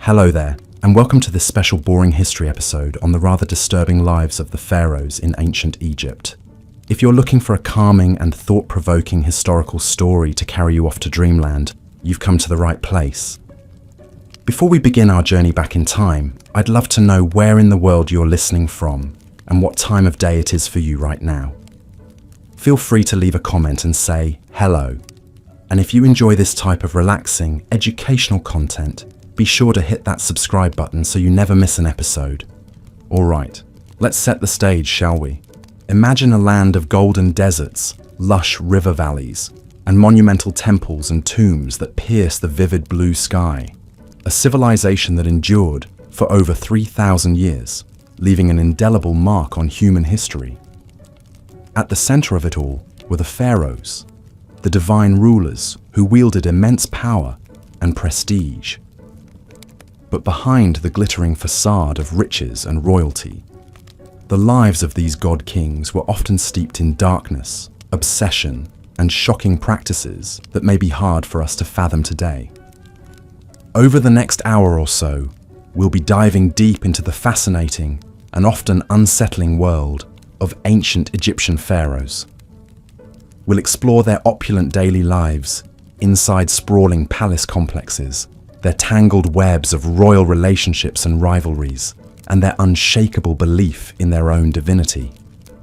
Hello there, and welcome to this special boring history episode on the rather disturbing lives of the pharaohs in ancient Egypt. If you're looking for a calming and thought-provoking historical story to carry you off to dreamland, you've come to the right place. Before we begin our journey back in time, I'd love to know where in the world you're listening from and what time of day it is for you right now. Feel free to leave a comment and say hello. And if you enjoy this type of relaxing, educational content, be sure to hit that subscribe button so you never miss an episode. Alright, let's set the stage, shall we? Imagine a land of golden deserts, lush river valleys, and monumental temples and tombs that pierce the vivid blue sky. A civilization that endured for over 3,000 years, leaving an indelible mark on human history. At the center of it all were the pharaohs, the divine rulers who wielded immense power and prestige. But behind the glittering facade of riches and royalty, the lives of these god-kings were often steeped in darkness, obsession, and shocking practices that may be hard for us to fathom today. Over the next hour or so, we'll be diving deep into the fascinating and often unsettling world of ancient Egyptian pharaohs. We'll explore their opulent daily lives inside sprawling palace complexes, their tangled webs of royal relationships and rivalries, and their unshakable belief in their own divinity.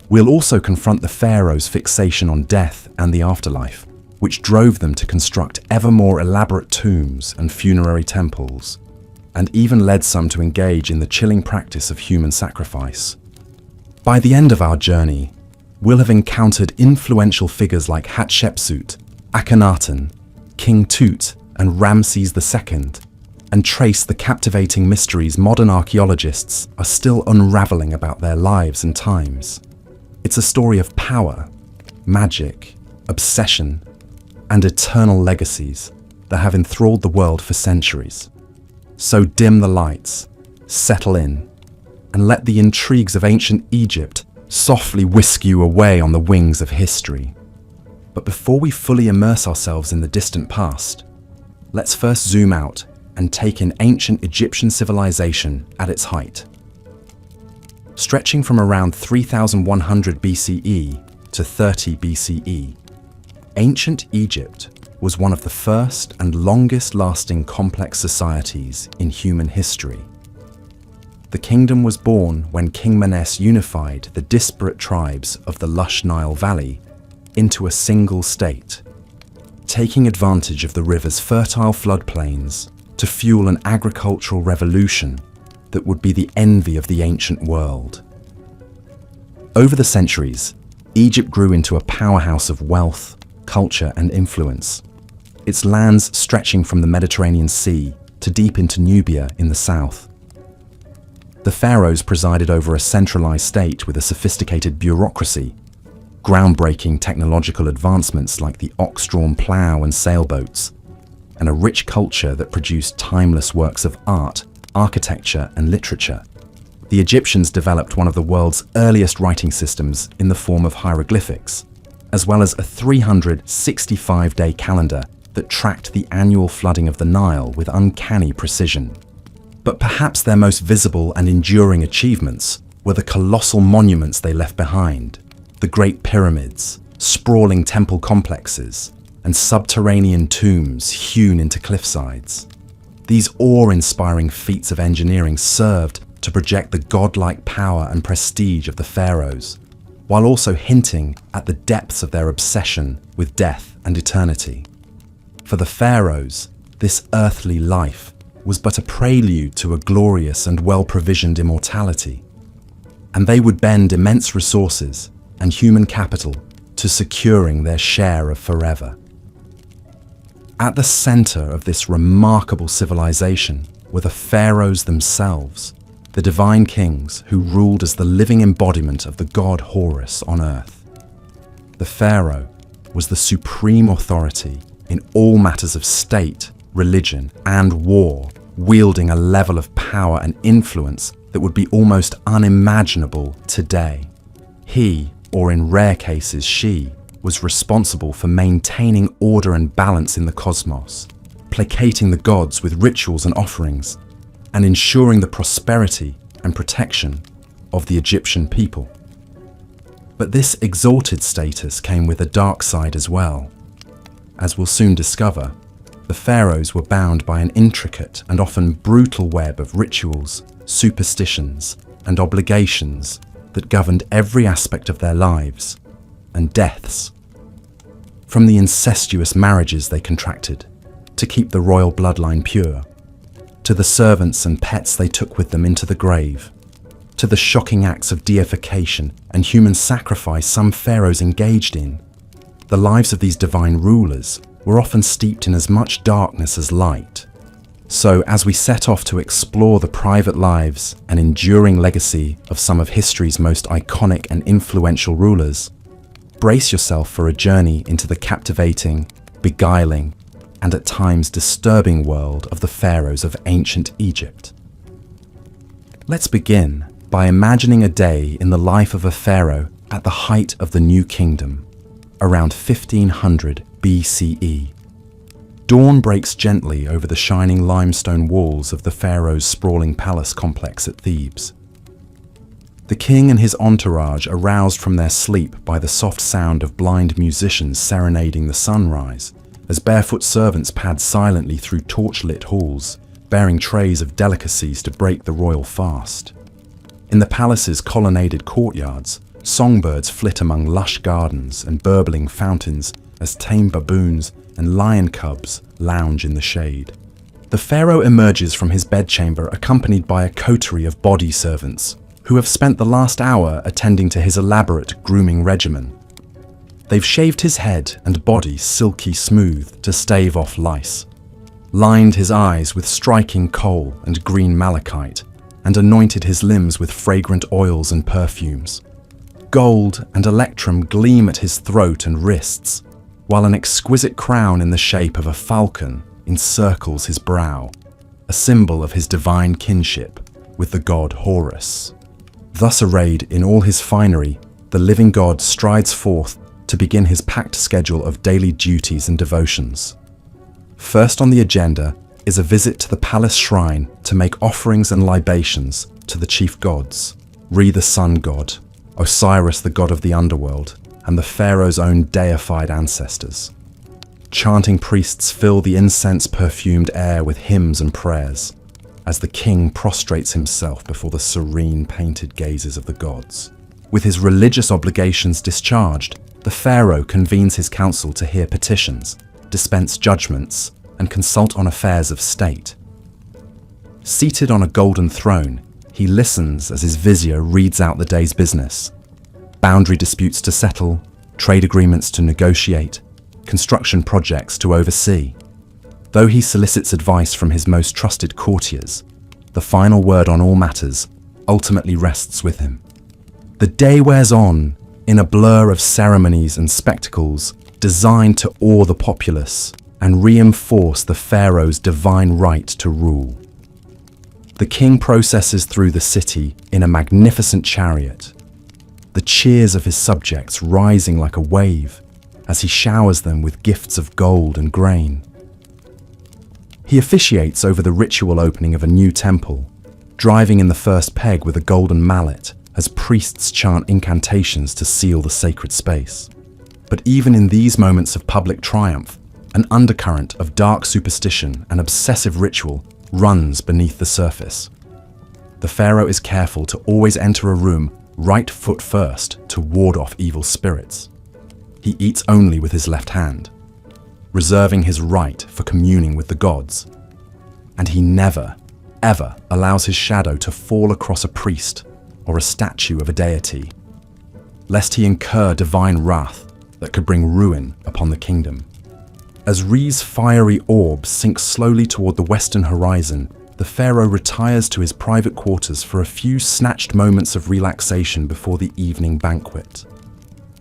We'll also confront the pharaohs' fixation on death and the afterlife, which drove them to construct ever more elaborate tombs and funerary temples, and even led some to engage in the chilling practice of human sacrifice. By the end of our journey, we'll have encountered influential figures like Hatshepsut, Akhenaten, King Tut, and Ramses II, and trace the captivating mysteries modern archaeologists are still unraveling about their lives and times. It's a story of power, magic, obsession, and eternal legacies that have enthralled the world for centuries. So dim the lights, settle in, and let the intrigues of ancient Egypt softly whisk you away on the wings of history. But before we fully immerse ourselves in the distant past, let's first zoom out and take in ancient Egyptian civilization at its height. Stretching from around 3100 BCE to 30 BCE, ancient Egypt was one of the first and longest-lasting complex societies in human history. The kingdom was born when King Menes unified the disparate tribes of the lush Nile Valley into a single state, taking advantage of the river's fertile floodplains to fuel an agricultural revolution that would be the envy of the ancient world. Over the centuries, Egypt grew into a powerhouse of wealth, culture, and influence, its lands stretching from the Mediterranean Sea to deep into Nubia in the south. The pharaohs presided over a centralized state with a sophisticated bureaucracy, groundbreaking technological advancements like the ox-drawn plough and sailboats, and a rich culture that produced timeless works of art, architecture, and literature. The Egyptians developed one of the world's earliest writing systems in the form of hieroglyphics, as well as a 365-day calendar that tracked the annual flooding of the Nile with uncanny precision. But perhaps their most visible and enduring achievements were the colossal monuments they left behind: the Great Pyramids, sprawling temple complexes, and subterranean tombs hewn into cliffsides. These awe-inspiring feats of engineering served to project the godlike power and prestige of the pharaohs, while also hinting at the depths of their obsession with death and eternity. For the pharaohs, this earthly life was but a prelude to a glorious and well-provisioned immortality, and they would bend immense resources and human capital to securing their share of forever. At the center of this remarkable civilization were the pharaohs themselves, the divine kings who ruled as the living embodiment of the god Horus on earth. The pharaoh was the supreme authority in all matters of state, religion, and war, wielding a level of power and influence that would be almost unimaginable today. He, or in rare cases she, was responsible for maintaining order and balance in the cosmos, placating the gods with rituals and offerings, and ensuring the prosperity and protection of the Egyptian people. But this exalted status came with a dark side as well. As we'll soon discover, the pharaohs were bound by an intricate and often brutal web of rituals, superstitions, and obligations that governed every aspect of their lives and deaths. From the incestuous marriages they contracted to keep the royal bloodline pure, to the servants and pets they took with them into the grave, to the shocking acts of deification and human sacrifice some pharaohs engaged in, the lives of these divine rulers were often steeped in as much darkness as light. So, as we set off to explore the private lives and enduring legacy of some of history's most iconic and influential rulers, brace yourself for a journey into the captivating, beguiling, and at times disturbing world of the pharaohs of ancient Egypt. Let's begin by imagining a day in the life of a pharaoh at the height of the New Kingdom, around 1500 BCE. Dawn breaks gently over the shining limestone walls of the pharaoh's sprawling palace complex at Thebes. The king and his entourage are roused from their sleep by the soft sound of blind musicians serenading the sunrise, as barefoot servants pad silently through torchlit halls, bearing trays of delicacies to break the royal fast. In the palace's colonnaded courtyards, songbirds flit among lush gardens and burbling fountains as tame baboons and lion cubs lounge in the shade. The pharaoh emerges from his bedchamber accompanied by a coterie of body servants who have spent the last hour attending to his elaborate grooming regimen. They've shaved his head and body silky smooth to stave off lice, lined his eyes with striking kohl and green malachite, and anointed his limbs with fragrant oils and perfumes. Gold and electrum gleam at his throat and wrists, while an exquisite crown in the shape of a falcon encircles his brow, a symbol of his divine kinship with the god Horus. Thus arrayed in all his finery, the living god strides forth to begin his packed schedule of daily duties and devotions. First on the agenda is a visit to the palace shrine to make offerings and libations to the chief gods, Re the sun god, Osiris the god of the underworld, and the pharaoh's own deified ancestors. Chanting priests fill the incense-perfumed air with hymns and prayers, as the king prostrates himself before the serene painted gazes of the gods. With his religious obligations discharged, the pharaoh convenes his council to hear petitions, dispense judgments, and consult on affairs of state. Seated on a golden throne, he listens as his vizier reads out the day's business. Boundary disputes to settle, trade agreements to negotiate, construction projects to oversee. Though he solicits advice from his most trusted courtiers, the final word on all matters ultimately rests with him. The day wears on in a blur of ceremonies and spectacles designed to awe the populace and reinforce the pharaoh's divine right to rule. The king processes through the city in a magnificent chariot, the cheers of his subjects rising like a wave as he showers them with gifts of gold and grain. He officiates over the ritual opening of a new temple, driving in the first peg with a golden mallet as priests chant incantations to seal the sacred space. But even in these moments of public triumph, an undercurrent of dark superstition and obsessive ritual runs beneath the surface. The pharaoh is careful to always enter a room right foot first to ward off evil spirits. He eats only with his left hand, reserving his right for communing with the gods. And he never, ever allows his shadow to fall across a priest or a statue of a deity, lest he incur divine wrath that could bring ruin upon the kingdom. As Re's fiery orb sinks slowly toward the western horizon, the pharaoh retires to his private quarters for a few snatched moments of relaxation before the evening banquet.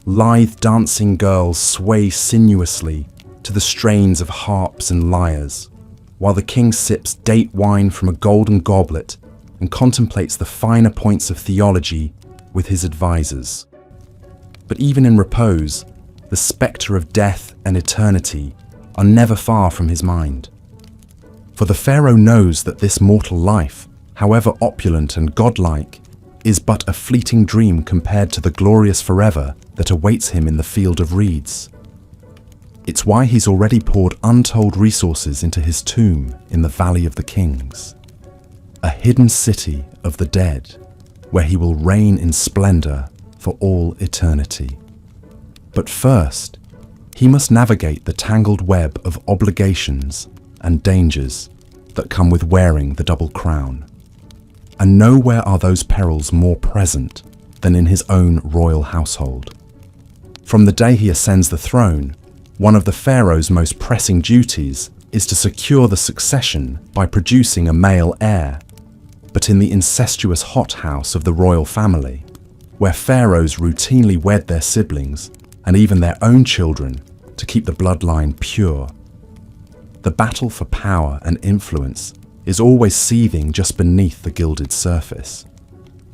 Lithe dancing girls sway sinuously to the strains of harps and lyres, while the king sips date wine from a golden goblet and contemplates the finer points of theology with his advisors. But even in repose, the spectre of death and eternity are never far from his mind. For the pharaoh knows that this mortal life, however opulent and godlike, is but a fleeting dream compared to the glorious forever that awaits him in the field of reeds. It's why he's already poured untold resources into his tomb in the Valley of the Kings, a hidden city of the dead, where he will reign in splendor for all eternity. But first, he must navigate the tangled web of obligations and dangers that come with wearing the double crown. And nowhere are those perils more present than in his own royal household. From the day he ascends the throne, one of the pharaoh's most pressing duties is to secure the succession by producing a male heir. But in the incestuous hothouse of the royal family, where pharaohs routinely wed their siblings and even their own children to keep the bloodline pure, the battle for power and influence is always seething just beneath the gilded surface.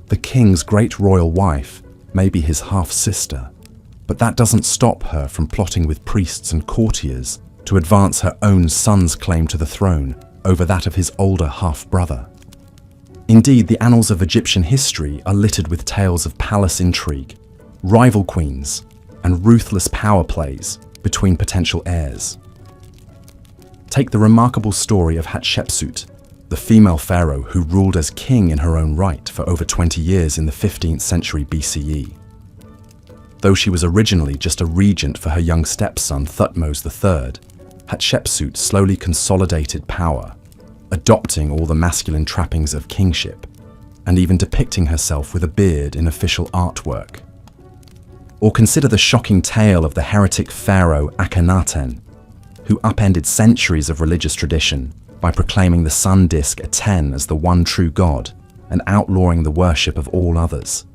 The king's great royal wife may be his half-sister, but that doesn't stop her from plotting with priests and courtiers to advance her own son's claim to the throne over that of his older half-brother. Indeed, the annals of Egyptian history are littered with tales of palace intrigue, rival queens, and ruthless power plays between potential heirs. Take the remarkable story of Hatshepsut, the female pharaoh who ruled as king in her own right for over 20 years in the 15th century BCE. Though she was originally just a regent for her young stepson Thutmose III, Hatshepsut slowly consolidated power, adopting all the masculine trappings of kingship, and even depicting herself with a beard in official artwork. Or consider the shocking tale of the heretic pharaoh Akhenaten, who upended centuries of religious tradition by proclaiming the sun disk Aten as the one true god and outlawing the worship of all others.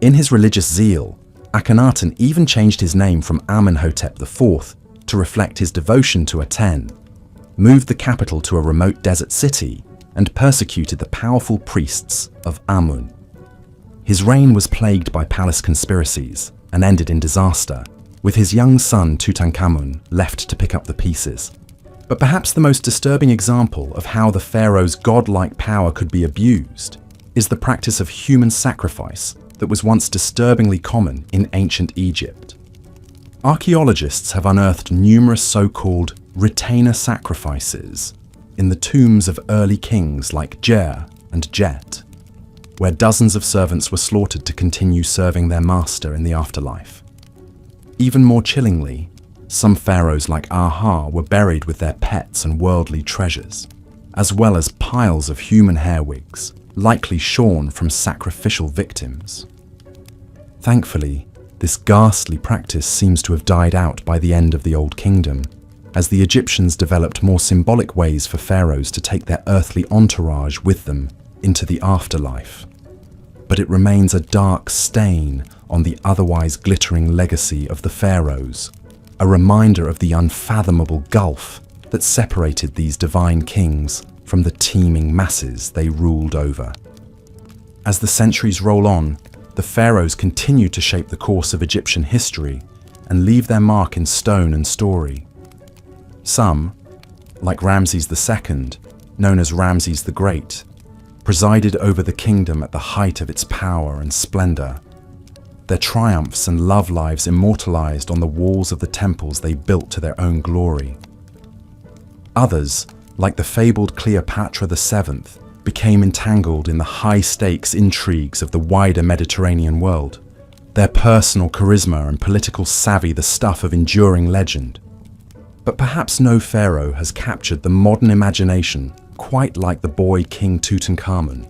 In his religious zeal, Akhenaten even changed his name from Amenhotep IV to reflect his devotion to Aten, moved the capital to a remote desert city, and persecuted the powerful priests of Amun. His reign was plagued by palace conspiracies and ended in disaster, with his young son Tutankhamun left to pick up the pieces. But perhaps the most disturbing example of how the pharaoh's godlike power could be abused is the practice of human sacrifice that was once disturbingly common in ancient Egypt. Archaeologists have unearthed numerous so-called retainer sacrifices in the tombs of early kings like Jer and Jet, where dozens of servants were slaughtered to continue serving their master in the afterlife. Even more chillingly, some pharaohs like Aha were buried with their pets and worldly treasures, as well as piles of human hair wigs, likely shorn from sacrificial victims. Thankfully, this ghastly practice seems to have died out by the end of the Old Kingdom, as the Egyptians developed more symbolic ways for pharaohs to take their earthly entourage with them into the afterlife. But it remains a dark stain on the otherwise glittering legacy of the pharaohs, a reminder of the unfathomable gulf that separated these divine kings from the teeming masses they ruled over. As the centuries roll on, the pharaohs continue to shape the course of Egyptian history and leave their mark in stone and story. Some, like Ramses II, known as Ramses the Great, presided over the kingdom at the height of its power and splendor, their triumphs and love lives immortalized on the walls of the temples they built to their own glory. Others, like the fabled Cleopatra VII, became entangled in the high-stakes intrigues of the wider Mediterranean world, their personal charisma and political savvy the stuff of enduring legend. But perhaps no pharaoh has captured the modern imagination quite like the boy King Tutankhamun,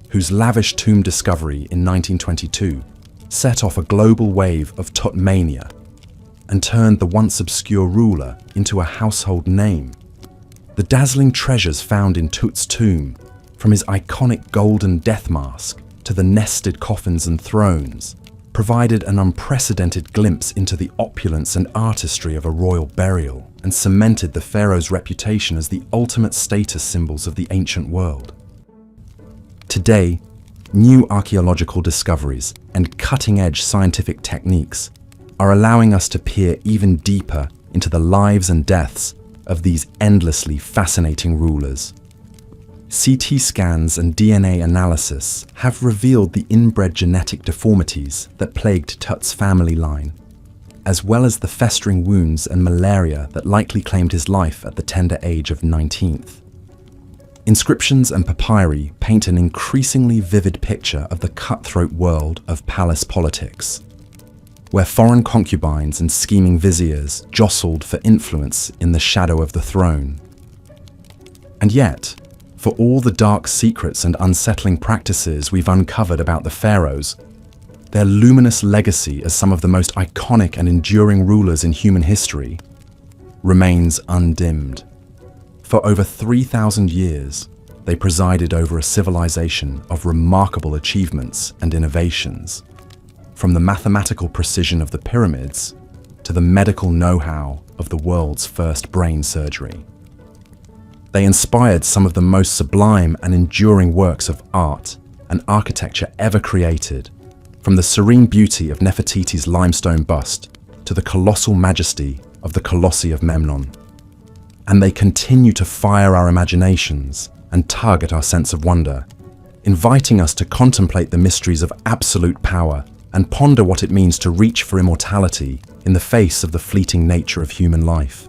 whose lavish tomb discovery in 1922 set off a global wave of Tutmania and turned the once obscure ruler into a household name. The dazzling treasures found in Tut's tomb, from his iconic golden death mask to the nested coffins and thrones, provided an unprecedented glimpse into the opulence and artistry of a royal burial and cemented the pharaoh's reputation as the ultimate status symbols of the ancient world. Today, new archaeological discoveries and cutting-edge scientific techniques are allowing us to peer even deeper into the lives and deaths of these endlessly fascinating rulers. CT scans and DNA analysis have revealed the inbred genetic deformities that plagued Tut's family line, as well as the festering wounds and malaria that likely claimed his life at the tender age of 19th. Inscriptions and papyri paint an increasingly vivid picture of the cutthroat world of palace politics, where foreign concubines and scheming viziers jostled for influence in the shadow of the throne. And yet, for all the dark secrets and unsettling practices we've uncovered about the pharaohs, their luminous legacy as some of the most iconic and enduring rulers in human history remains undimmed. For over 3,000 years, they presided over a civilization of remarkable achievements and innovations, from the mathematical precision of the pyramids to the medical know-how of the world's first brain surgery. They inspired some of the most sublime and enduring works of art and architecture ever created, from the serene beauty of Nefertiti's limestone bust to the colossal majesty of the Colossi of Memnon. And they continue to fire our imaginations and tug at our sense of wonder, inviting us to contemplate the mysteries of absolute power and ponder what it means to reach for immortality in the face of the fleeting nature of human life.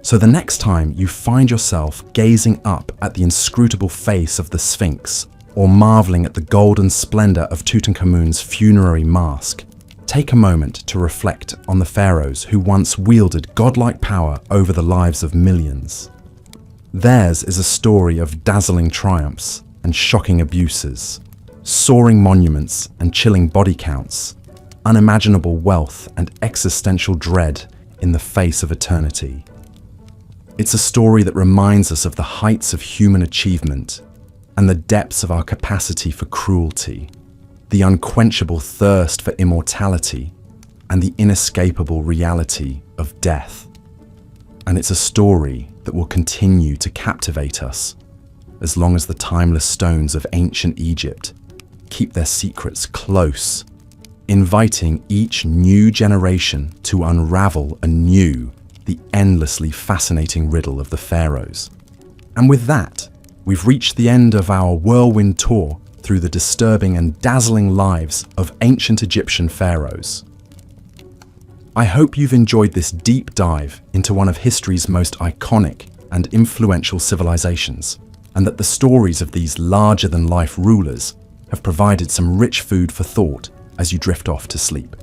So the next time you find yourself gazing up at the inscrutable face of the Sphinx or marveling at the golden splendor of Tutankhamun's funerary mask, take a moment to reflect on the pharaohs who once wielded godlike power over the lives of millions. Theirs is a story of dazzling triumphs and shocking abuses, soaring monuments and chilling body counts, unimaginable wealth and existential dread in the face of eternity. It's a story that reminds us of the heights of human achievement and the depths of our capacity for cruelty, the unquenchable thirst for immortality, and the inescapable reality of death. And it's a story that will continue to captivate us as long as the timeless stones of ancient Egypt keep their secrets close, inviting each new generation to unravel anew the endlessly fascinating riddle of the pharaohs. And with that, we've reached the end of our whirlwind tour through the disturbing and dazzling lives of ancient Egyptian pharaohs. I hope you've enjoyed this deep dive into one of history's most iconic and influential civilizations, and that the stories of these larger-than-life rulers have provided some rich food for thought as you drift off to sleep.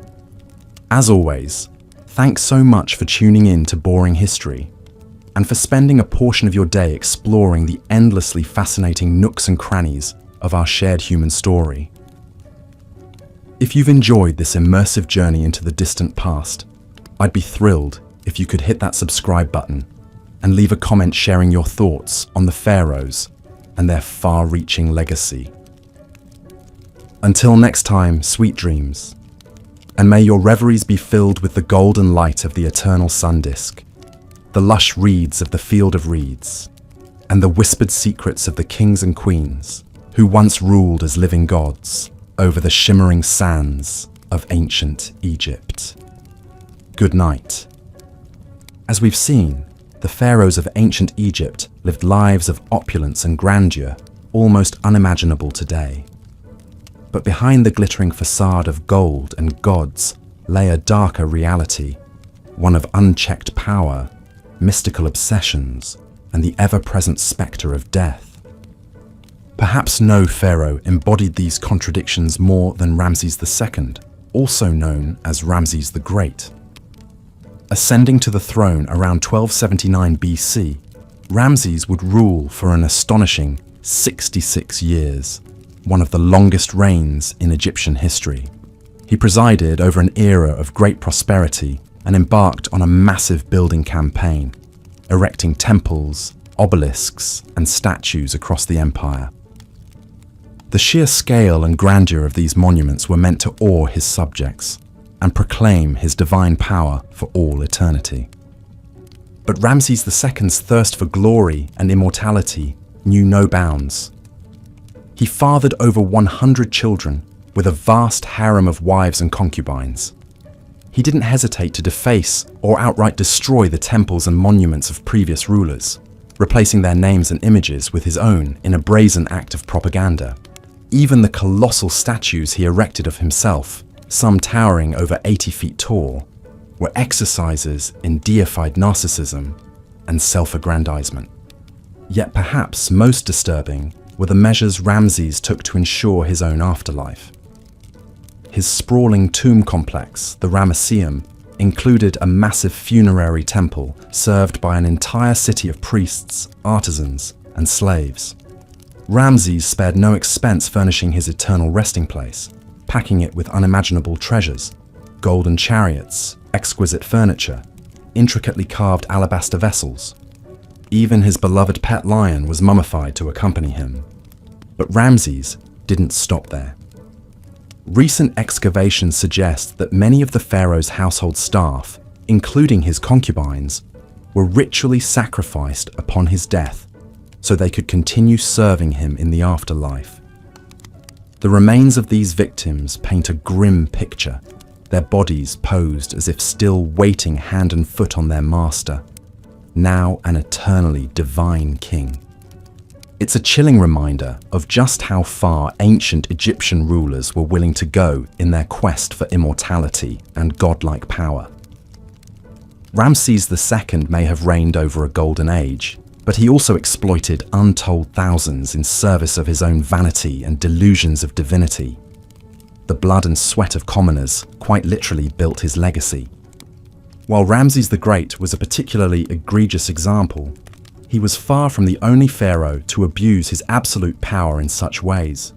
As always, thanks so much for tuning in to Boring History, and for spending a portion of your day exploring the endlessly fascinating nooks and crannies of our shared human story. If you've enjoyed this immersive journey into the distant past, I'd be thrilled if you could hit that subscribe button and leave a comment sharing your thoughts on the pharaohs and their far-reaching legacy. Until next time, sweet dreams, and may your reveries be filled with the golden light of the eternal sun disk, the lush reeds of the field of reeds, and the whispered secrets of the kings and queens who once ruled as living gods over the shimmering sands of ancient Egypt. Good night. As we've seen, the pharaohs of ancient Egypt lived lives of opulence and grandeur almost unimaginable today. But behind the glittering facade of gold and gods lay a darker reality, one of unchecked power, mystical obsessions, and the ever-present spectre of death. Perhaps no pharaoh embodied these contradictions more than Ramses II, also known as Ramses the Great. Ascending to the throne around 1279 BC, Ramses would rule for an astonishing 66 years, one of the longest reigns in Egyptian history. He presided over an era of great prosperity and embarked on a massive building campaign, erecting temples, obelisks, and statues across the empire. The sheer scale and grandeur of these monuments were meant to awe his subjects and proclaim his divine power for all eternity. But Ramses II's thirst for glory and immortality knew no bounds. He fathered over 100 children with a vast harem of wives and concubines. He didn't hesitate to deface or outright destroy the temples and monuments of previous rulers, replacing their names and images with his own in a brazen act of propaganda. Even the colossal statues he erected of himself, some towering over 80 feet tall, were exercises in deified narcissism and self-aggrandizement. Yet perhaps most disturbing were the measures Ramses took to ensure his own afterlife. His sprawling tomb complex, the Ramesseum, included a massive funerary temple served by an entire city of priests, artisans, and slaves. Ramses spared no expense furnishing his eternal resting place, packing it with unimaginable treasures, golden chariots, exquisite furniture, intricately carved alabaster vessels. Even his beloved pet lion was mummified to accompany him. But Ramses didn't stop there. Recent excavations suggest that many of the pharaoh's household staff, including his concubines, were ritually sacrificed upon his death so they could continue serving him in the afterlife. The remains of these victims paint a grim picture, their bodies posed as if still waiting hand and foot on their master, now an eternally divine king. It's a chilling reminder of just how far ancient Egyptian rulers were willing to go in their quest for immortality and godlike power. Ramses II may have reigned over a golden age, but he also exploited untold thousands in service of his own vanity and delusions of divinity. The blood and sweat of commoners quite literally built his legacy. While Ramses the Great was a particularly egregious example, he was far from the only pharaoh to abuse his absolute power in such ways.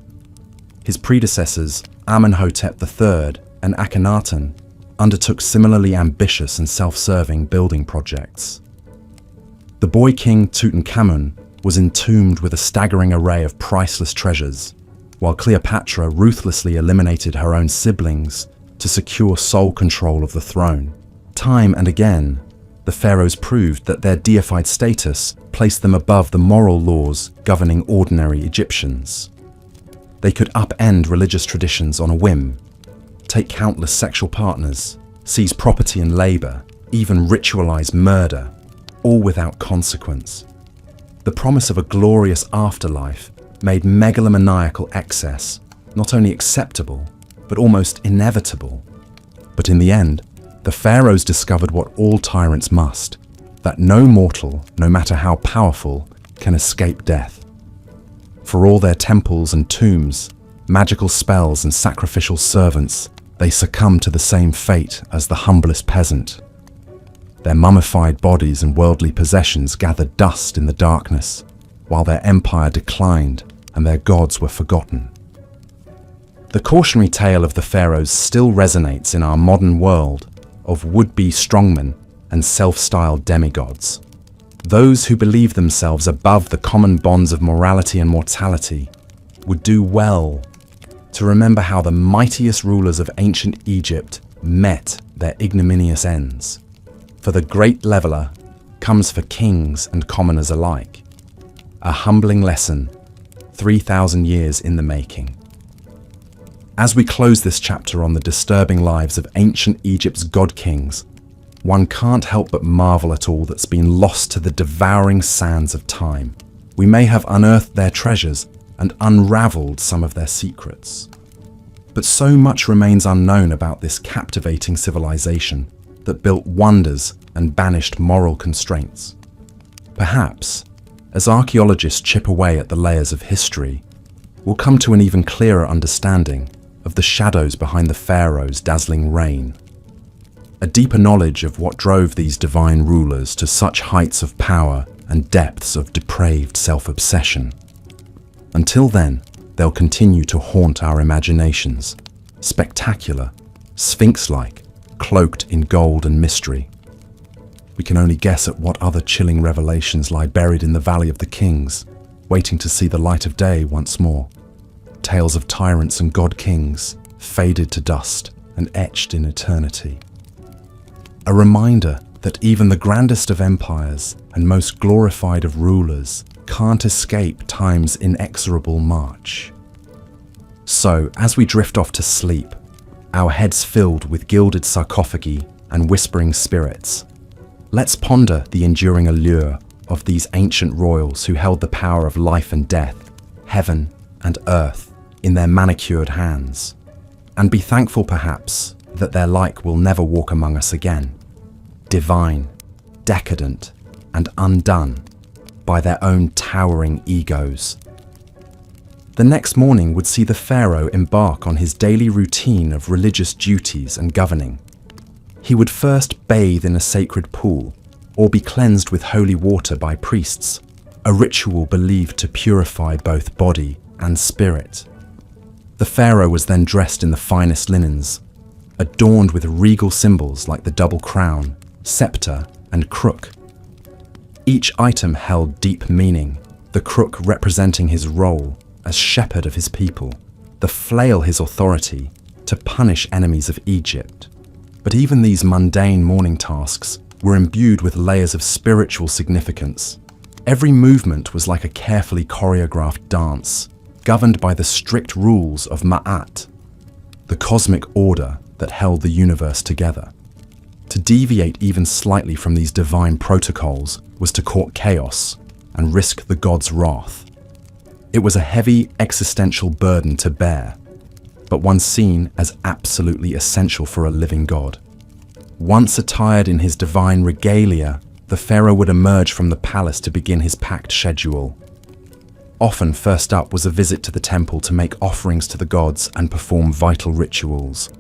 His predecessors, Amenhotep III and Akhenaten, undertook similarly ambitious and self-serving building projects. The boy king Tutankhamun was entombed with a staggering array of priceless treasures, while Cleopatra ruthlessly eliminated her own siblings to secure sole control of the throne. Time and again, the pharaohs proved that their deified status placed them above the moral laws governing ordinary Egyptians. They could upend religious traditions on a whim, take countless sexual partners, seize property and labor, even ritualize murder, all without consequence. The promise of a glorious afterlife made megalomaniacal excess not only acceptable, but almost inevitable. But in the end, the pharaohs discovered what all tyrants must, that no mortal, no matter how powerful, can escape death. For all their temples and tombs, magical spells and sacrificial servants, they succumb to the same fate as the humblest peasant. Their mummified bodies and worldly possessions gathered dust in the darkness, while their empire declined and their gods were forgotten. The cautionary tale of the pharaohs still resonates in our modern world of would-be strongmen and self-styled demigods. Those who believe themselves above the common bonds of morality and mortality would do well to remember how the mightiest rulers of ancient Egypt met their ignominious ends. For the great leveler comes for kings and commoners alike. A humbling lesson, 3,000 years in the making. As we close this chapter on the disturbing lives of ancient Egypt's god-kings, one can't help but marvel at all that's been lost to the devouring sands of time. We may have unearthed their treasures and unraveled some of their secrets. But so much remains unknown about this captivating civilization that built wonders and banished moral constraints. Perhaps, as archaeologists chip away at the layers of history, we'll come to an even clearer understanding of the shadows behind the pharaoh's dazzling reign. A deeper knowledge of what drove these divine rulers to such heights of power and depths of depraved self-obsession. Until then, they'll continue to haunt our imaginations, spectacular, sphinx-like, cloaked in gold and mystery. We can only guess at what other chilling revelations lie buried in the Valley of the Kings, waiting to see the light of day once more. Tales of tyrants and god-kings, faded to dust and etched in eternity. A reminder that even the grandest of empires and most glorified of rulers can't escape time's inexorable march. So, as we drift off to sleep, our heads filled with gilded sarcophagi and whispering spirits. Let's ponder the enduring allure of these ancient royals who held the power of life and death, heaven and earth, in their manicured hands, and be thankful perhaps that their like will never walk among us again, divine, decadent, and undone by their own towering egos. The next morning would see the pharaoh embark on his daily routine of religious duties and governing. He would first bathe in a sacred pool or be cleansed with holy water by priests, a ritual believed to purify both body and spirit. The pharaoh was then dressed in the finest linens, adorned with regal symbols like the double crown, scepter, and crook. Each item held deep meaning, the crook representing his role as shepherd of his people, the flail his authority to punish enemies of Egypt. But even these mundane morning tasks were imbued with layers of spiritual significance. Every movement was like a carefully choreographed dance, governed by the strict rules of Ma'at, the cosmic order that held the universe together. To deviate even slightly from these divine protocols was to court chaos and risk the god's wrath. It was a heavy existential burden to bear, but one seen as absolutely essential for a living god. Once attired in his divine regalia, the pharaoh would emerge from the palace to begin his packed schedule. Often first up was a visit to the temple to make offerings to the gods and perform vital rituals.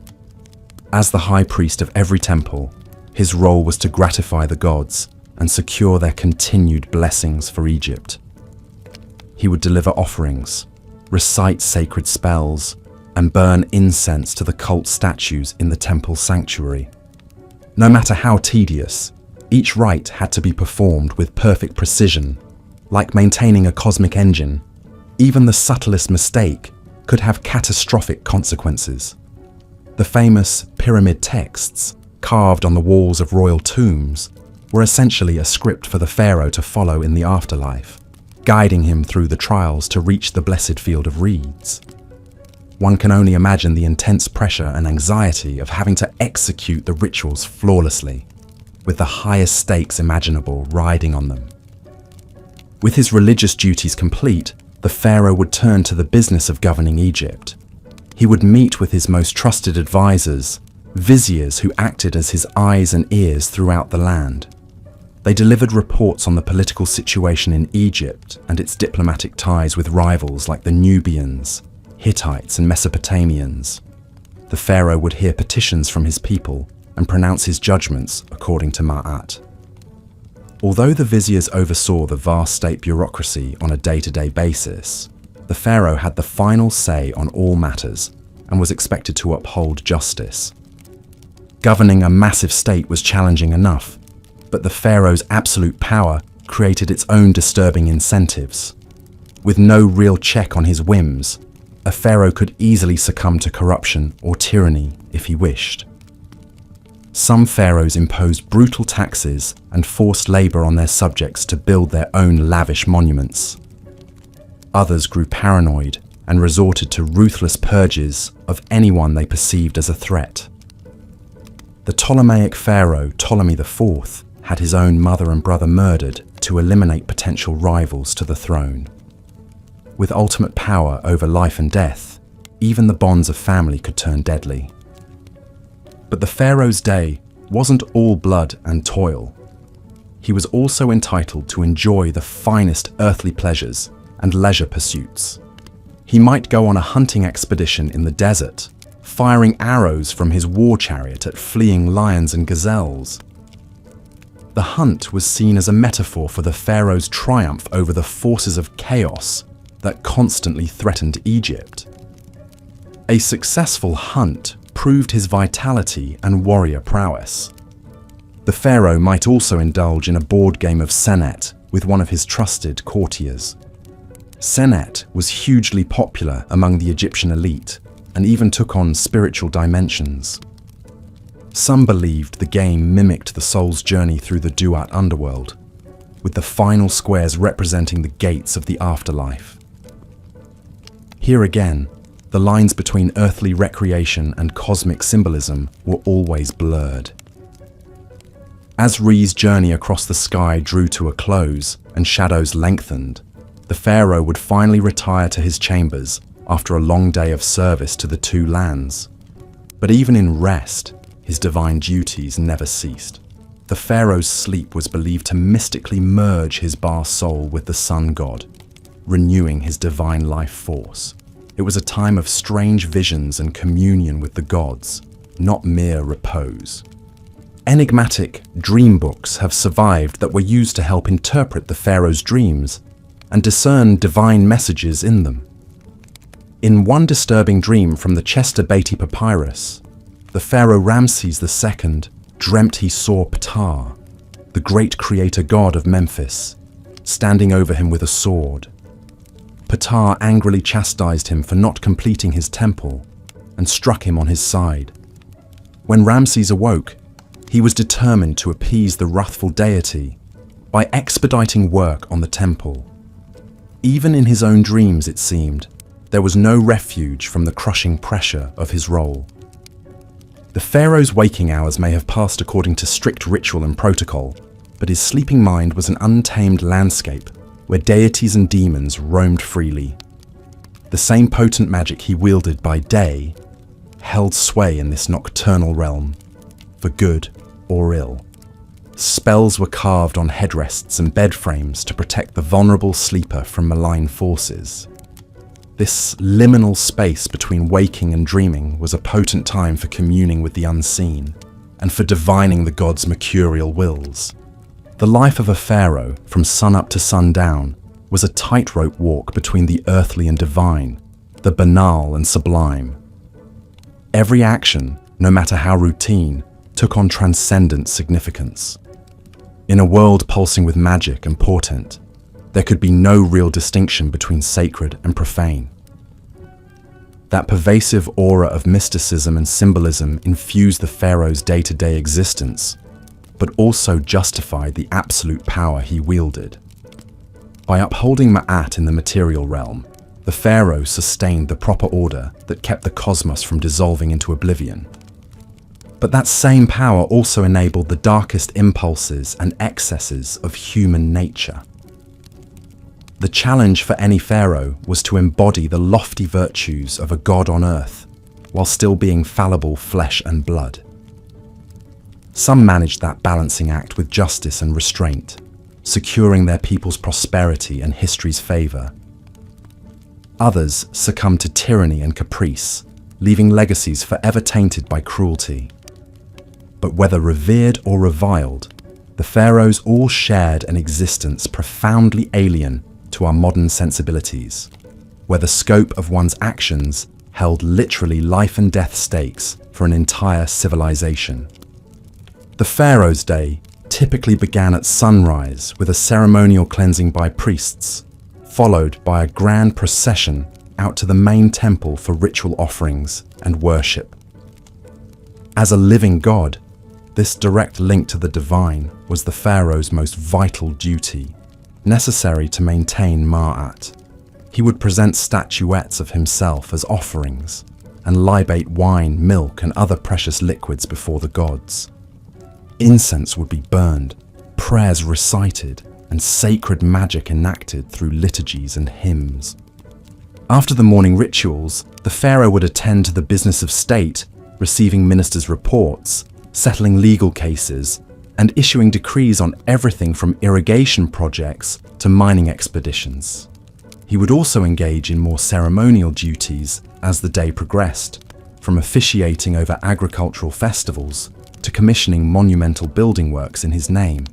As the high priest of every temple, his role was to gratify the gods and secure their continued blessings for Egypt. He would deliver offerings, recite sacred spells, and burn incense to the cult statues in the temple sanctuary. No matter how tedious, each rite had to be performed with perfect precision. Like maintaining a cosmic engine, even the subtlest mistake could have catastrophic consequences. The famous pyramid texts, carved on the walls of royal tombs, were essentially a script for the pharaoh to follow in the afterlife, guiding him through the trials to reach the blessed field of reeds. One can only imagine the intense pressure and anxiety of having to execute the rituals flawlessly, with the highest stakes imaginable riding on them. With his religious duties complete, the pharaoh would turn to the business of governing Egypt. He would meet with his most trusted advisors, viziers who acted as his eyes and ears throughout the land. They delivered reports on the political situation in Egypt and its diplomatic ties with rivals like the Nubians, Hittites, and Mesopotamians. The pharaoh would hear petitions from his people and pronounce his judgments according to Ma'at. Although the viziers oversaw the vast state bureaucracy on a day-to-day basis, the pharaoh had the final say on all matters and was expected to uphold justice. Governing a massive state was challenging enough, but the pharaoh's absolute power created its own disturbing incentives. With no real check on his whims, a pharaoh could easily succumb to corruption or tyranny if he wished. Some pharaohs imposed brutal taxes and forced labor on their subjects to build their own lavish monuments. Others grew paranoid and resorted to ruthless purges of anyone they perceived as a threat. The Ptolemaic pharaoh Ptolemy IV had his own mother and brother murdered to eliminate potential rivals to the throne. With ultimate power over life and death, even the bonds of family could turn deadly. But the pharaoh's day wasn't all blood and toil. He was also entitled to enjoy the finest earthly pleasures and leisure pursuits. He might go on a hunting expedition in the desert, firing arrows from his war chariot at fleeing lions and gazelles. The hunt was seen as a metaphor for the pharaoh's triumph over the forces of chaos that constantly threatened Egypt. A successful hunt proved his vitality and warrior prowess. The pharaoh might also indulge in a board game of senet with one of his trusted courtiers. Senet was hugely popular among the Egyptian elite and even took on spiritual dimensions. Some believed the game mimicked the soul's journey through the Duat underworld, with the final squares representing the gates of the afterlife. Here again, the lines between earthly recreation and cosmic symbolism were always blurred. As Re's journey across the sky drew to a close and shadows lengthened, the pharaoh would finally retire to his chambers after a long day of service to the two lands. But even in rest, his divine duties never ceased. The pharaoh's sleep was believed to mystically merge his Ba soul with the sun god, renewing his divine life force. It was a time of strange visions and communion with the gods, not mere repose. Enigmatic dream books have survived that were used to help interpret the pharaoh's dreams and discern divine messages in them. In one disturbing dream from the Chester Beatty Papyrus, the pharaoh Ramses II dreamt he saw Ptah, the great creator god of Memphis, standing over him with a sword. Ptah angrily chastised him for not completing his temple and struck him on his side. When Ramses awoke, he was determined to appease the wrathful deity by expediting work on the temple. Even in his own dreams, it seemed, there was no refuge from the crushing pressure of his role. The pharaoh's waking hours may have passed according to strict ritual and protocol, but his sleeping mind was an untamed landscape where deities and demons roamed freely. The same potent magic he wielded by day held sway in this nocturnal realm, for good or ill. Spells were carved on headrests and bed frames to protect the vulnerable sleeper from malign forces. This liminal space between waking and dreaming was a potent time for communing with the unseen and for divining the gods' mercurial wills. The life of a pharaoh, from sunup to sundown, was a tightrope walk between the earthly and divine, the banal and sublime. Every action, no matter how routine, took on transcendent significance. In a world pulsing with magic and portent, there could be no real distinction between sacred and profane. That pervasive aura of mysticism and symbolism infused the pharaoh's day-to-day existence, but also justified the absolute power he wielded. By upholding Ma'at in the material realm, the pharaoh sustained the proper order that kept the cosmos from dissolving into oblivion. But that same power also enabled the darkest impulses and excesses of human nature. The challenge for any pharaoh was to embody the lofty virtues of a god on earth, while still being fallible flesh and blood. Some managed that balancing act with justice and restraint, securing their people's prosperity and history's favor. Others succumbed to tyranny and caprice, leaving legacies forever tainted by cruelty. But whether revered or reviled, the pharaohs all shared an existence profoundly alien to our modern sensibilities, where the scope of one's actions held literally life and death stakes for an entire civilization. The pharaoh's day typically began at sunrise with a ceremonial cleansing by priests, followed by a grand procession out to the main temple for ritual offerings and worship. As a living god, this direct link to the divine was the pharaoh's most vital duty, necessary to maintain Ma'at. He would present statuettes of himself as offerings and libate wine, milk, and other precious liquids before the gods. Incense would be burned, prayers recited, and sacred magic enacted through liturgies and hymns. After the morning rituals, the pharaoh would attend to the business of state, receiving ministers' reports, settling legal cases, and issuing decrees on everything from irrigation projects to mining expeditions. He would also engage in more ceremonial duties as the day progressed, from officiating over agricultural festivals to commissioning monumental building works in his name.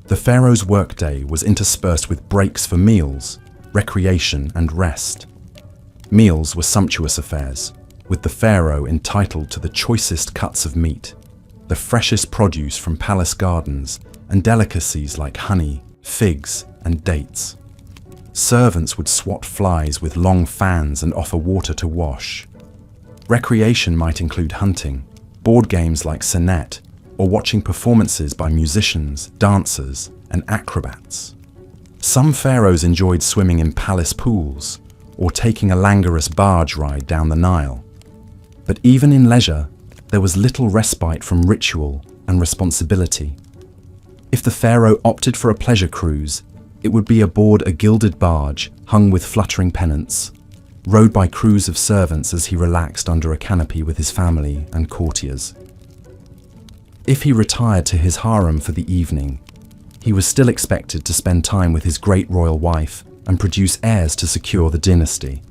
The pharaoh's workday was interspersed with breaks for meals, recreation, and rest. Meals were sumptuous affairs, with the pharaoh entitled to the choicest cuts of meat, the freshest produce from palace gardens, and delicacies like honey, figs, and dates. Servants would swat flies with long fans and offer water to wash. Recreation might include hunting, board games like Senet, or watching performances by musicians, dancers, and acrobats. Some pharaohs enjoyed swimming in palace pools, or taking a languorous barge ride down the Nile. But even in leisure, there was little respite from ritual and responsibility. If the pharaoh opted for a pleasure cruise, it would be aboard a gilded barge hung with fluttering pennants, rowed by crews of servants as he relaxed under a canopy with his family and courtiers. If he retired to his harem for the evening, he was still expected to spend time with his great royal wife and produce heirs to secure the dynasty.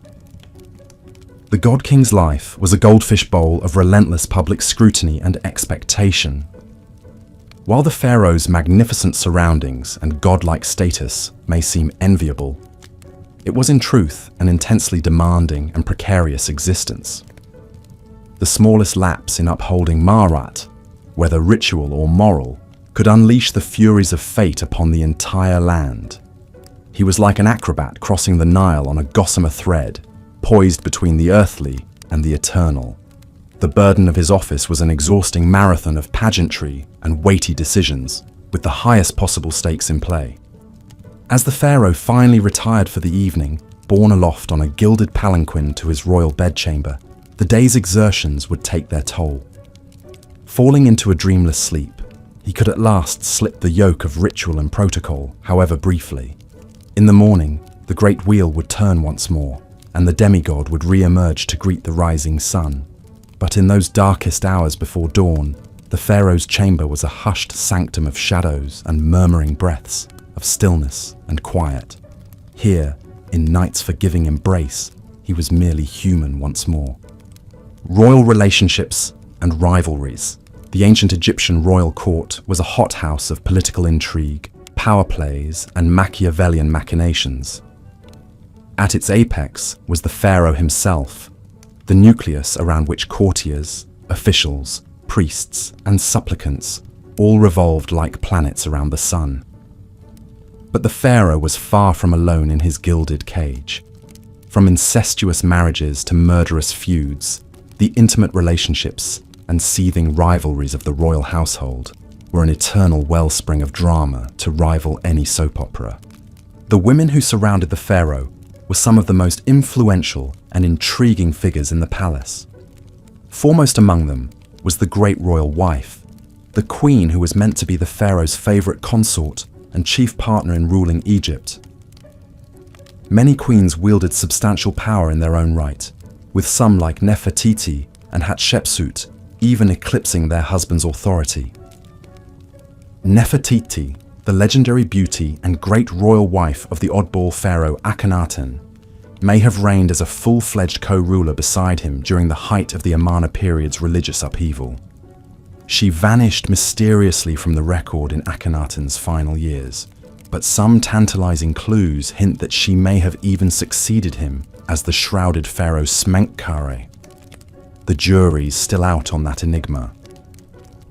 The God King's life was a goldfish bowl of relentless public scrutiny and expectation. While the pharaoh's magnificent surroundings and godlike status may seem enviable, it was in truth an intensely demanding and precarious existence. The smallest lapse in upholding Marat, whether ritual or moral, could unleash the furies of fate upon the entire land. He was like an acrobat crossing the Nile on a gossamer thread, poised between the earthly and the eternal. The burden of his office was an exhausting marathon of pageantry and weighty decisions, with the highest possible stakes in play. As the pharaoh finally retired for the evening, borne aloft on a gilded palanquin to his royal bedchamber, the day's exertions would take their toll. Falling into a dreamless sleep, he could at last slip the yoke of ritual and protocol, however briefly. In the morning, the great wheel would turn once more, and the demigod would re-emerge to greet the rising sun. But in those darkest hours before dawn, the pharaoh's chamber was a hushed sanctum of shadows and murmuring breaths, of stillness and quiet. Here, in night's forgiving embrace, he was merely human once more. Royal relationships and rivalries. The ancient Egyptian royal court was a hothouse of political intrigue, power plays, and Machiavellian machinations. At its apex was the pharaoh himself, the nucleus around which courtiers, officials, priests, and supplicants all revolved like planets around the sun. But the pharaoh was far from alone in his gilded cage. From incestuous marriages to murderous feuds, the intimate relationships and seething rivalries of the royal household were an eternal wellspring of drama to rival any soap opera. The women who surrounded the pharaoh were some of the most influential and intriguing figures in the palace. Foremost among them was the great royal wife, the queen who was meant to be the pharaoh's favorite consort and chief partner in ruling Egypt. Many queens wielded substantial power in their own right, with some like Nefertiti and Hatshepsut even eclipsing their husband's authority. Nefertiti, the legendary beauty and great royal wife of the oddball pharaoh Akhenaten, may have reigned as a full-fledged co-ruler beside him during the height of the Amarna period's religious upheaval. She vanished mysteriously from the record in Akhenaten's final years, but some tantalizing clues hint that she may have even succeeded him as the shrouded pharaoh Smenkhkare. The jury's still out on that enigma.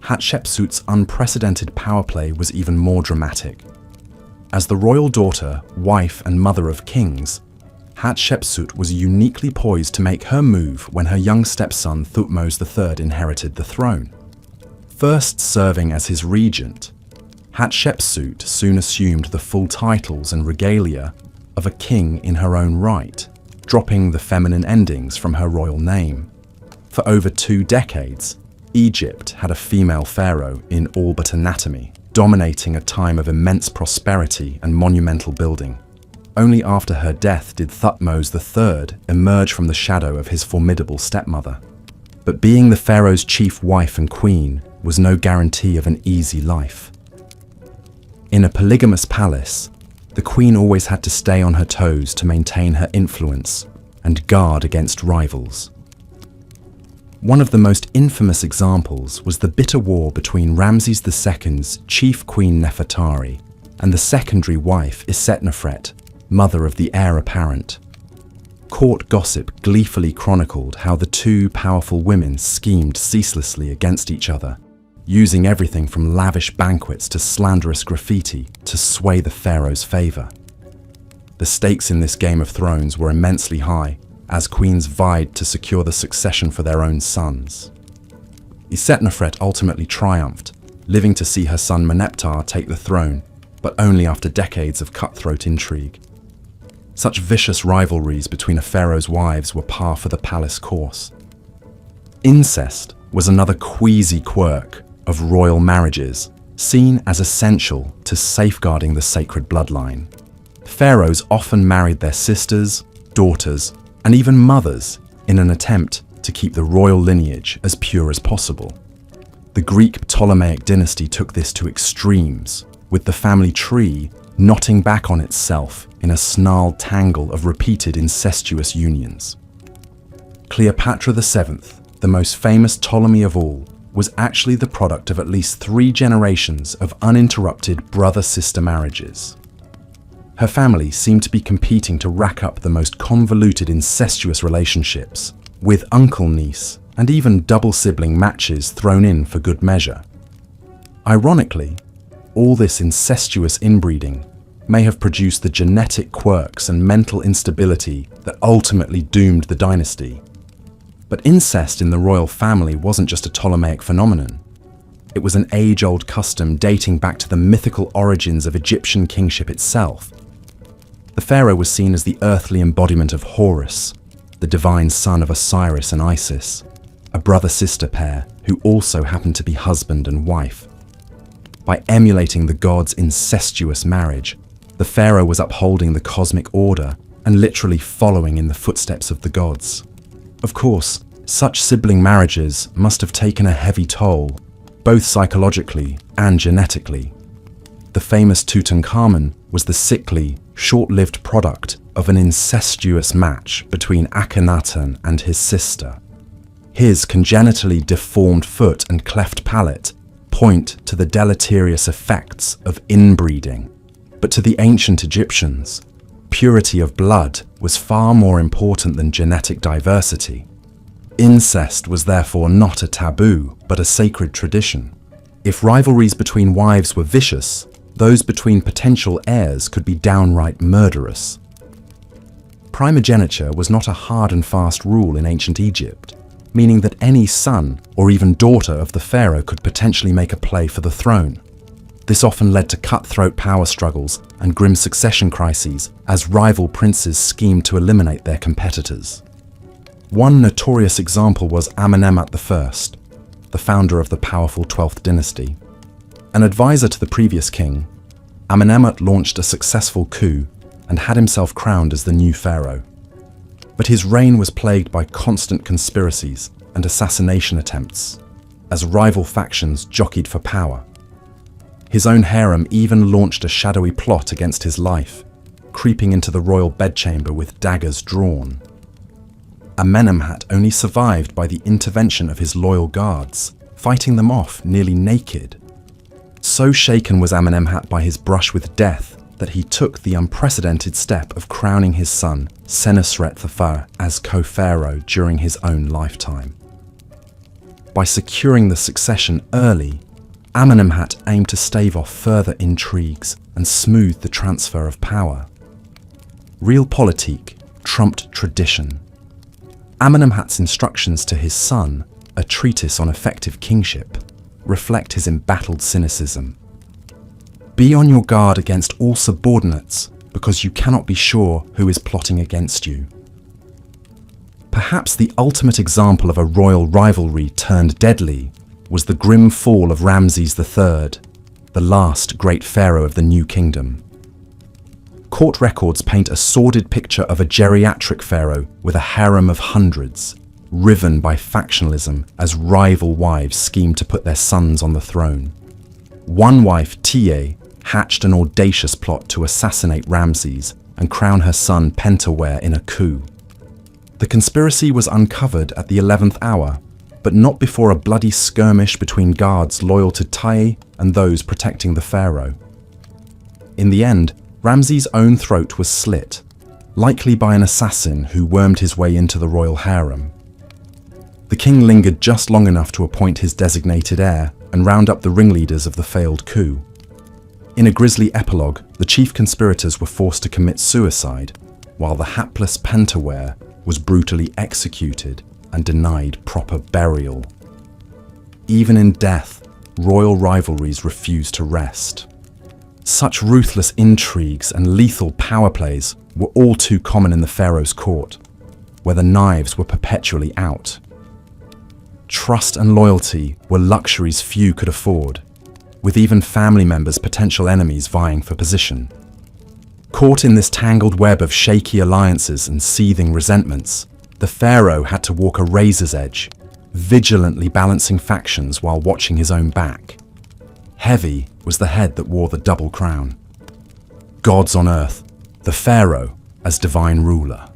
Hatshepsut's unprecedented power play was even more dramatic. As the royal daughter, wife, and mother of kings, Hatshepsut was uniquely poised to make her move when her young stepson Thutmose III inherited the throne. First serving as his regent, Hatshepsut soon assumed the full titles and regalia of a king in her own right, dropping the feminine endings from her royal name. For over 2 decades, Egypt had a female pharaoh in all but anatomy, dominating a time of immense prosperity and monumental building. Only after her death did Thutmose III emerge from the shadow of his formidable stepmother. But being the pharaoh's chief wife and queen was no guarantee of an easy life. In a polygamous palace, the queen always had to stay on her toes to maintain her influence and guard against rivals. One of the most infamous examples was the bitter war between Ramses II's chief queen Nefertari and the secondary wife Isetnofret, mother of the heir apparent. Court gossip gleefully chronicled how the two powerful women schemed ceaselessly against each other, using everything from lavish banquets to slanderous graffiti to sway the pharaoh's favor. The stakes in this Game of Thrones were immensely high, as queens vied to secure the succession for their own sons. Isetnofret ultimately triumphed, living to see her son Meneptah take the throne, but only after decades of cutthroat intrigue. Such vicious rivalries between a pharaoh's wives were par for the palace course. Incest was another queasy quirk of royal marriages, seen as essential to safeguarding the sacred bloodline. Pharaohs often married their sisters, daughters, and even mothers in an attempt to keep the royal lineage as pure as possible. The Greek Ptolemaic dynasty took this to extremes, with the family tree knotting back on itself in a snarled tangle of repeated incestuous unions. Cleopatra VII, the most famous Ptolemy of all, was actually the product of at least 3 generations of uninterrupted brother-sister marriages. Her family seemed to be competing to rack up the most convoluted incestuous relationships, with uncle-niece and even double-sibling matches thrown in for good measure. Ironically, all this incestuous inbreeding may have produced the genetic quirks and mental instability that ultimately doomed the dynasty. But incest in the royal family wasn't just a Ptolemaic phenomenon. It was an age-old custom dating back to the mythical origins of Egyptian kingship itself. The pharaoh was seen as the earthly embodiment of Horus, the divine son of Osiris and Isis, a brother-sister pair who also happened to be husband and wife. By emulating the gods' incestuous marriage, the pharaoh was upholding the cosmic order and literally following in the footsteps of the gods. Of course, such sibling marriages must have taken a heavy toll, both psychologically and genetically. The famous Tutankhamun was the sickly, short-lived product of an incestuous match between Akhenaten and his sister. His congenitally deformed foot and cleft palate point to the deleterious effects of inbreeding. But to the ancient Egyptians, purity of blood was far more important than genetic diversity. Incest was therefore not a taboo, but a sacred tradition. If rivalries between wives were vicious, those between potential heirs could be downright murderous. Primogeniture was not a hard and fast rule in ancient Egypt, meaning that any son or even daughter of the pharaoh could potentially make a play for the throne. This often led to cutthroat power struggles and grim succession crises as rival princes schemed to eliminate their competitors. One notorious example was Amenemhat I, the founder of the powerful 12th dynasty. An advisor to the previous king, Amenemhat launched a successful coup and had himself crowned as the new pharaoh. But his reign was plagued by constant conspiracies and assassination attempts, as rival factions jockeyed for power. His own harem even launched a shadowy plot against his life, creeping into the royal bedchamber with daggers drawn. Amenemhat only survived by the intervention of his loyal guards, fighting them off nearly naked. So shaken was Amenemhat by his brush with death that he took the unprecedented step of crowning his son, Senusret III, as co-pharaoh during his own lifetime. By securing the succession early, Amenemhat aimed to stave off further intrigues and smooth the transfer of power. Realpolitik trumped tradition. Amenemhat's instructions to his son, a treatise on effective kingship, reflect his embattled cynicism. Be on your guard against all subordinates, because you cannot be sure who is plotting against you. Perhaps the ultimate example of a royal rivalry turned deadly was the grim fall of Ramses III, the last great pharaoh of the New Kingdom. Court records paint a sordid picture of a geriatric pharaoh with a harem of hundreds, riven by factionalism as rival wives schemed to put their sons on the throne. One wife, Tiye, hatched an audacious plot to assassinate Ramses and crown her son Pentuer in a coup. The conspiracy was uncovered at the 11th hour, but not before a bloody skirmish between guards loyal to Tiye and those protecting the pharaoh. In the end, Ramses' own throat was slit, likely by an assassin who wormed his way into the royal harem. The king lingered just long enough to appoint his designated heir and round up the ringleaders of the failed coup. In a grisly epilogue, the chief conspirators were forced to commit suicide, while the hapless Pentuer was brutally executed and denied proper burial. Even in death, royal rivalries refused to rest. Such ruthless intrigues and lethal power plays were all too common in the pharaoh's court, where the knives were perpetually out. Trust and loyalty were luxuries few could afford, with even family members potential enemies vying for position. Caught in this tangled web of shaky alliances and seething resentments, the pharaoh had to walk a razor's edge, vigilantly balancing factions while watching his own back. Heavy was the head that wore the double crown. Gods on earth, the pharaoh as divine ruler.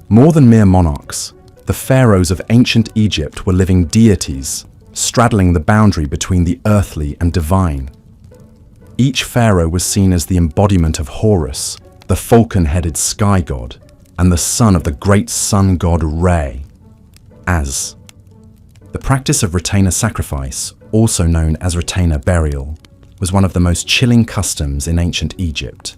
More than mere monarchs, the pharaohs of ancient Egypt were living deities, straddling the boundary between the earthly and divine. Each pharaoh was seen as the embodiment of Horus, the falcon-headed sky god, and the son of the great sun god Re. As. The practice of retainer sacrifice, also known as retainer burial, was one of the most chilling customs in ancient Egypt.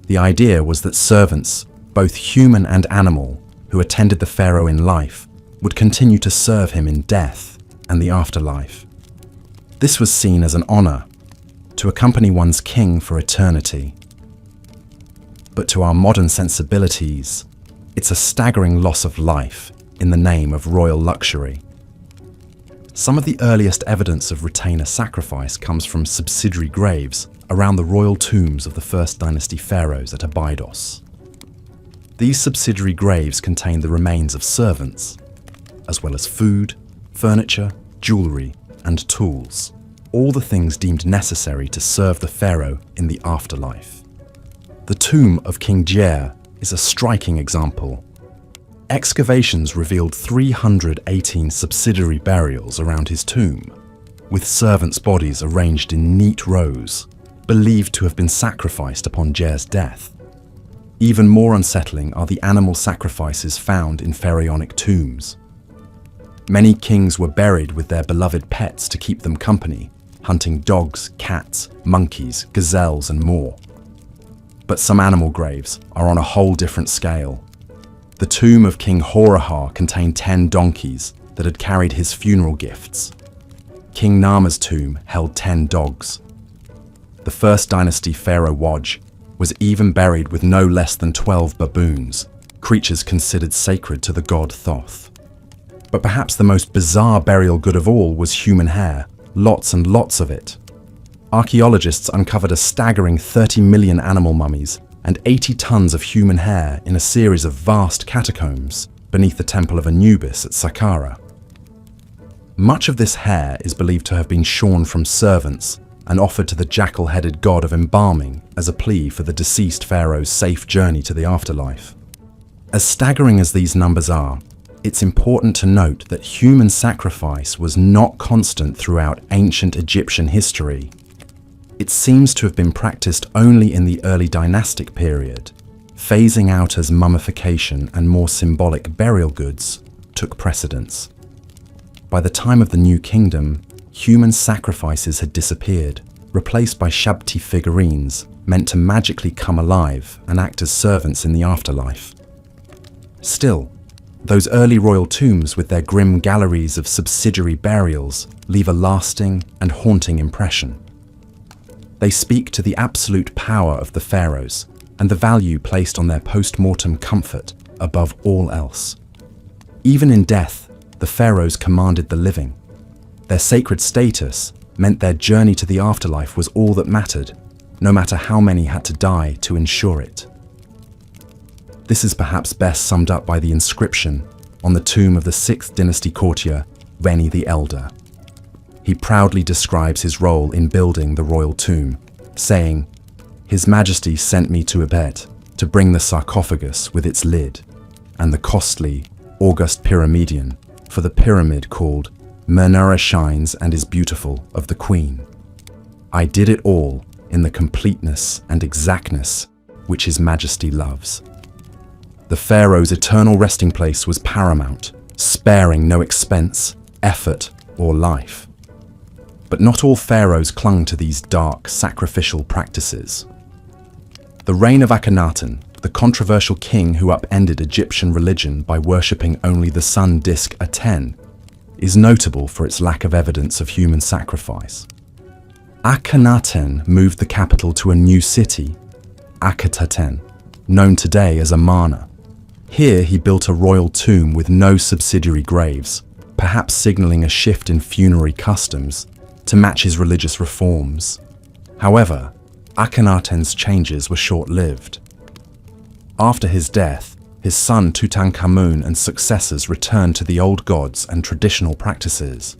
The idea was that servants, both human and animal, who attended the pharaoh in life, would continue to serve him in death and the afterlife. This was seen as an honor, to accompany one's king for eternity. But to our modern sensibilities, it's a staggering loss of life in the name of royal luxury. Some of the earliest evidence of retainer sacrifice comes from subsidiary graves around the royal tombs of the First Dynasty pharaohs at Abydos. These subsidiary graves contain the remains of servants, as well as food, furniture, jewelry, and tools, all the things deemed necessary to serve the pharaoh in the afterlife. The tomb of King Djer is a striking example. Excavations revealed 318 subsidiary burials around his tomb, with servants' bodies arranged in neat rows, believed to have been sacrificed upon Djer's death. Even more unsettling are the animal sacrifices found in pharaonic tombs. Many kings were buried with their beloved pets to keep them company, hunting dogs, cats, monkeys, gazelles, and more. But some animal graves are on a whole different scale. The tomb of King Horahar contained 10 donkeys that had carried his funeral gifts. King Nama's tomb held 10 dogs. The First Dynasty pharaoh Waj was even buried with no less than 12 baboons, creatures considered sacred to the god Thoth. But perhaps the most bizarre burial good of all was human hair, lots and lots of it. Archaeologists uncovered a staggering 30 million animal mummies and 80 tons of human hair in a series of vast catacombs beneath the Temple of Anubis at Saqqara. Much of this hair is believed to have been shorn from servants and offered to the jackal-headed god of embalming as a plea for the deceased pharaoh's safe journey to the afterlife. As staggering as these numbers are, it's important to note that human sacrifice was not constant throughout ancient Egyptian history. It seems to have been practiced only in the early dynastic period, phasing out as mummification and more symbolic burial goods took precedence. By the time of the New Kingdom, human sacrifices had disappeared, replaced by Shabti figurines meant to magically come alive and act as servants in the afterlife. Still, those early royal tombs with their grim galleries of subsidiary burials leave a lasting and haunting impression. They speak to the absolute power of the pharaohs and the value placed on their post-mortem comfort above all else. Even in death, the pharaohs commanded the living. Their sacred status meant their journey to the afterlife was all that mattered, no matter how many had to die to ensure it. This is perhaps best summed up by the inscription on the tomb of the 6th dynasty courtier, Reni the Elder. He proudly describes his role in building the royal tomb, saying, "His Majesty sent me to Ebet to bring the sarcophagus with its lid, and the costly, august pyramidion for the pyramid called Mernera Shines and is Beautiful of the Queen. I did it all in the completeness and exactness which His Majesty loves." The pharaoh's eternal resting place was paramount, sparing no expense, effort, or life. But not all pharaohs clung to these dark, sacrificial practices. The reign of Akhenaten, the controversial king who upended Egyptian religion by worshipping only the sun disk Aten, is notable for its lack of evidence of human sacrifice. Akhenaten moved the capital to a new city, Akhetaten, known today as Amarna. Here he built a royal tomb with no subsidiary graves, perhaps signaling a shift in funerary customs to match his religious reforms. However, Akhenaten's changes were short-lived. After his death, his son Tutankhamun and successors returned to the old gods and traditional practices.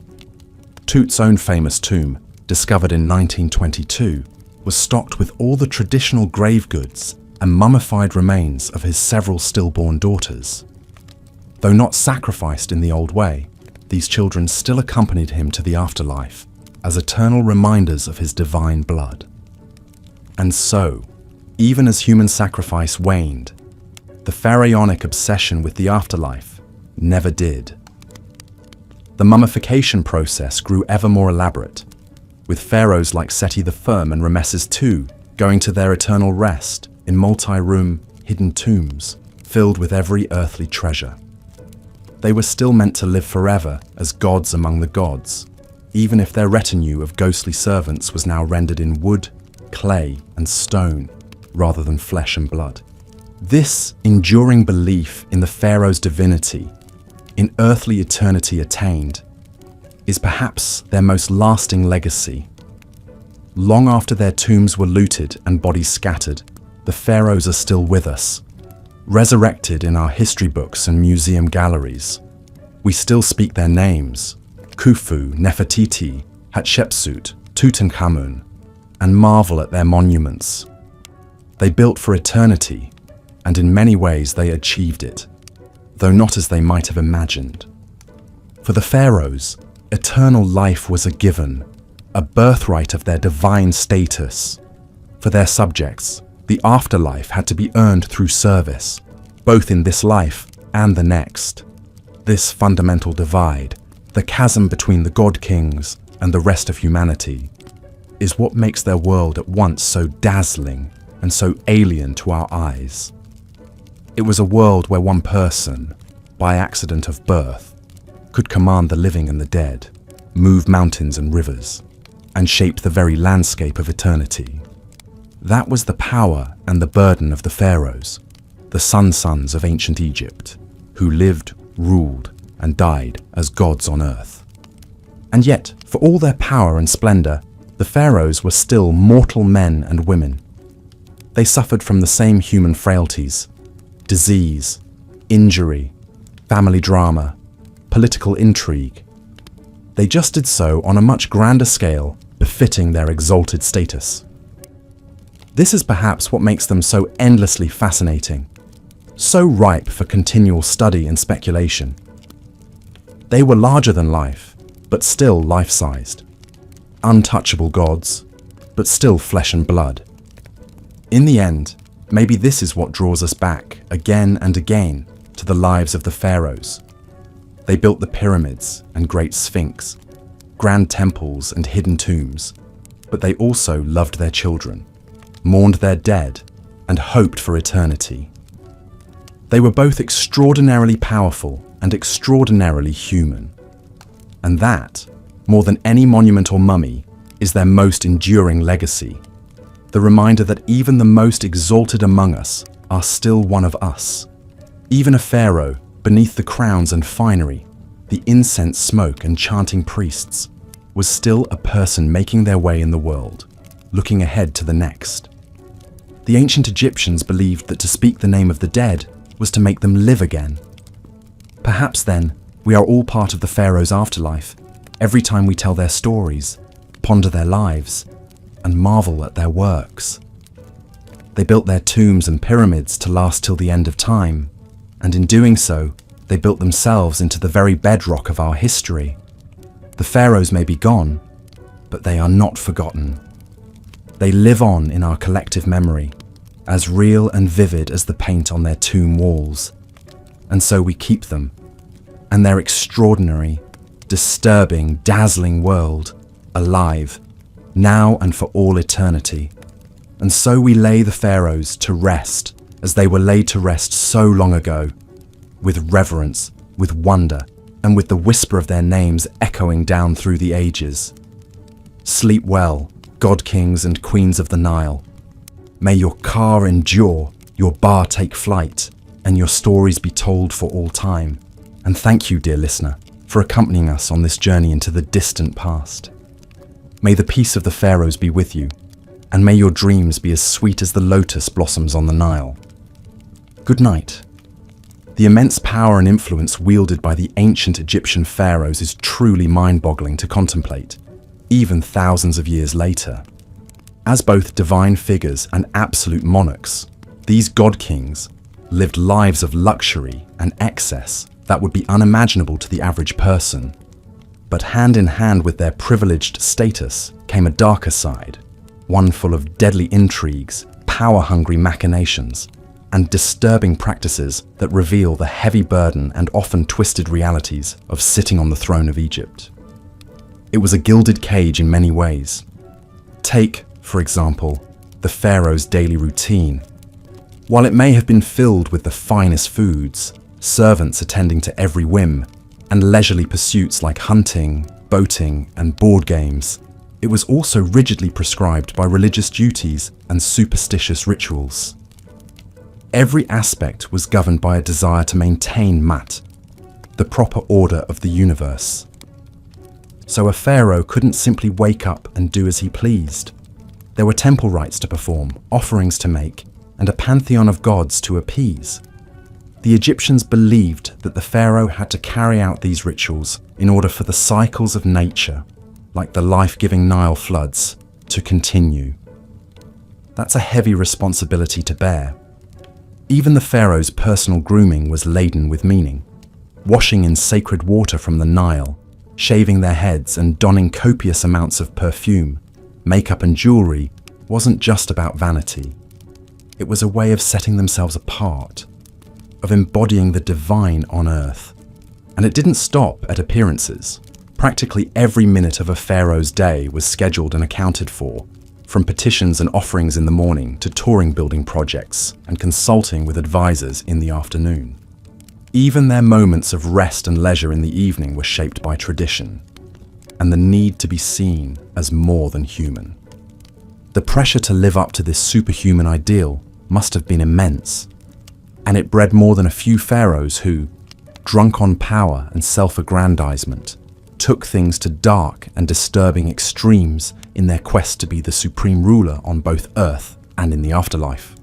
Tut's own famous tomb, discovered in 1922, was stocked with all the traditional grave goods and mummified remains of his several stillborn daughters. Though not sacrificed in the old way, these children still accompanied him to the afterlife as eternal reminders of his divine blood. And so, even as human sacrifice waned, the pharaonic obsession with the afterlife never did. The mummification process grew ever more elaborate, with pharaohs like Seti the Firm and Ramesses II going to their eternal rest in multi-room, hidden tombs filled with every earthly treasure. They were still meant to live forever as gods among the gods, even if their retinue of ghostly servants was now rendered in wood, clay, and stone, rather than flesh and blood. This enduring belief in the pharaoh's divinity, in earthly eternity attained, is perhaps their most lasting legacy. Long after their tombs were looted and bodies scattered, the pharaohs are still with us, resurrected in our history books and museum galleries. We still speak their names: Khufu, Nefertiti, Hatshepsut, Tutankhamun, and marvel at their monuments. They built for eternity, and in many ways they achieved it, though not as they might have imagined. For the pharaohs, eternal life was a given, a birthright of their divine status. For their subjects, the afterlife had to be earned through service, both in this life and the next. This fundamental divide, the chasm between the god-kings and the rest of humanity, is what makes their world at once so dazzling and so alien to our eyes. It was a world where one person, by accident of birth, could command the living and the dead, move mountains and rivers, and shape the very landscape of eternity. That was the power and the burden of the pharaohs, the sun-sons of ancient Egypt, who lived, ruled, and died as gods on earth. And yet, for all their power and splendor, the pharaohs were still mortal men and women. They suffered from the same human frailties: disease, injury, family drama, political intrigue. They just did so on a much grander scale, befitting their exalted status. This is perhaps what makes them so endlessly fascinating, so ripe for continual study and speculation. They were larger than life, but still life-sized. Untouchable gods, but still flesh and blood. In the end, maybe this is what draws us back again and again to the lives of the pharaohs. They built the pyramids and great sphinx, grand temples and hidden tombs, but they also loved their children, mourned their dead, and hoped for eternity. They were both extraordinarily powerful and extraordinarily human. And that, more than any monument or mummy, is their most enduring legacy. The reminder that even the most exalted among us are still one of us. Even a pharaoh, beneath the crowns and finery, the incense smoke and chanting priests, was still a person making their way in the world, looking ahead to the next. The ancient Egyptians believed that to speak the name of the dead was to make them live again. Perhaps then, we are all part of the pharaoh's afterlife, every time we tell their stories, ponder their lives, and marvel at their works. They built their tombs and pyramids to last till the end of time, and in doing so, they built themselves into the very bedrock of our history. The pharaohs may be gone, but they are not forgotten. They live on in our collective memory, as real and vivid as the paint on their tomb walls. And so we keep them, and their extraordinary, disturbing, dazzling world, alive, now and for all eternity. And so we lay the pharaohs to rest, as they were laid to rest so long ago, with reverence, with wonder, and with the whisper of their names echoing down through the ages. Sleep well, god kings and queens of the Nile. May your car endure, your bar take flight, and your stories be told for all time. And thank you, dear listener, for accompanying us on this journey into the distant past. May the peace of the Pharaohs be with you, and may your dreams be as sweet as the lotus blossoms on the Nile. Good night. The immense power and influence wielded by the ancient Egyptian pharaohs is truly mind-boggling to contemplate, even thousands of years later. As both divine figures and absolute monarchs, these god-kings lived lives of luxury and excess that would be unimaginable to the average person. But hand in hand with their privileged status came a darker side, one full of deadly intrigues, power-hungry machinations, and disturbing practices that reveal the heavy burden and often twisted realities of sitting on the throne of Egypt. It was a gilded cage in many ways. Take, for example, the pharaoh's daily routine. While it may have been filled with the finest foods, servants attending to every whim, and leisurely pursuits like hunting, boating, and board games, it was also rigidly prescribed by religious duties and superstitious rituals. Every aspect was governed by a desire to maintain Mat, the proper order of the universe. So a pharaoh couldn't simply wake up and do as he pleased. There were temple rites to perform, offerings to make, and a pantheon of gods to appease. The Egyptians believed that the pharaoh had to carry out these rituals in order for the cycles of nature, like the life-giving Nile floods, to continue. That's a heavy responsibility to bear. Even the pharaoh's personal grooming was laden with meaning. Washing in sacred water from the Nile, shaving their heads and donning copious amounts of perfume, makeup and jewelry wasn't just about vanity. It was a way of setting themselves apart, of embodying the divine on earth. And it didn't stop at appearances. Practically every minute of a pharaoh's day was scheduled and accounted for, from petitions and offerings in the morning to touring building projects and consulting with advisors in the afternoon. Even their moments of rest and leisure in the evening were shaped by tradition and the need to be seen as more than human. The pressure to live up to this superhuman ideal must have been immense, and it bred more than a few pharaohs who, drunk on power and self-aggrandizement, took things to dark and disturbing extremes in their quest to be the supreme ruler on both earth and in the afterlife.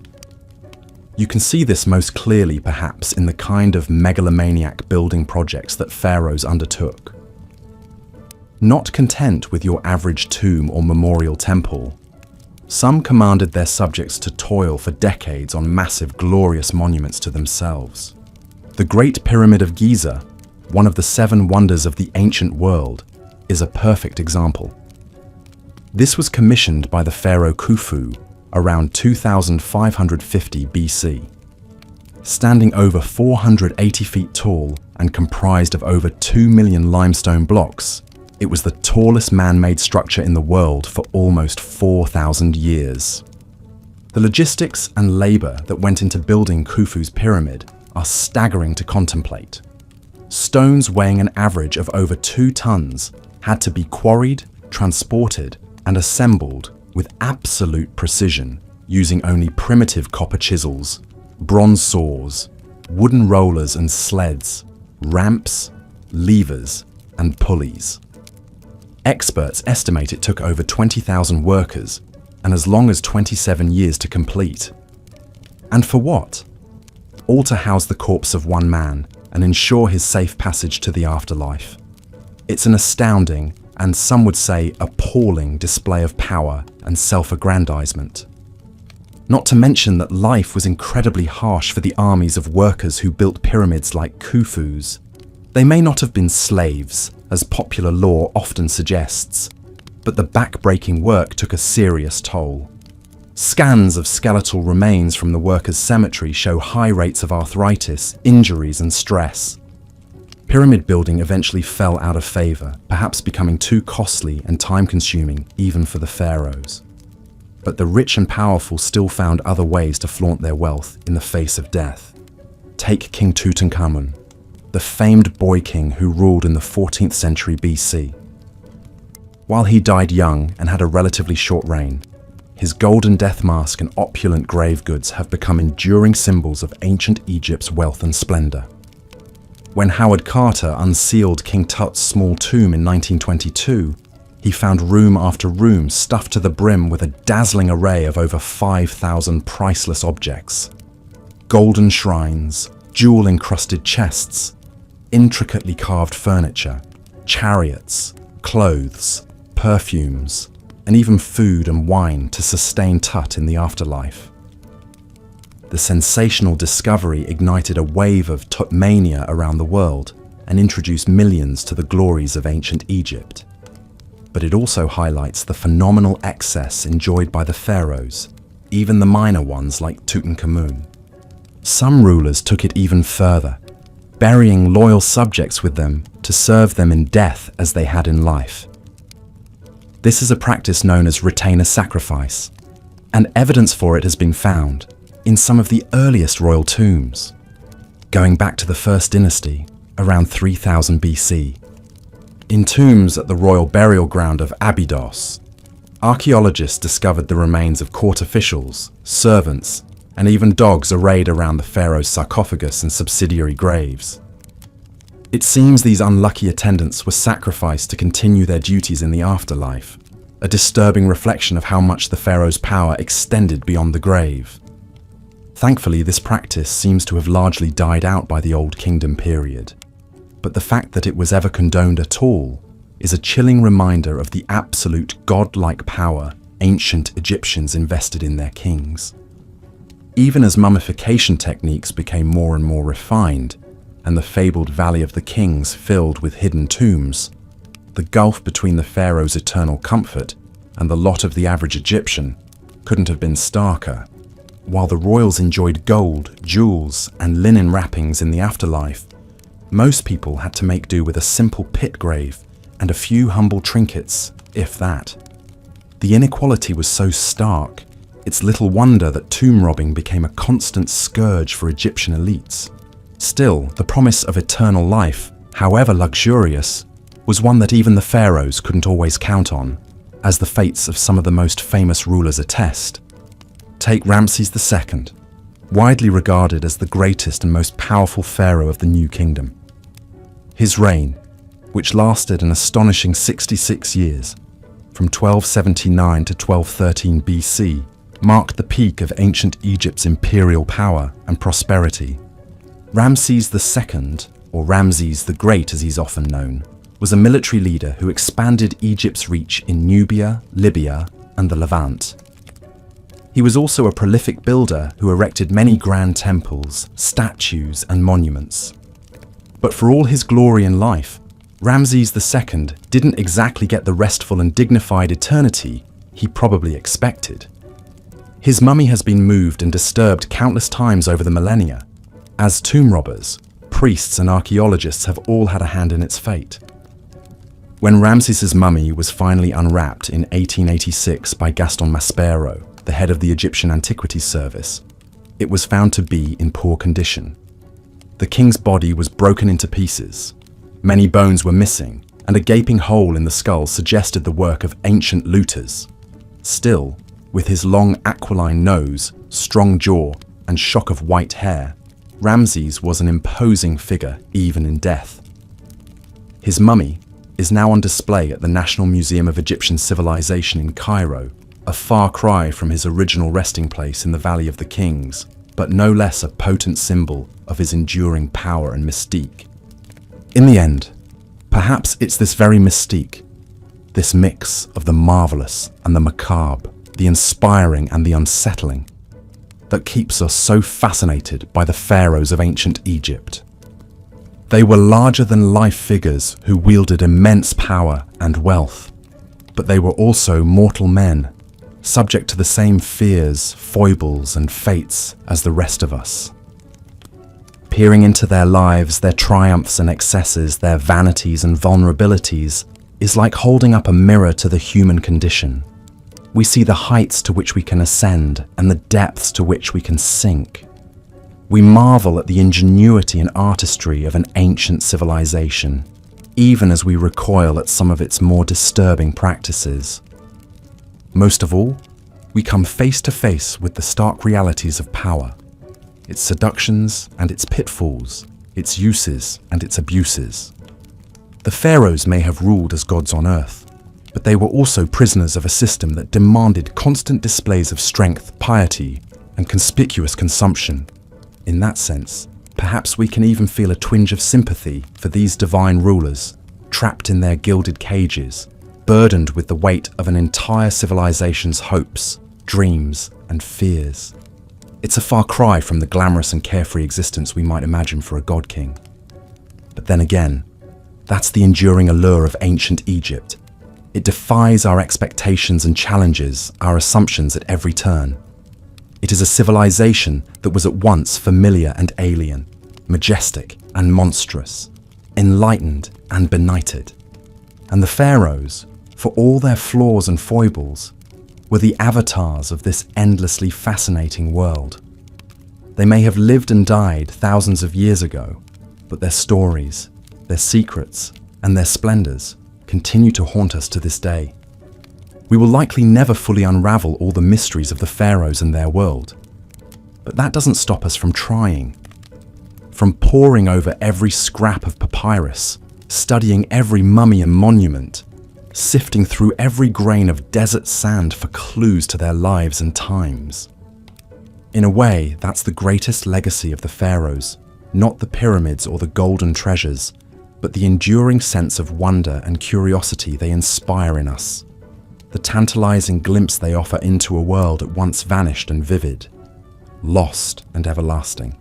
You can see this most clearly perhaps in the kind of megalomaniac building projects that pharaohs undertook. Not content with your average tomb or memorial temple, some commanded their subjects to toil for decades on massive, glorious monuments to themselves. The Great Pyramid of Giza, one of the 7 wonders of the ancient world, is a perfect example. This was commissioned by the pharaoh Khufu around 2550 BC. Standing over 480 feet tall and comprised of over 2 million limestone blocks, it was the tallest man-made structure in the world for almost 4,000 years. The logistics and labor that went into building Khufu's pyramid are staggering to contemplate. Stones weighing an average of over 2 tons had to be quarried, transported, and assembled with absolute precision using only primitive copper chisels, bronze saws, wooden rollers and sleds, ramps, levers, and pulleys. Experts estimate it took over 20,000 workers and as long as 27 years to complete. And for what? All to house the corpse of one man and ensure his safe passage to the afterlife. It's an astounding, and some would say appalling, display of power and self-aggrandizement. Not to mention that life was incredibly harsh for the armies of workers who built pyramids like Khufu's. They may not have been slaves, as popular lore often suggests, but the back-breaking work took a serious toll. Scans of skeletal remains from the workers' cemetery show high rates of arthritis, injuries, and stress. Pyramid building eventually fell out of favor, perhaps becoming too costly and time-consuming even for the pharaohs. But the rich and powerful still found other ways to flaunt their wealth in the face of death. Take King Tutankhamun, the famed boy king who ruled in the 14th century BC. While he died young and had a relatively short reign, his golden death mask and opulent grave goods have become enduring symbols of ancient Egypt's wealth and splendor. When Howard Carter unsealed King Tut's small tomb in 1922, he found room after room stuffed to the brim with a dazzling array of over 5,000 priceless objects. Golden shrines, jewel-encrusted chests, intricately carved furniture, chariots, clothes, perfumes, and even food and wine to sustain Tut in the afterlife. The sensational discovery ignited a wave of Tut mania around the world and introduced millions to the glories of ancient Egypt. But it also highlights the phenomenal excess enjoyed by the pharaohs, even the minor ones like Tutankhamun. Some rulers took it even further, burying loyal subjects with them to serve them in death as they had in life. This is a practice known as retainer sacrifice, and evidence for it has been found in some of the earliest royal tombs, going back to the first dynasty around 3000 BC. In tombs at the royal burial ground of Abydos, archaeologists discovered the remains of court officials, servants, and even dogs arrayed around the pharaoh's sarcophagus and subsidiary graves. It seems these unlucky attendants were sacrificed to continue their duties in the afterlife, a disturbing reflection of how much the pharaoh's power extended beyond the grave. Thankfully, this practice seems to have largely died out by the Old Kingdom period, but the fact that it was ever condoned at all is a chilling reminder of the absolute godlike power ancient Egyptians invested in their kings. Even as mummification techniques became more and more refined, and the fabled Valley of the Kings filled with hidden tombs, the gulf between the pharaoh's eternal comfort and the lot of the average Egyptian couldn't have been starker. While the royals enjoyed gold, jewels, and linen wrappings in the afterlife, most people had to make do with a simple pit grave and a few humble trinkets, if that. The inequality was so stark, it's little wonder that tomb robbing became a constant scourge for Egyptian elites. Still, the promise of eternal life, however luxurious, was one that even the pharaohs couldn't always count on, as the fates of some of the most famous rulers attest. Take Ramses II, widely regarded as the greatest and most powerful pharaoh of the New Kingdom. His reign, which lasted an astonishing 66 years, from 1279 to 1213 BC, marked the peak of ancient Egypt's imperial power and prosperity. Ramses II, or Ramses the Great as he's often known, was a military leader who expanded Egypt's reach in Nubia, Libya, and the Levant. He was also a prolific builder who erected many grand temples, statues, and monuments. But for all his glory in life, Ramses II didn't exactly get the restful and dignified eternity he probably expected. His mummy has been moved and disturbed countless times over the millennia, as tomb robbers, priests, and archaeologists have all had a hand in its fate. When Ramses's mummy was finally unwrapped in 1886 by Gaston Maspero, the head of the Egyptian Antiquities Service, it was found to be in poor condition. The king's body was broken into pieces, many bones were missing, and a gaping hole in the skull suggested the work of ancient looters. Still, with his long aquiline nose, strong jaw, and shock of white hair, Ramses was an imposing figure even in death. His mummy is now on display at the National Museum of Egyptian Civilization in Cairo, a far cry from his original resting place in the Valley of the Kings, but no less a potent symbol of his enduring power and mystique. In the end, perhaps it's this very mystique, this mix of the marvelous and the macabre, the inspiring and the unsettling, that keeps us so fascinated by the pharaohs of ancient Egypt. They were larger-than-life figures who wielded immense power and wealth, but they were also mortal men, subject to the same fears, foibles, and fates as the rest of us. Peering into their lives, their triumphs and excesses, their vanities and vulnerabilities, is like holding up a mirror to the human condition. We see the heights to which we can ascend and the depths to which we can sink. We marvel at the ingenuity and artistry of an ancient civilization, even as we recoil at some of its more disturbing practices. Most of all, we come face to face with the stark realities of power, its seductions and its pitfalls, its uses and its abuses. The pharaohs may have ruled as gods on earth, but they were also prisoners of a system that demanded constant displays of strength, piety, and conspicuous consumption. In that sense, perhaps we can even feel a twinge of sympathy for these divine rulers, trapped in their gilded cages, burdened with the weight of an entire civilization's hopes, dreams, and fears. It's a far cry from the glamorous and carefree existence we might imagine for a god king. But then again, that's the enduring allure of ancient Egypt. It defies our expectations and challenges our assumptions at every turn. It is a civilization that was at once familiar and alien, majestic and monstrous, enlightened and benighted. And the pharaohs, for all their flaws and foibles, were the avatars of this endlessly fascinating world. They may have lived and died thousands of years ago, but their stories, their secrets, and their splendors continue to haunt us to this day. We will likely never fully unravel all the mysteries of the pharaohs and their world, but that doesn't stop us from trying. From poring over every scrap of papyrus, studying every mummy and monument, sifting through every grain of desert sand for clues to their lives and times. In a way, that's the greatest legacy of the pharaohs, not the pyramids or the golden treasures, but the enduring sense of wonder and curiosity they inspire in us, the tantalizing glimpse they offer into a world at once vanished and vivid, lost and everlasting.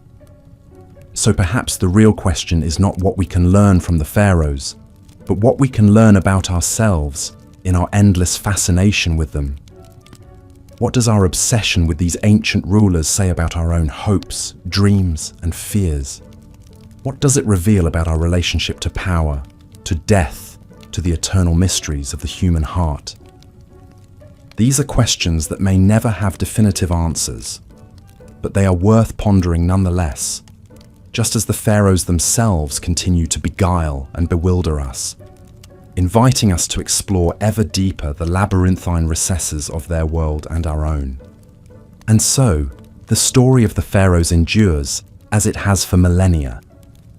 So perhaps the real question is not what we can learn from the pharaohs, but what we can learn about ourselves in our endless fascination with them. What does our obsession with these ancient rulers say about our own hopes, dreams, and fears? What does it reveal about our relationship to power, to death, to the eternal mysteries of the human heart? These are questions that may never have definitive answers, but they are worth pondering nonetheless, just as the pharaohs themselves continue to beguile and bewilder us, inviting us to explore ever deeper the labyrinthine recesses of their world and our own. And so, the story of the pharaohs endures, as it has for millennia,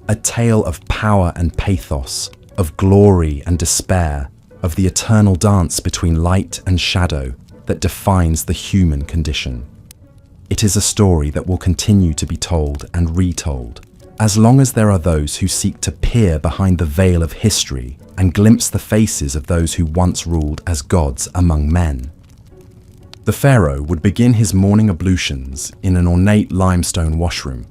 a tale of power and pathos, of glory and despair, of the eternal dance between light and shadow that defines the human condition. It is a story that will continue to be told and retold, as long as there are those who seek to peer behind the veil of history and glimpse the faces of those who once ruled as gods among men. The pharaoh would begin his morning ablutions in an ornate limestone washroom,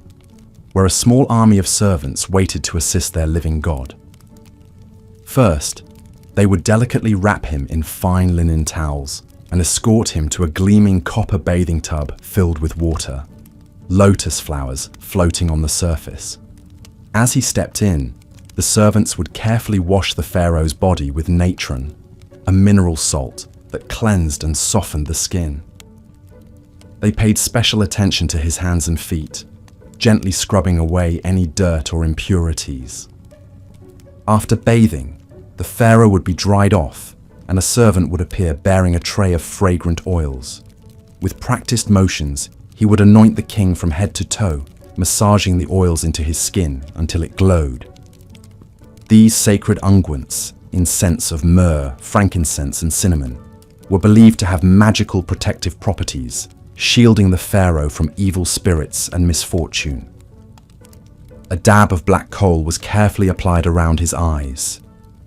where a small army of servants waited to assist their living god. First, they would delicately wrap him in fine linen towels and escort him to a gleaming copper bathing tub filled with water, lotus flowers floating on the surface. As he stepped in, the servants would carefully wash the pharaoh's body with natron, a mineral salt that cleansed and softened the skin. They paid special attention to his hands and feet, gently scrubbing away any dirt or impurities. After bathing, the pharaoh would be dried off, and a servant would appear bearing a tray of fragrant oils. With practiced motions, he would anoint the king from head to toe, massaging the oils into his skin until it glowed. These sacred unguents, in scents of myrrh, frankincense, and cinnamon, were believed to have magical protective properties, shielding the pharaoh from evil spirits and misfortune. A dab of black coal was carefully applied around his eyes,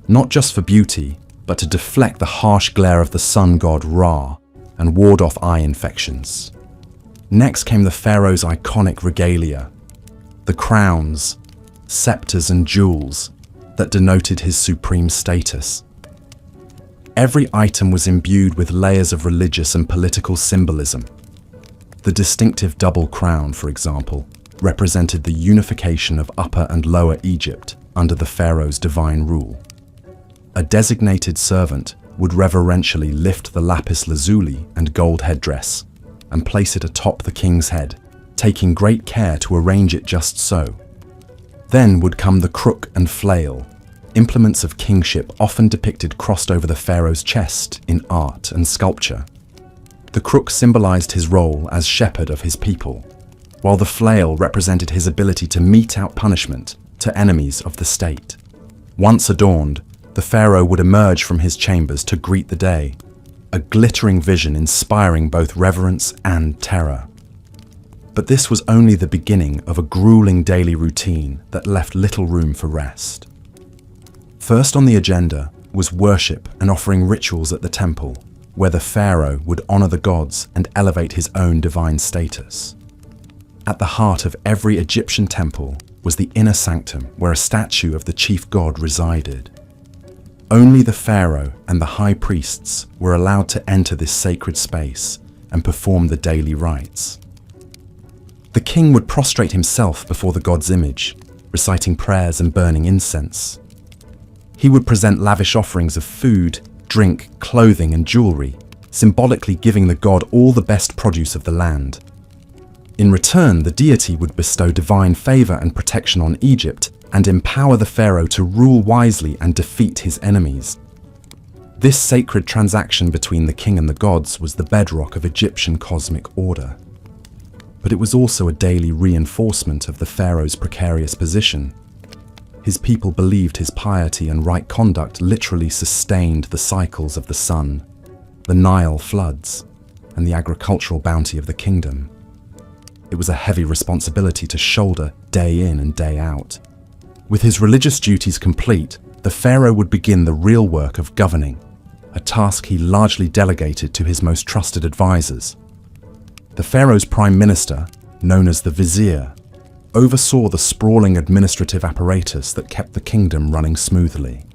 not just for beauty, but to deflect the harsh glare of the sun god Ra and ward off eye infections. Next came the pharaoh's iconic regalia, the crowns, scepters, and jewels that denoted his supreme status. Every item was imbued with layers of religious and political symbolism. The distinctive double crown, for example, represented the unification of Upper and Lower Egypt under the pharaoh's divine rule. A designated servant would reverentially lift the lapis lazuli and gold headdress and place it atop the king's head, taking great care to arrange it just so. Then would come the crook and flail, implements of kingship often depicted crossed over the pharaoh's chest in art and sculpture. The crook symbolized his role as shepherd of his people, while the flail represented his ability to mete out punishment to enemies of the state. Once adorned, the pharaoh would emerge from his chambers to greet the day, a glittering vision inspiring both reverence and terror. But this was only the beginning of a grueling daily routine that left little room for rest. First on the agenda was worship and offering rituals at the temple, where the pharaoh would honor the gods and elevate his own divine status. At the heart of every Egyptian temple was the inner sanctum where a statue of the chief god resided. Only the pharaoh and the high priests were allowed to enter this sacred space and perform the daily rites. The king would prostrate himself before the god's image, reciting prayers and burning incense. He would present lavish offerings of food, drink, clothing, and jewelry, symbolically giving the god all the best produce of the land. In return, the deity would bestow divine favor and protection on Egypt and empower the pharaoh to rule wisely and defeat his enemies. This sacred transaction between the king and the gods was the bedrock of Egyptian cosmic order. But it was also a daily reinforcement of the pharaoh's precarious position. His people believed his piety and right conduct literally sustained the cycles of the sun, the Nile floods, and the agricultural bounty of the kingdom. It was a heavy responsibility to shoulder day in and day out. With his religious duties complete, the pharaoh would begin the real work of governing, a task he largely delegated to his most trusted advisors. The pharaoh's prime minister, known as the vizier, oversaw the sprawling administrative apparatus that kept the kingdom running smoothly.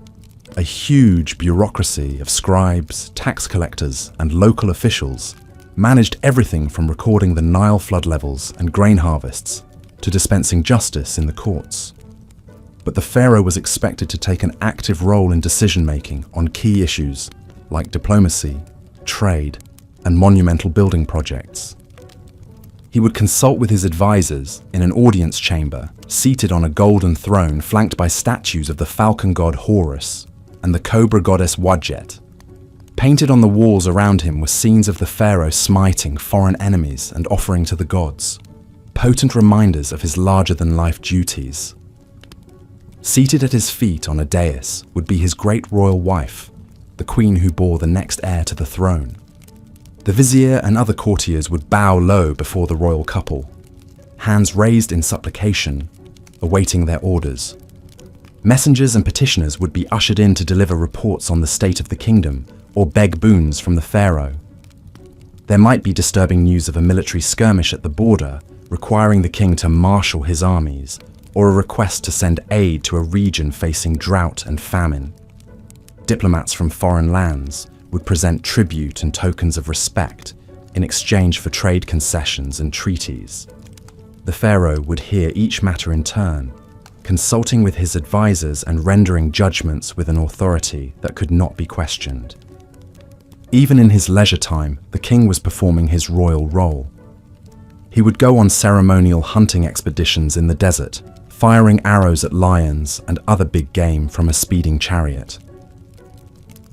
A huge bureaucracy of scribes, tax collectors, and local officials managed everything from recording the Nile flood levels and grain harvests to dispensing justice in the courts. But the pharaoh was expected to take an active role in decision-making on key issues like diplomacy, trade, and monumental building projects. He would consult with his advisors in an audience chamber, seated on a golden throne flanked by statues of the falcon god Horus and the cobra goddess Wadjet. Painted on the walls around him were scenes of the pharaoh smiting foreign enemies and offering to the gods, potent reminders of his larger-than-life duties. Seated at his feet on a dais would be his great royal wife, the queen who bore the next heir to the throne. The vizier and other courtiers would bow low before the royal couple, hands raised in supplication, awaiting their orders. Messengers and petitioners would be ushered in to deliver reports on the state of the kingdom or beg boons from the pharaoh. There might be disturbing news of a military skirmish at the border, requiring the king to marshal his armies, or a request to send aid to a region facing drought and famine. Diplomats from foreign lands would present tribute and tokens of respect in exchange for trade concessions and treaties. The pharaoh would hear each matter in turn, consulting with his advisors and rendering judgments with an authority that could not be questioned. Even in his leisure time, the king was performing his royal role. He would go on ceremonial hunting expeditions in the desert, firing arrows at lions and other big game from a speeding chariot.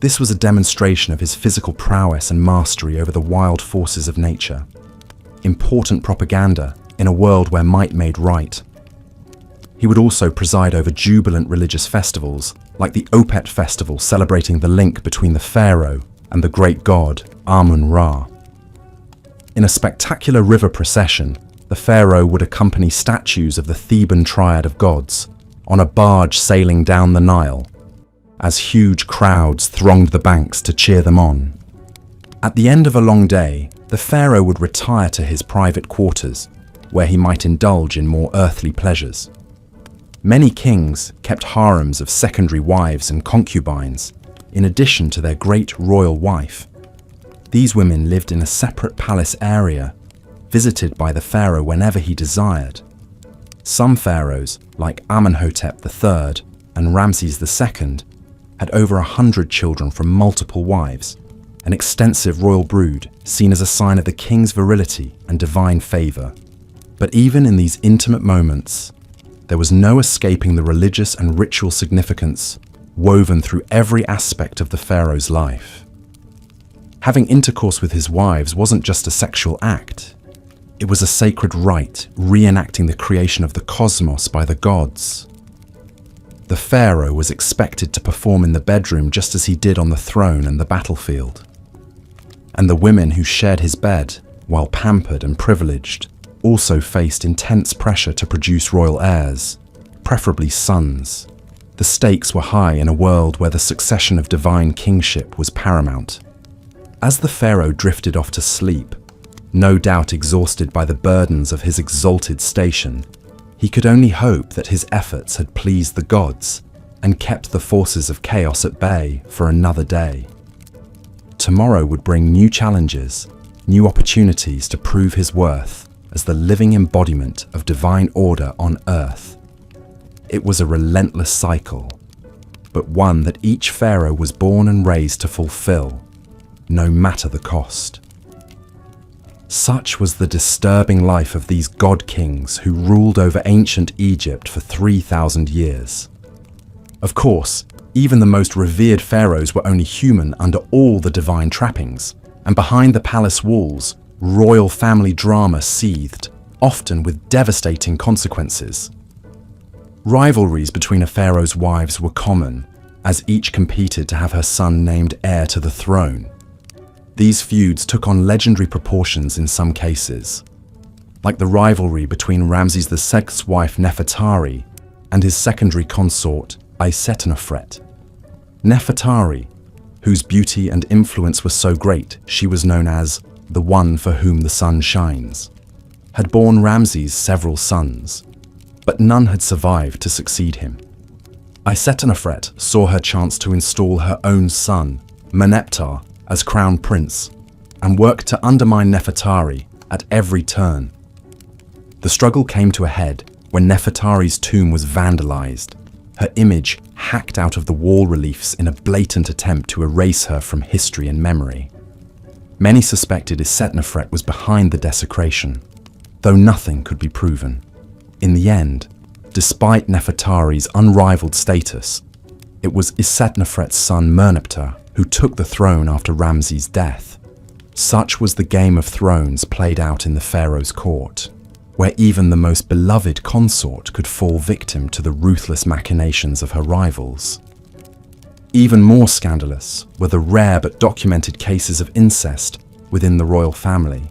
This was a demonstration of his physical prowess and mastery over the wild forces of nature. Important propaganda in a world where might made right. He would also preside over jubilant religious festivals, like the Opet festival celebrating the link between the pharaoh and the great god Amun-Ra. In a spectacular river procession, the pharaoh would accompany statues of the Theban triad of gods on a barge sailing down the Nile, as huge crowds thronged the banks to cheer them on. At the end of a long day, the pharaoh would retire to his private quarters, where he might indulge in more earthly pleasures. Many kings kept harems of secondary wives and concubines, in addition to their great royal wife. These women lived in a separate palace area, visited by the pharaoh whenever he desired. Some pharaohs, like Amenhotep III and Ramses II, had over 100 children from multiple wives, an extensive royal brood seen as a sign of the king's virility and divine favor. But even in these intimate moments, there was no escaping the religious and ritual significance woven through every aspect of the pharaoh's life. Having intercourse with his wives wasn't just a sexual act. It was a sacred rite, reenacting the creation of the cosmos by the gods. The pharaoh was expected to perform in the bedroom just as he did on the throne and the battlefield. And the women who shared his bed, while pampered and privileged, also faced intense pressure to produce royal heirs, preferably sons. The stakes were high in a world where the succession of divine kingship was paramount. As the pharaoh drifted off to sleep, no doubt exhausted by the burdens of his exalted station, he could only hope that his efforts had pleased the gods and kept the forces of chaos at bay for another day. Tomorrow would bring new challenges, new opportunities to prove his worth as the living embodiment of divine order on earth. It was a relentless cycle, but one that each pharaoh was born and raised to fulfill, no matter the cost. Such was the disturbing life of these god-kings who ruled over ancient Egypt for 3,000 years. Of course, even the most revered pharaohs were only human under all the divine trappings, and behind the palace walls, royal family drama seethed, often with devastating consequences. Rivalries between a pharaoh's wives were common, as each competed to have her son named heir to the throne. These feuds took on legendary proportions in some cases, like the rivalry between Ramses II's wife Nefertari and his secondary consort Isetanofret. Nefertari, whose beauty and influence were so great she was known as the one for whom the sun shines, had borne Ramses several sons, but none had survived to succeed him. Isetanofret saw her chance to install her own son, Meneptah, as crown prince, and worked to undermine Nefertari at every turn. The struggle came to a head when Nefertari's tomb was vandalized, her image hacked out of the wall reliefs in a blatant attempt to erase her from history and memory. Many suspected Isetanofret was behind the desecration, though nothing could be proven. In the end, despite Nefertari's unrivaled status, it was Isetanofret's son Merneptah who took the throne after Ramses' death. Such was the Game of Thrones played out in the pharaoh's court, where even the most beloved consort could fall victim to the ruthless machinations of her rivals. Even more scandalous were the rare but documented cases of incest within the royal family.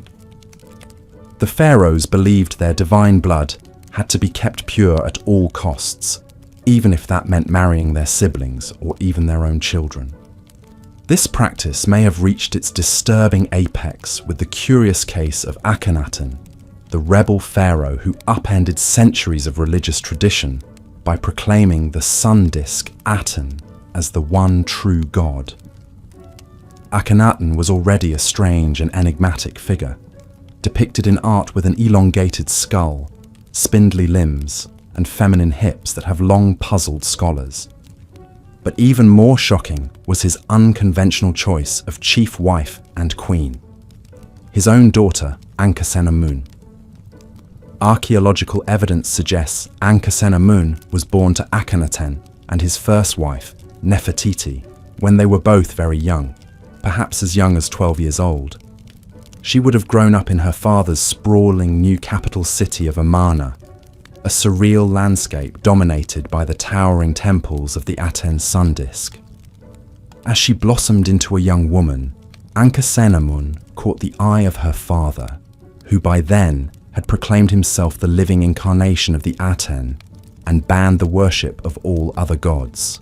The pharaohs believed their divine blood had to be kept pure at all costs, even if that meant marrying their siblings or even their own children. This practice may have reached its disturbing apex with the curious case of Akhenaten, the rebel pharaoh who upended centuries of religious tradition by proclaiming the sun disk Aten as the one true god. Akhenaten was already a strange and enigmatic figure, depicted in art with an elongated skull, spindly limbs, and feminine hips that have long puzzled scholars. But even more shocking was his unconventional choice of chief wife and queen, his own daughter, Ankhesenamun. Archaeological evidence suggests Ankhesenamun was born to Akhenaten and his first wife, Nefertiti, when they were both very young, perhaps as young as 12 years old. She would have grown up in her father's sprawling new capital city of Amarna, a surreal landscape dominated by the towering temples of the Aten sun disk. As she blossomed into a young woman, Ankhesenamun caught the eye of her father, who by then had proclaimed himself the living incarnation of the Aten and banned the worship of all other gods.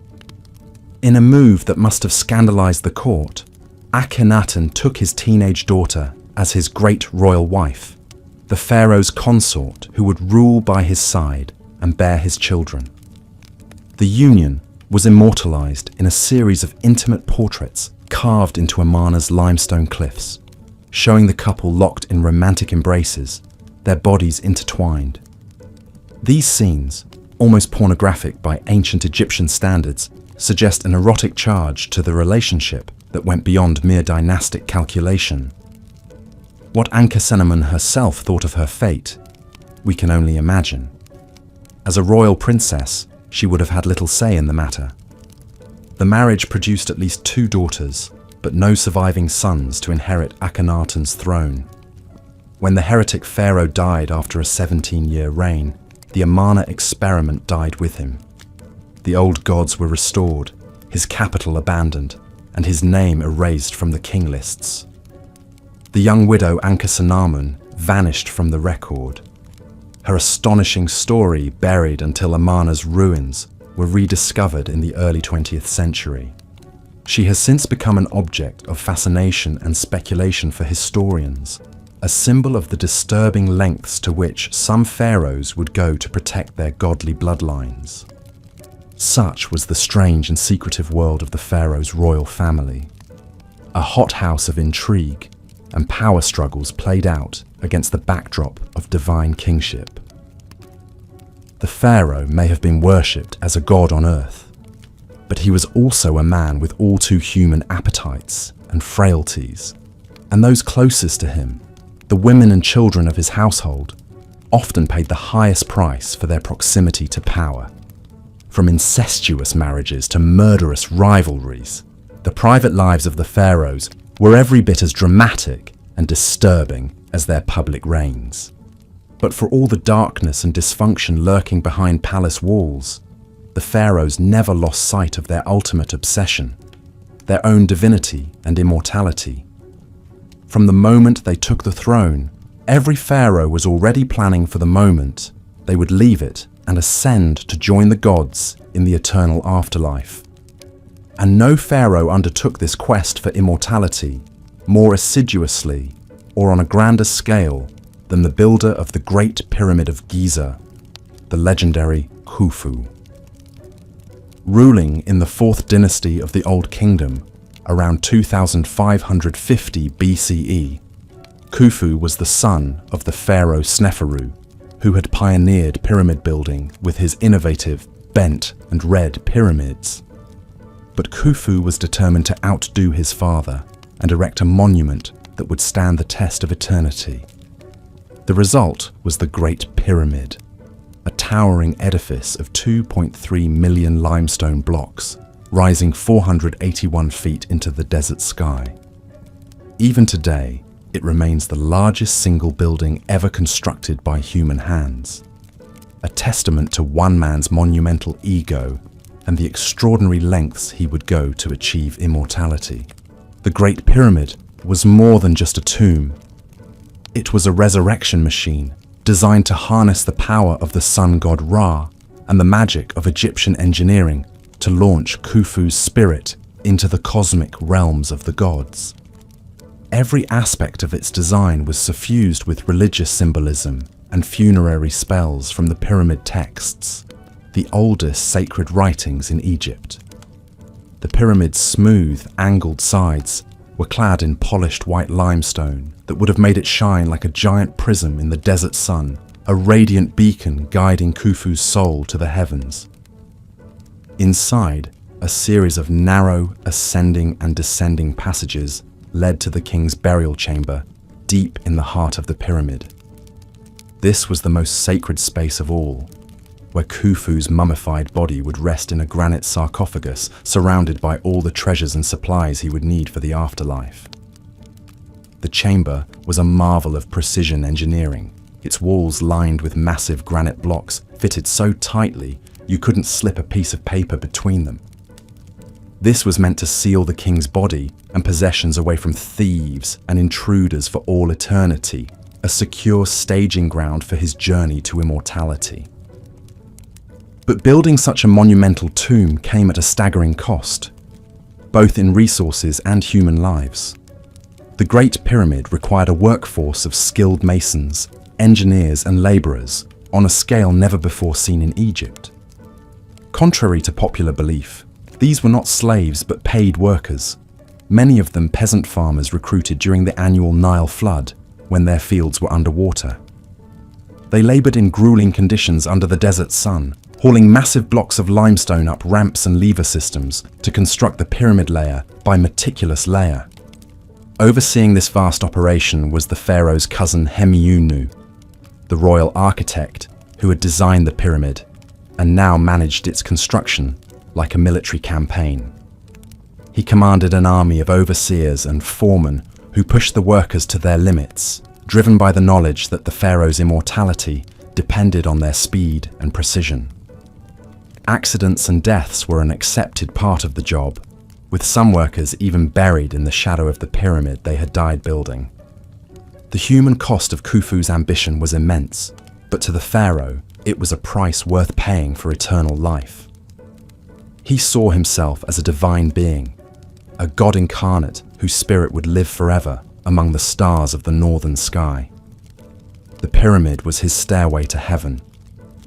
In a move that must have scandalized the court, Akhenaten took his teenage daughter as his great royal wife, the pharaoh's consort who would rule by his side and bear his children. The union was immortalized in a series of intimate portraits carved into Amarna's limestone cliffs, showing the couple locked in romantic embraces, their bodies intertwined. These scenes, almost pornographic by ancient Egyptian standards, suggest an erotic charge to the relationship that went beyond mere dynastic calculation. What Ankhesenamun herself thought of her fate, we can only imagine. As a royal princess, she would have had little say in the matter. The marriage produced at least 2 daughters, but no surviving sons to inherit Akhenaten's throne. When the heretic pharaoh died after a 17-year reign, the Amarna experiment died with him. The old gods were restored, his capital abandoned, and his name erased from the king lists. The young widow Ankhesenamun vanished from the record. Her astonishing story buried until Amarna's ruins were rediscovered in the early 20th century. She has since become an object of fascination and speculation for historians, a symbol of the disturbing lengths to which some pharaohs would go to protect their godly bloodlines. Such was the strange and secretive world of the pharaoh's royal family, a hothouse of intrigue and power struggles played out against the backdrop of divine kingship. The pharaoh may have been worshipped as a god on earth, but he was also a man with all too human appetites and frailties, and those closest to him, the women and children of his household, often paid the highest price for their proximity to power. From incestuous marriages to murderous rivalries, the private lives of the pharaohs were every bit as dramatic and disturbing as their public reigns. But for all the darkness and dysfunction lurking behind palace walls, the pharaohs never lost sight of their ultimate obsession, their own divinity and immortality. From the moment they took the throne, every pharaoh was already planning for the moment they would leave it and ascend to join the gods in the eternal afterlife. And no pharaoh undertook this quest for immortality more assiduously or on a grander scale than the builder of the Great Pyramid of Giza, the legendary Khufu. Ruling in the 4th dynasty of the Old Kingdom, around 2550 BCE, Khufu was the son of the pharaoh Sneferu, who had pioneered pyramid building with his innovative bent and red pyramids. But Khufu was determined to outdo his father and erect a monument that would stand the test of eternity. The result was the Great Pyramid, a towering edifice of 2.3 million limestone blocks, rising 481 feet into the desert sky. Even today, it remains the largest single building ever constructed by human hands, a testament to one man's monumental ego and the extraordinary lengths he would go to achieve immortality. The Great Pyramid was more than just a tomb. It was a resurrection machine designed to harness the power of the sun god Ra and the magic of Egyptian engineering to launch Khufu's spirit into the cosmic realms of the gods. Every aspect of its design was suffused with religious symbolism and funerary spells from the pyramid texts, the oldest sacred writings in Egypt. The pyramid's smooth, angled sides were clad in polished white limestone that would have made it shine like a giant prism in the desert sun, a radiant beacon guiding Khufu's soul to the heavens. Inside, a series of narrow, ascending and descending passages led to the king's burial chamber, deep in the heart of the pyramid. This was the most sacred space of all, where Khufu's mummified body would rest in a granite sarcophagus surrounded by all the treasures and supplies he would need for the afterlife. The chamber was a marvel of precision engineering, its walls lined with massive granite blocks fitted so tightly you couldn't slip a piece of paper between them. This was meant to seal the king's body and possessions away from thieves and intruders for all eternity, a secure staging ground for his journey to immortality. But building such a monumental tomb came at a staggering cost, both in resources and human lives. The Great Pyramid required a workforce of skilled masons, engineers and laborers on a scale never before seen in Egypt. Contrary to popular belief, these were not slaves but paid workers, many of them peasant farmers recruited during the annual Nile flood when their fields were underwater. They labored in grueling conditions under the desert sun, hauling massive blocks of limestone up ramps and lever systems to construct the pyramid layer by meticulous layer. Overseeing this vast operation was the pharaoh's cousin Hemiunu, the royal architect who had designed the pyramid and now managed its construction like a military campaign. He commanded an army of overseers and foremen who pushed the workers to their limits, driven by the knowledge that the pharaoh's immortality depended on their speed and precision. Accidents and deaths were an accepted part of the job, with some workers even buried in the shadow of the pyramid they had died building. The human cost of Khufu's ambition was immense, but to the pharaoh, it was a price worth paying for eternal life. He saw himself as a divine being, a god incarnate whose spirit would live forever among the stars of the northern sky. The pyramid was his stairway to heaven,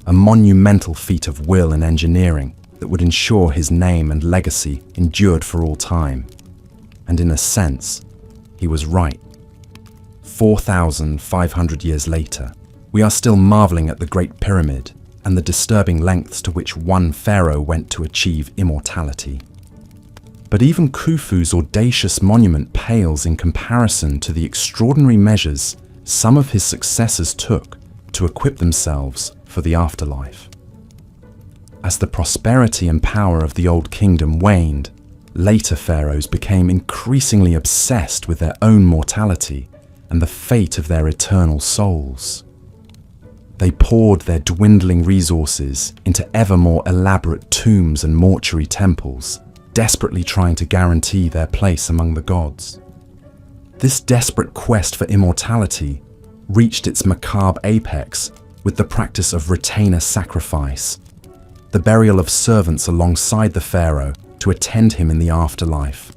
a monumental feat of will and engineering that would ensure his name and legacy endured for all time. And in a sense, he was right. 4,500 years later, we are still marveling at the Great Pyramid and the disturbing lengths to which one pharaoh went to achieve immortality. But even Khufu's audacious monument pales in comparison to the extraordinary measures some of his successors took to equip themselves for the afterlife. As the prosperity and power of the Old Kingdom waned, later pharaohs became increasingly obsessed with their own mortality and the fate of their eternal souls. They poured their dwindling resources into ever more elaborate tombs and mortuary temples, desperately trying to guarantee their place among the gods. This desperate quest for immortality reached its macabre apex with the practice of retainer sacrifice, the burial of servants alongside the pharaoh to attend him in the afterlife.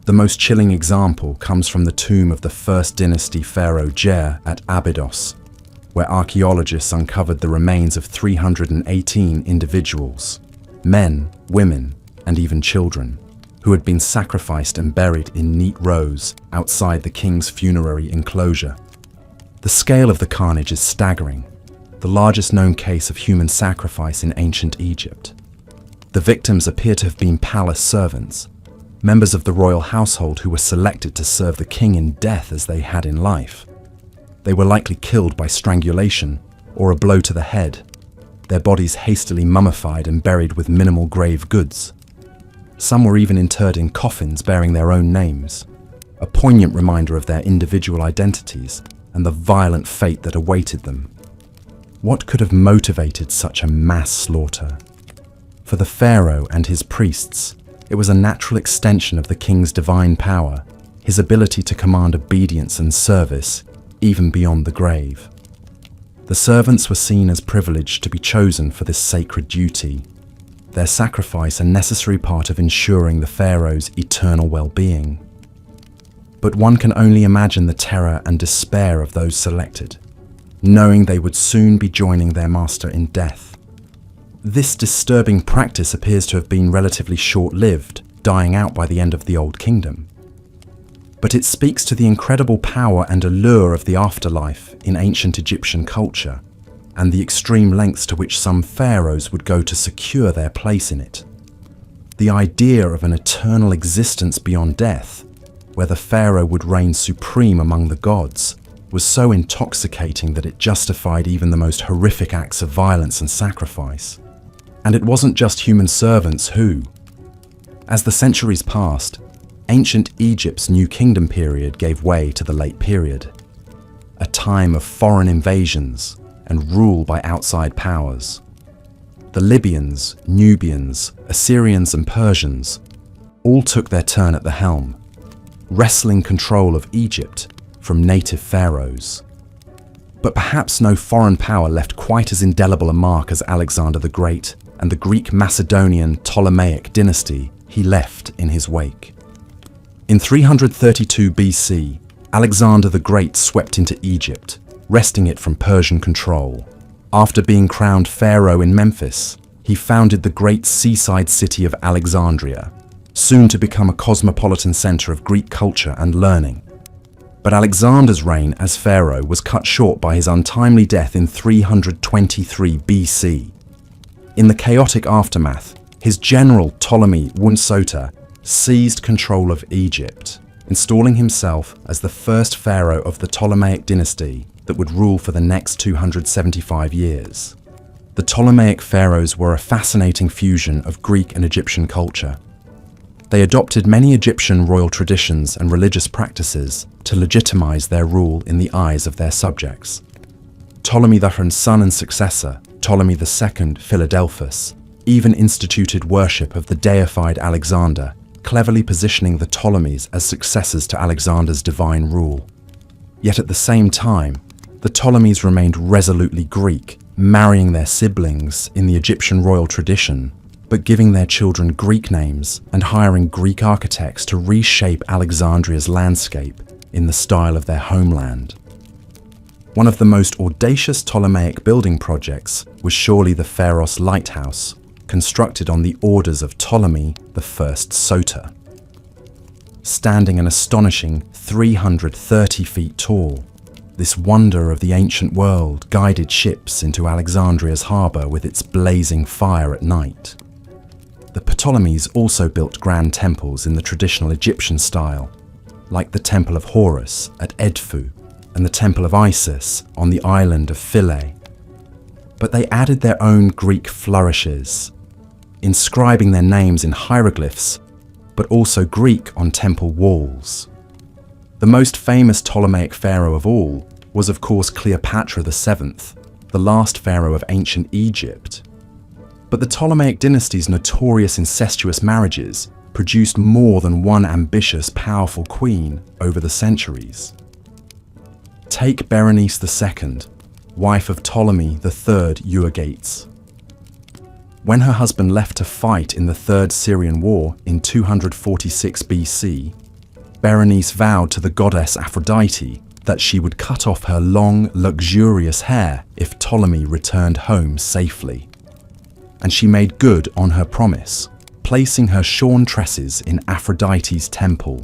The most chilling example comes from the tomb of the First Dynasty pharaoh Jer at Abydos, where archaeologists uncovered the remains of 318 individuals, men, women, and even children, who had been sacrificed and buried in neat rows outside the king's funerary enclosure. The scale of the carnage is staggering, the largest known case of human sacrifice in ancient Egypt. The victims appear to have been palace servants, members of the royal household who were selected to serve the king in death as they had in life. They were likely killed by strangulation or a blow to the head, their bodies hastily mummified and buried with minimal grave goods. Some were even interred in coffins bearing their own names, a poignant reminder of their individual identities and the violent fate that awaited them. What could have motivated such a mass slaughter? For the pharaoh and his priests, it was a natural extension of the king's divine power, his ability to command obedience and service even beyond the grave. The servants were seen as privileged to be chosen for this sacred duty, their sacrifice a necessary part of ensuring the pharaoh's eternal well-being. But one can only imagine the terror and despair of those selected, knowing they would soon be joining their master in death. This disturbing practice appears to have been relatively short-lived, dying out by the end of the Old Kingdom. But it speaks to the incredible power and allure of the afterlife in ancient Egyptian culture, and the extreme lengths to which some pharaohs would go to secure their place in it. The idea of an eternal existence beyond death, where the pharaoh would reign supreme among the gods, was so intoxicating that it justified even the most horrific acts of violence and sacrifice. And it wasn't just human servants who. As the centuries passed, ancient Egypt's New Kingdom period gave way to the Late Period, a time of foreign invasions and rule by outside powers. The Libyans, Nubians, Assyrians and Persians all took their turn at the helm, wresting control of Egypt from native pharaohs. But perhaps no foreign power left quite as indelible a mark as Alexander the Great and the Greek Macedonian Ptolemaic dynasty he left in his wake. In 332 BC, Alexander the Great swept into Egypt, wresting it from Persian control. After being crowned pharaoh in Memphis, he founded the great seaside city of Alexandria, soon to become a cosmopolitan center of Greek culture and learning. But Alexander's reign as pharaoh was cut short by his untimely death in 323 BC. In the chaotic aftermath, his general Ptolemy Wunsota seized control of Egypt, installing himself as the first pharaoh of the Ptolemaic dynasty that would rule for the next 275 years. The Ptolemaic pharaohs were a fascinating fusion of Greek and Egyptian culture. They adopted many Egyptian royal traditions and religious practices to legitimize their rule in the eyes of their subjects. Ptolemy III's son and successor, Ptolemy II Philadelphus, even instituted worship of the deified Alexander, cleverly positioning the Ptolemies as successors to Alexander's divine rule. Yet at the same time, the Ptolemies remained resolutely Greek, marrying their siblings in the Egyptian royal tradition, but giving their children Greek names and hiring Greek architects to reshape Alexandria's landscape in the style of their homeland. One of the most audacious Ptolemaic building projects was surely the Pharaohs lighthouse, constructed on the orders of Ptolemy I Soter. Standing an astonishing 330 feet tall, this wonder of the ancient world guided ships into Alexandria's harbour with its blazing fire at night. The Ptolemies also built grand temples in the traditional Egyptian style, like the Temple of Horus at Edfu and the Temple of Isis on the island of Philae. But they added their own Greek flourishes, inscribing their names in hieroglyphs, but also Greek on temple walls. The most famous Ptolemaic pharaoh of all was of course Cleopatra VII, the last pharaoh of ancient Egypt. But the Ptolemaic dynasty's notorious incestuous marriages produced more than one ambitious, powerful queen over the centuries. Take Berenice II, wife of Ptolemy III Euergetes. When her husband left to fight in the Third Syrian War in 246 BC, Berenice vowed to the goddess Aphrodite that she would cut off her long, luxurious hair if Ptolemy returned home safely. And she made good on her promise, placing her shorn tresses in Aphrodite's temple.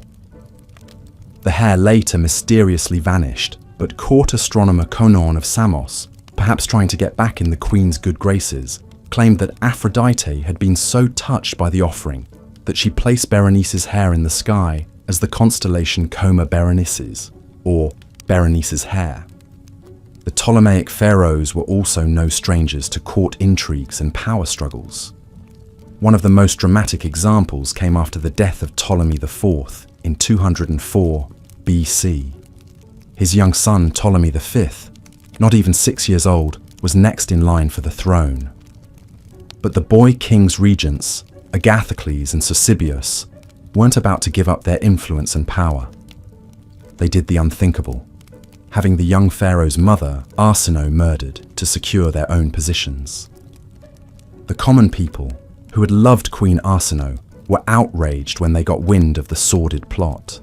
The hair later mysteriously vanished, but court astronomer Conon of Samos, perhaps trying to get back in the queen's good graces, claimed that Aphrodite had been so touched by the offering that she placed Berenice's hair in the sky as the constellation Coma Berenices, or Berenice's hair. The Ptolemaic pharaohs were also no strangers to court intrigues and power struggles. One of the most dramatic examples came after the death of Ptolemy IV in 204 BC. His young son Ptolemy V, not even 6 years old, was next in line for the throne. But the boy king's regents, Agathocles and Sosibius, weren't about to give up their influence and power. They did the unthinkable, having the young pharaoh's mother, Arsinoe, murdered to secure their own positions. The common people, who had loved Queen Arsinoe, were outraged when they got wind of the sordid plot.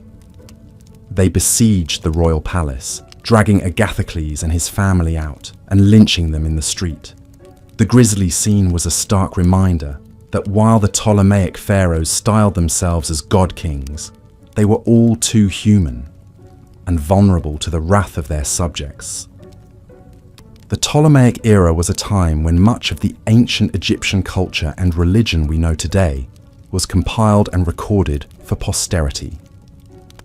They besieged the royal palace, dragging Agathocles and his family out and lynching them in the street. The grisly scene was a stark reminder that while the Ptolemaic pharaohs styled themselves as god kings, they were all too human and vulnerable to the wrath of their subjects. The Ptolemaic era was a time when much of the ancient Egyptian culture and religion we know today was compiled and recorded for posterity.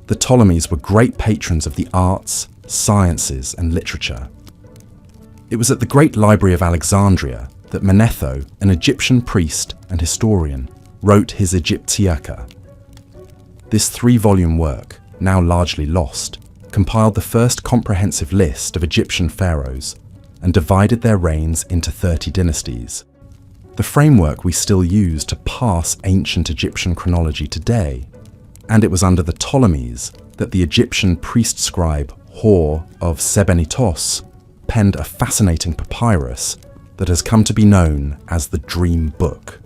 The Ptolemies were great patrons of the arts, sciences, and literature. It was at the Great Library of Alexandria that Manetho, an Egyptian priest and historian, wrote his Egyptiaca. This 3-volume work, now largely lost, compiled the first comprehensive list of Egyptian pharaohs and divided their reigns into 30 dynasties. The framework we still use to parse ancient Egyptian chronology today, and it was under the Ptolemies that the Egyptian priest scribe Hor of Sebennytos penned a fascinating papyrus that has come to be known as the Dream Book.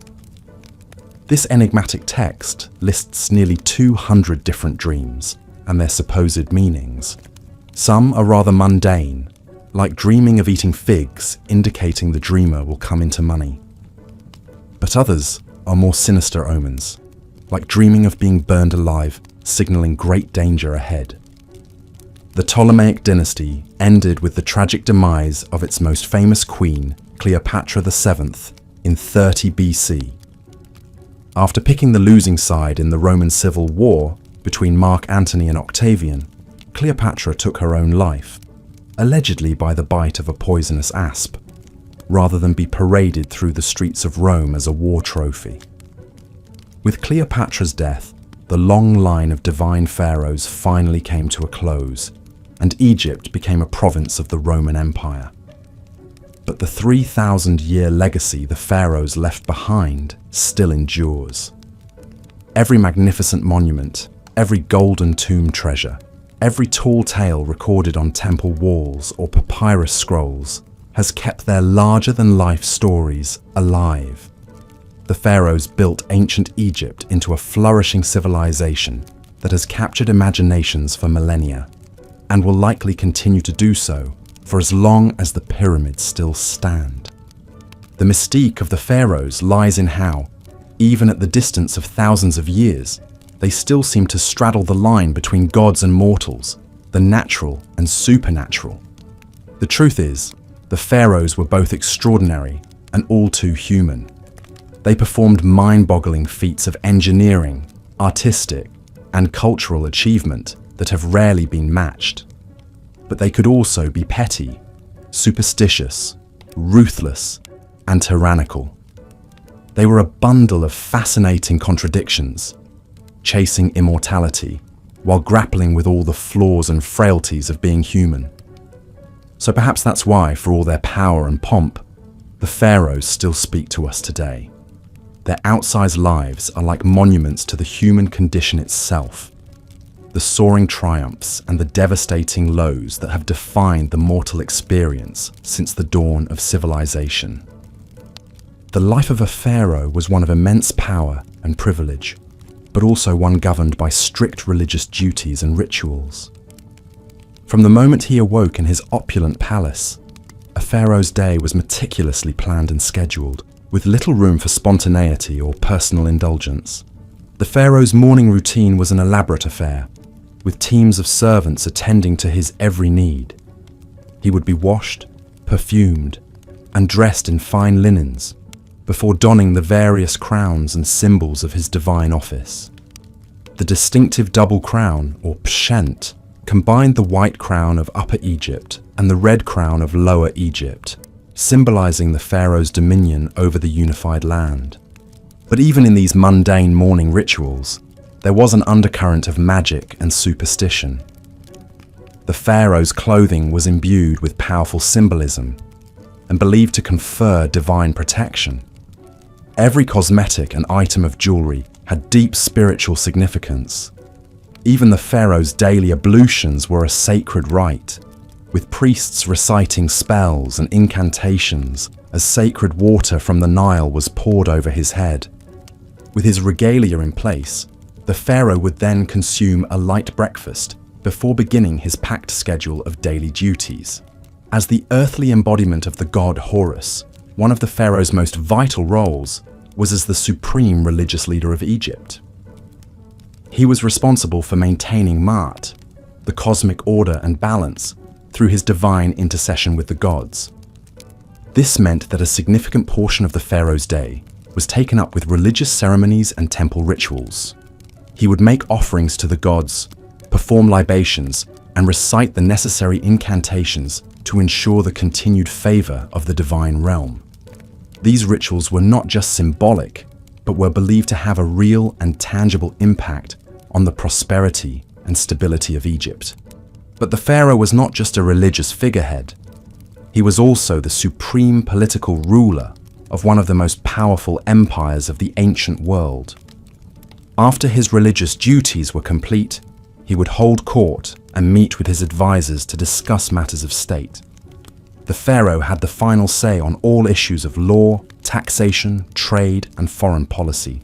This enigmatic text lists nearly 200 different dreams and their supposed meanings. Some are rather mundane, like dreaming of eating figs, indicating the dreamer will come into money. But others are more sinister omens, like dreaming of being burned alive, signaling great danger ahead. The Ptolemaic dynasty ended with the tragic demise of its most famous queen, Cleopatra VII, in 30 BC. After picking the losing side in the Roman Civil War between Mark Antony and Octavian, Cleopatra took her own life, allegedly by the bite of a poisonous asp, rather than be paraded through the streets of Rome as a war trophy. With Cleopatra's death, the long line of divine pharaohs finally came to a close, and Egypt became a province of the Roman Empire. But the 3,000-year legacy the pharaohs left behind still endures. Every magnificent monument, every golden tomb treasure, every tall tale recorded on temple walls or papyrus scrolls has kept their larger-than-life stories alive. The pharaohs built ancient Egypt into a flourishing civilization that has captured imaginations for millennia, and will likely continue to do so for as long as the pyramids still stand. The mystique of the pharaohs lies in how, even at the distance of thousands of years, they still seem to straddle the line between gods and mortals, the natural and supernatural. The truth is, the pharaohs were both extraordinary and all too human. They performed mind-boggling feats of engineering, artistic, and cultural achievement that have rarely been matched. But they could also be petty, superstitious, ruthless, and tyrannical. They were a bundle of fascinating contradictions, chasing immortality while grappling with all the flaws and frailties of being human. So perhaps that's why, for all their power and pomp, the pharaohs still speak to us today. Their outsized lives are like monuments to the human condition itself, the soaring triumphs and the devastating lows that have defined the mortal experience since the dawn of civilization. The life of a pharaoh was one of immense power and privilege, but also one governed by strict religious duties and rituals. From the moment he awoke in his opulent palace, a pharaoh's day was meticulously planned and scheduled, with little room for spontaneity or personal indulgence. The pharaoh's morning routine was an elaborate affair, with teams of servants attending to his every need. He would be washed, perfumed, and dressed in fine linens before donning the various crowns and symbols of his divine office. The distinctive double crown, or pshent, combined the white crown of Upper Egypt and the red crown of Lower Egypt, symbolizing the pharaoh's dominion over the unified land. But even in these mundane morning rituals, there was an undercurrent of magic and superstition. The pharaoh's clothing was imbued with powerful symbolism and believed to confer divine protection. Every cosmetic and item of jewelry had deep spiritual significance. Even the pharaoh's daily ablutions were a sacred rite, with priests reciting spells and incantations as sacred water from the Nile was poured over his head. With his regalia in place, the pharaoh would then consume a light breakfast before beginning his packed schedule of daily duties. As the earthly embodiment of the god Horus, one of the pharaoh's most vital roles was as the supreme religious leader of Egypt. He was responsible for maintaining Ma'at, the cosmic order and balance, through his divine intercession with the gods. This meant that a significant portion of the pharaoh's day was taken up with religious ceremonies and temple rituals. He would make offerings to the gods, perform libations, and recite the necessary incantations to ensure the continued favor of the divine realm. These rituals were not just symbolic, but were believed to have a real and tangible impact on the prosperity and stability of Egypt. But the pharaoh was not just a religious figurehead. He was also the supreme political ruler of one of the most powerful empires of the ancient world. After his religious duties were complete, he would hold court and meet with his advisors to discuss matters of state. The pharaoh had the final say on all issues of law, taxation, trade, and foreign policy.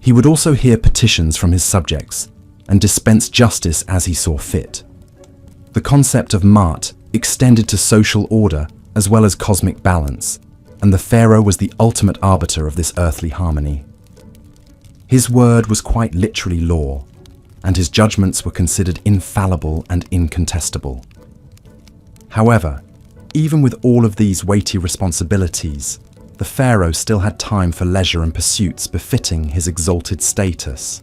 He would also hear petitions from his subjects and dispense justice as he saw fit. The concept of Ma'at extended to social order as well as cosmic balance, and the pharaoh was the ultimate arbiter of this earthly harmony. His word was quite literally law, and his judgments were considered infallible and incontestable. However, even with all of these weighty responsibilities, the pharaoh still had time for leisure and pursuits befitting his exalted status.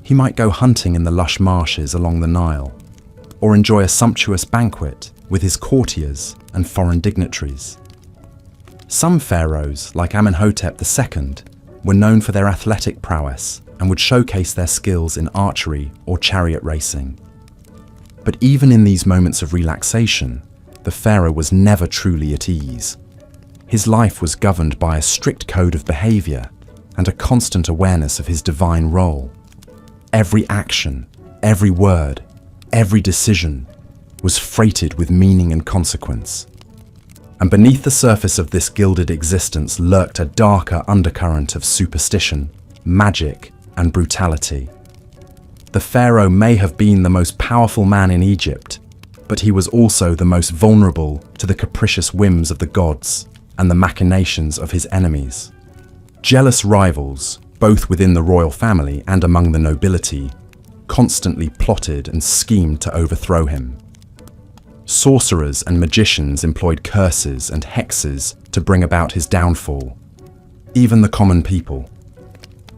He might go hunting in the lush marshes along the Nile, or enjoy a sumptuous banquet with his courtiers and foreign dignitaries. Some pharaohs, like Amenhotep II, were known for their athletic prowess and would showcase their skills in archery or chariot racing. But even in these moments of relaxation, the pharaoh was never truly at ease. His life was governed by a strict code of behavior and a constant awareness of his divine role. Every action, every word, every decision was freighted with meaning and consequence. And beneath the surface of this gilded existence lurked a darker undercurrent of superstition, magic, and brutality. The pharaoh may have been the most powerful man in Egypt, but he was also the most vulnerable to the capricious whims of the gods and the machinations of his enemies. Jealous rivals, both within the royal family and among the nobility, constantly plotted and schemed to overthrow him. Sorcerers and magicians employed curses and hexes to bring about his downfall. Even the common people,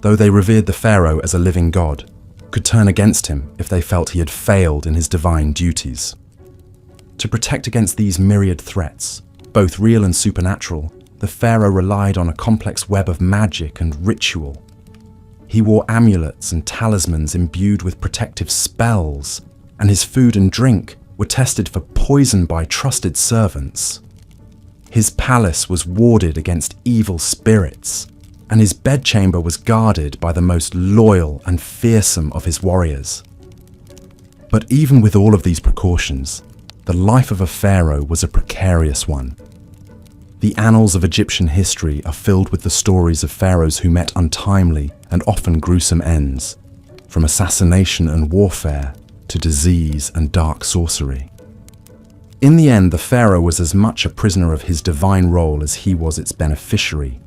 though they revered the pharaoh as a living god, could turn against him if they felt he had failed in his divine duties. To protect against these myriad threats, both real and supernatural, the pharaoh relied on a complex web of magic and ritual. He wore amulets and talismans imbued with protective spells, and his food and drink were tested for poison by trusted servants. His palace was warded against evil spirits, and his bedchamber was guarded by the most loyal and fearsome of his warriors. But even with all of these precautions, the life of a pharaoh was a precarious one. The annals of Egyptian history are filled with the stories of pharaohs who met untimely and often gruesome ends, from assassination and warfare to disease and dark sorcery. In the end, the pharaoh was as much a prisoner of his divine role as he was its beneficiary.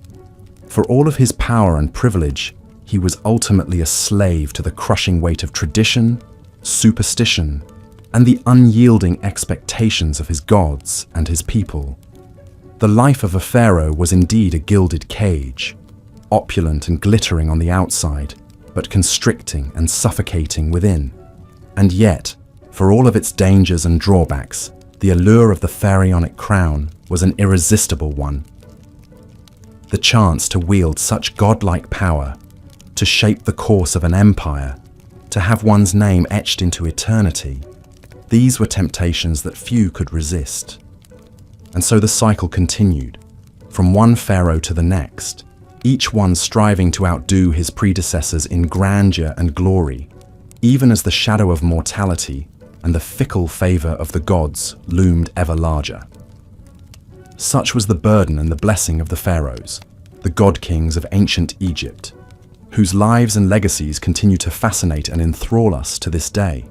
For all of his power and privilege, he was ultimately a slave to the crushing weight of tradition, superstition, and the unyielding expectations of his gods and his people. The life of a pharaoh was indeed a gilded cage, opulent and glittering on the outside, but constricting and suffocating within. And yet, for all of its dangers and drawbacks, the allure of the pharaonic crown was an irresistible one. The chance to wield such godlike power, to shape the course of an empire, to have one's name etched into eternity, these were temptations that few could resist. And so the cycle continued, from one pharaoh to the next, each one striving to outdo his predecessors in grandeur and glory, even as the shadow of mortality and the fickle favor of the gods loomed ever larger. Such was the burden and the blessing of the pharaohs, the god-kings of ancient Egypt, whose lives and legacies continue to fascinate and enthrall us to this day.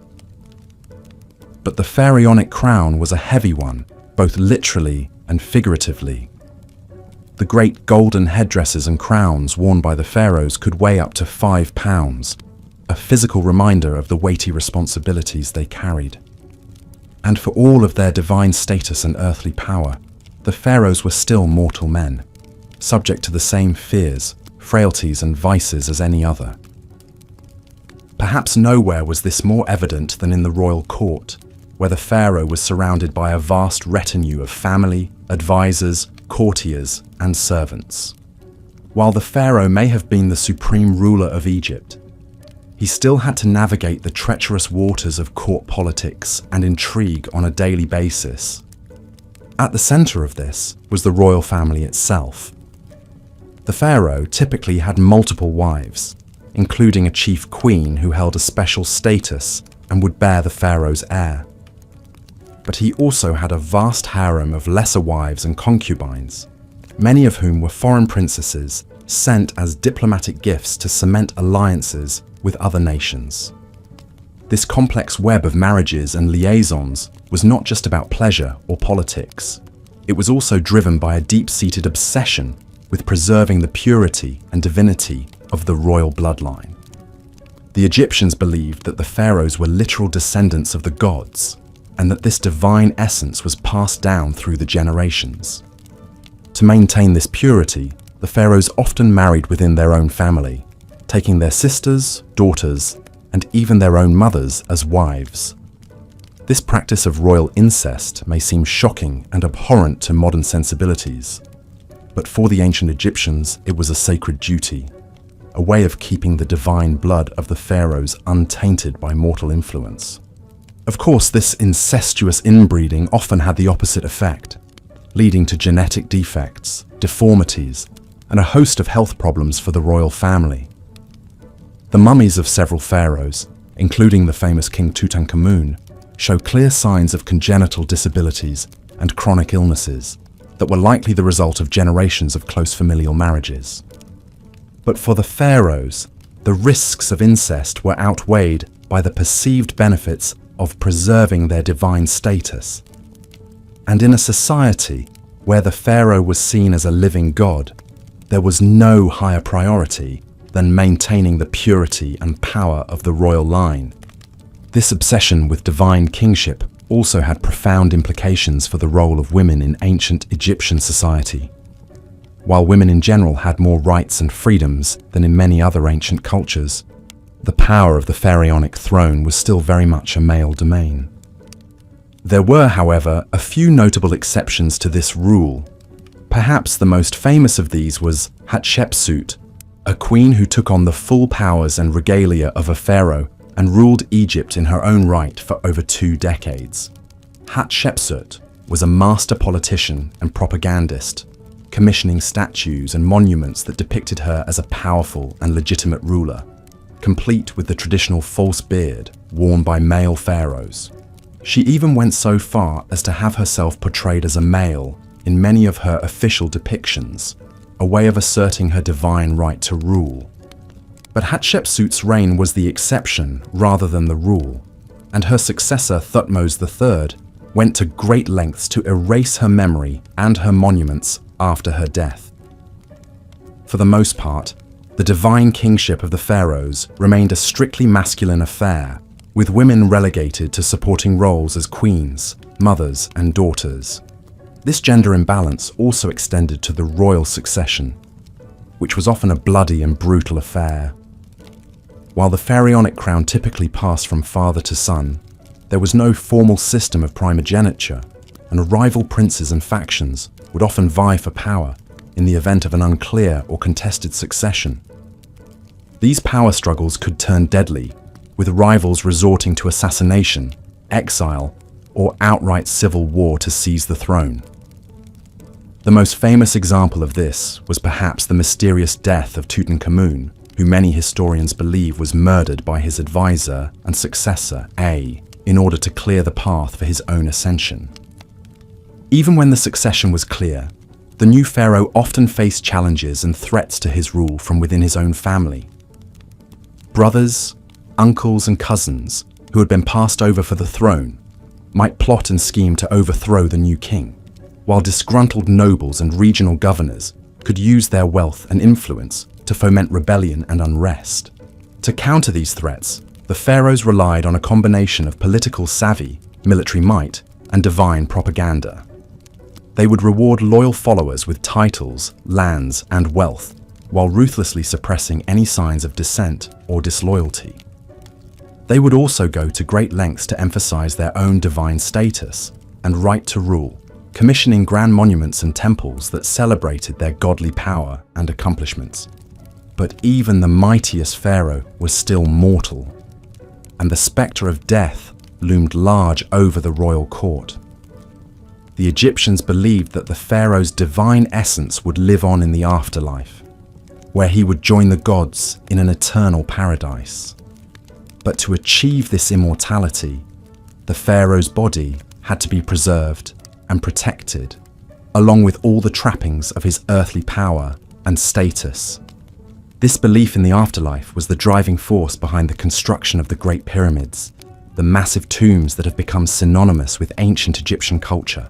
But the pharaonic crown was a heavy one, both literally and figuratively. The great golden headdresses and crowns worn by the pharaohs could weigh up to 5 pounds, a physical reminder of the weighty responsibilities they carried. And for all of their divine status and earthly power, the pharaohs were still mortal men, subject to the same fears, frailties, and vices as any other. Perhaps nowhere was this more evident than in the royal court, where the pharaoh was surrounded by a vast retinue of family, advisors, courtiers, and servants. While the pharaoh may have been the supreme ruler of Egypt, he still had to navigate the treacherous waters of court politics and intrigue on a daily basis. At the center of this was the royal family itself. The pharaoh typically had multiple wives, including a chief queen who held a special status and would bear the pharaoh's heir. But he also had a vast harem of lesser wives and concubines, many of whom were foreign princesses sent as diplomatic gifts to cement alliances with other nations. This complex web of marriages and liaisons was not just about pleasure or politics. It was also driven by a deep-seated obsession with preserving the purity and divinity of the royal bloodline. The Egyptians believed that the pharaohs were literal descendants of the gods, and that this divine essence was passed down through the generations. To maintain this purity, the pharaohs often married within their own family, taking their sisters, daughters, and even their own mothers as wives. This practice of royal incest may seem shocking and abhorrent to modern sensibilities, but for the ancient Egyptians, it was a sacred duty. a way of keeping the divine blood of the pharaohs untainted by mortal influence. Of course, this incestuous inbreeding often had the opposite effect, leading to genetic defects, deformities, and a host of health problems for the royal family. The mummies of several pharaohs, including the famous King Tutankhamun, show clear signs of congenital disabilities and chronic illnesses that were likely the result of generations of close familial marriages. But for the pharaohs, the risks of incest were outweighed by the perceived benefits of preserving their divine status. And in a society where the pharaoh was seen as a living god, there was no higher priority than maintaining the purity and power of the royal line. This obsession with divine kingship also had profound implications for the role of women in ancient Egyptian society. While women in general had more rights and freedoms than in many other ancient cultures, the power of the pharaonic throne was still very much a male domain. There were, however, a few notable exceptions to this rule. Perhaps the most famous of these was Hatshepsut, a queen who took on the full powers and regalia of a pharaoh and ruled Egypt in her own right for over 2 decades. Hatshepsut was a master politician and propagandist, commissioning statues and monuments that depicted her as a powerful and legitimate ruler, complete with the traditional false beard worn by male pharaohs. She even went so far as to have herself portrayed as a male in many of her official depictions, a way of asserting her divine right to rule. But Hatshepsut's reign was the exception rather than the rule, and her successor Thutmose III went to great lengths to erase her memory and her monuments after her death. For the most part, the divine kingship of the pharaohs remained a strictly masculine affair, with women relegated to supporting roles as queens, mothers, and daughters. This gender imbalance also extended to the royal succession, which was often a bloody and brutal affair. While the pharaonic crown typically passed from father to son, there was no formal system of primogeniture, and rival princes and factions would often vie for power in the event of an unclear or contested succession. These power struggles could turn deadly, with rivals resorting to assassination, exile, or outright civil war to seize the throne. The most famous example of this was perhaps the mysterious death of Tutankhamun, who many historians believe was murdered by his advisor and successor, A, in order to clear the path for his own ascension. Even when the succession was clear, the new pharaoh often faced challenges and threats to his rule from within his own family. Brothers, uncles, and cousins, who had been passed over for the throne, might plot and scheme to overthrow the new king, while disgruntled nobles and regional governors could use their wealth and influence to foment rebellion and unrest. To counter these threats, the pharaohs relied on a combination of political savvy, military might, and divine propaganda. They would reward loyal followers with titles, lands, and wealth, while ruthlessly suppressing any signs of dissent or disloyalty. They would also go to great lengths to emphasize their own divine status and right to rule, commissioning grand monuments and temples that celebrated their godly power and accomplishments. But even the mightiest pharaoh was still mortal, and the spectre of death loomed large over the royal court. The Egyptians believed that the pharaoh's divine essence would live on in the afterlife, where he would join the gods in an eternal paradise. But to achieve this immortality, the pharaoh's body had to be preserved and protected, along with all the trappings of his earthly power and status. This belief in the afterlife was the driving force behind the construction of the Great Pyramids, the massive tombs that have become synonymous with ancient Egyptian culture.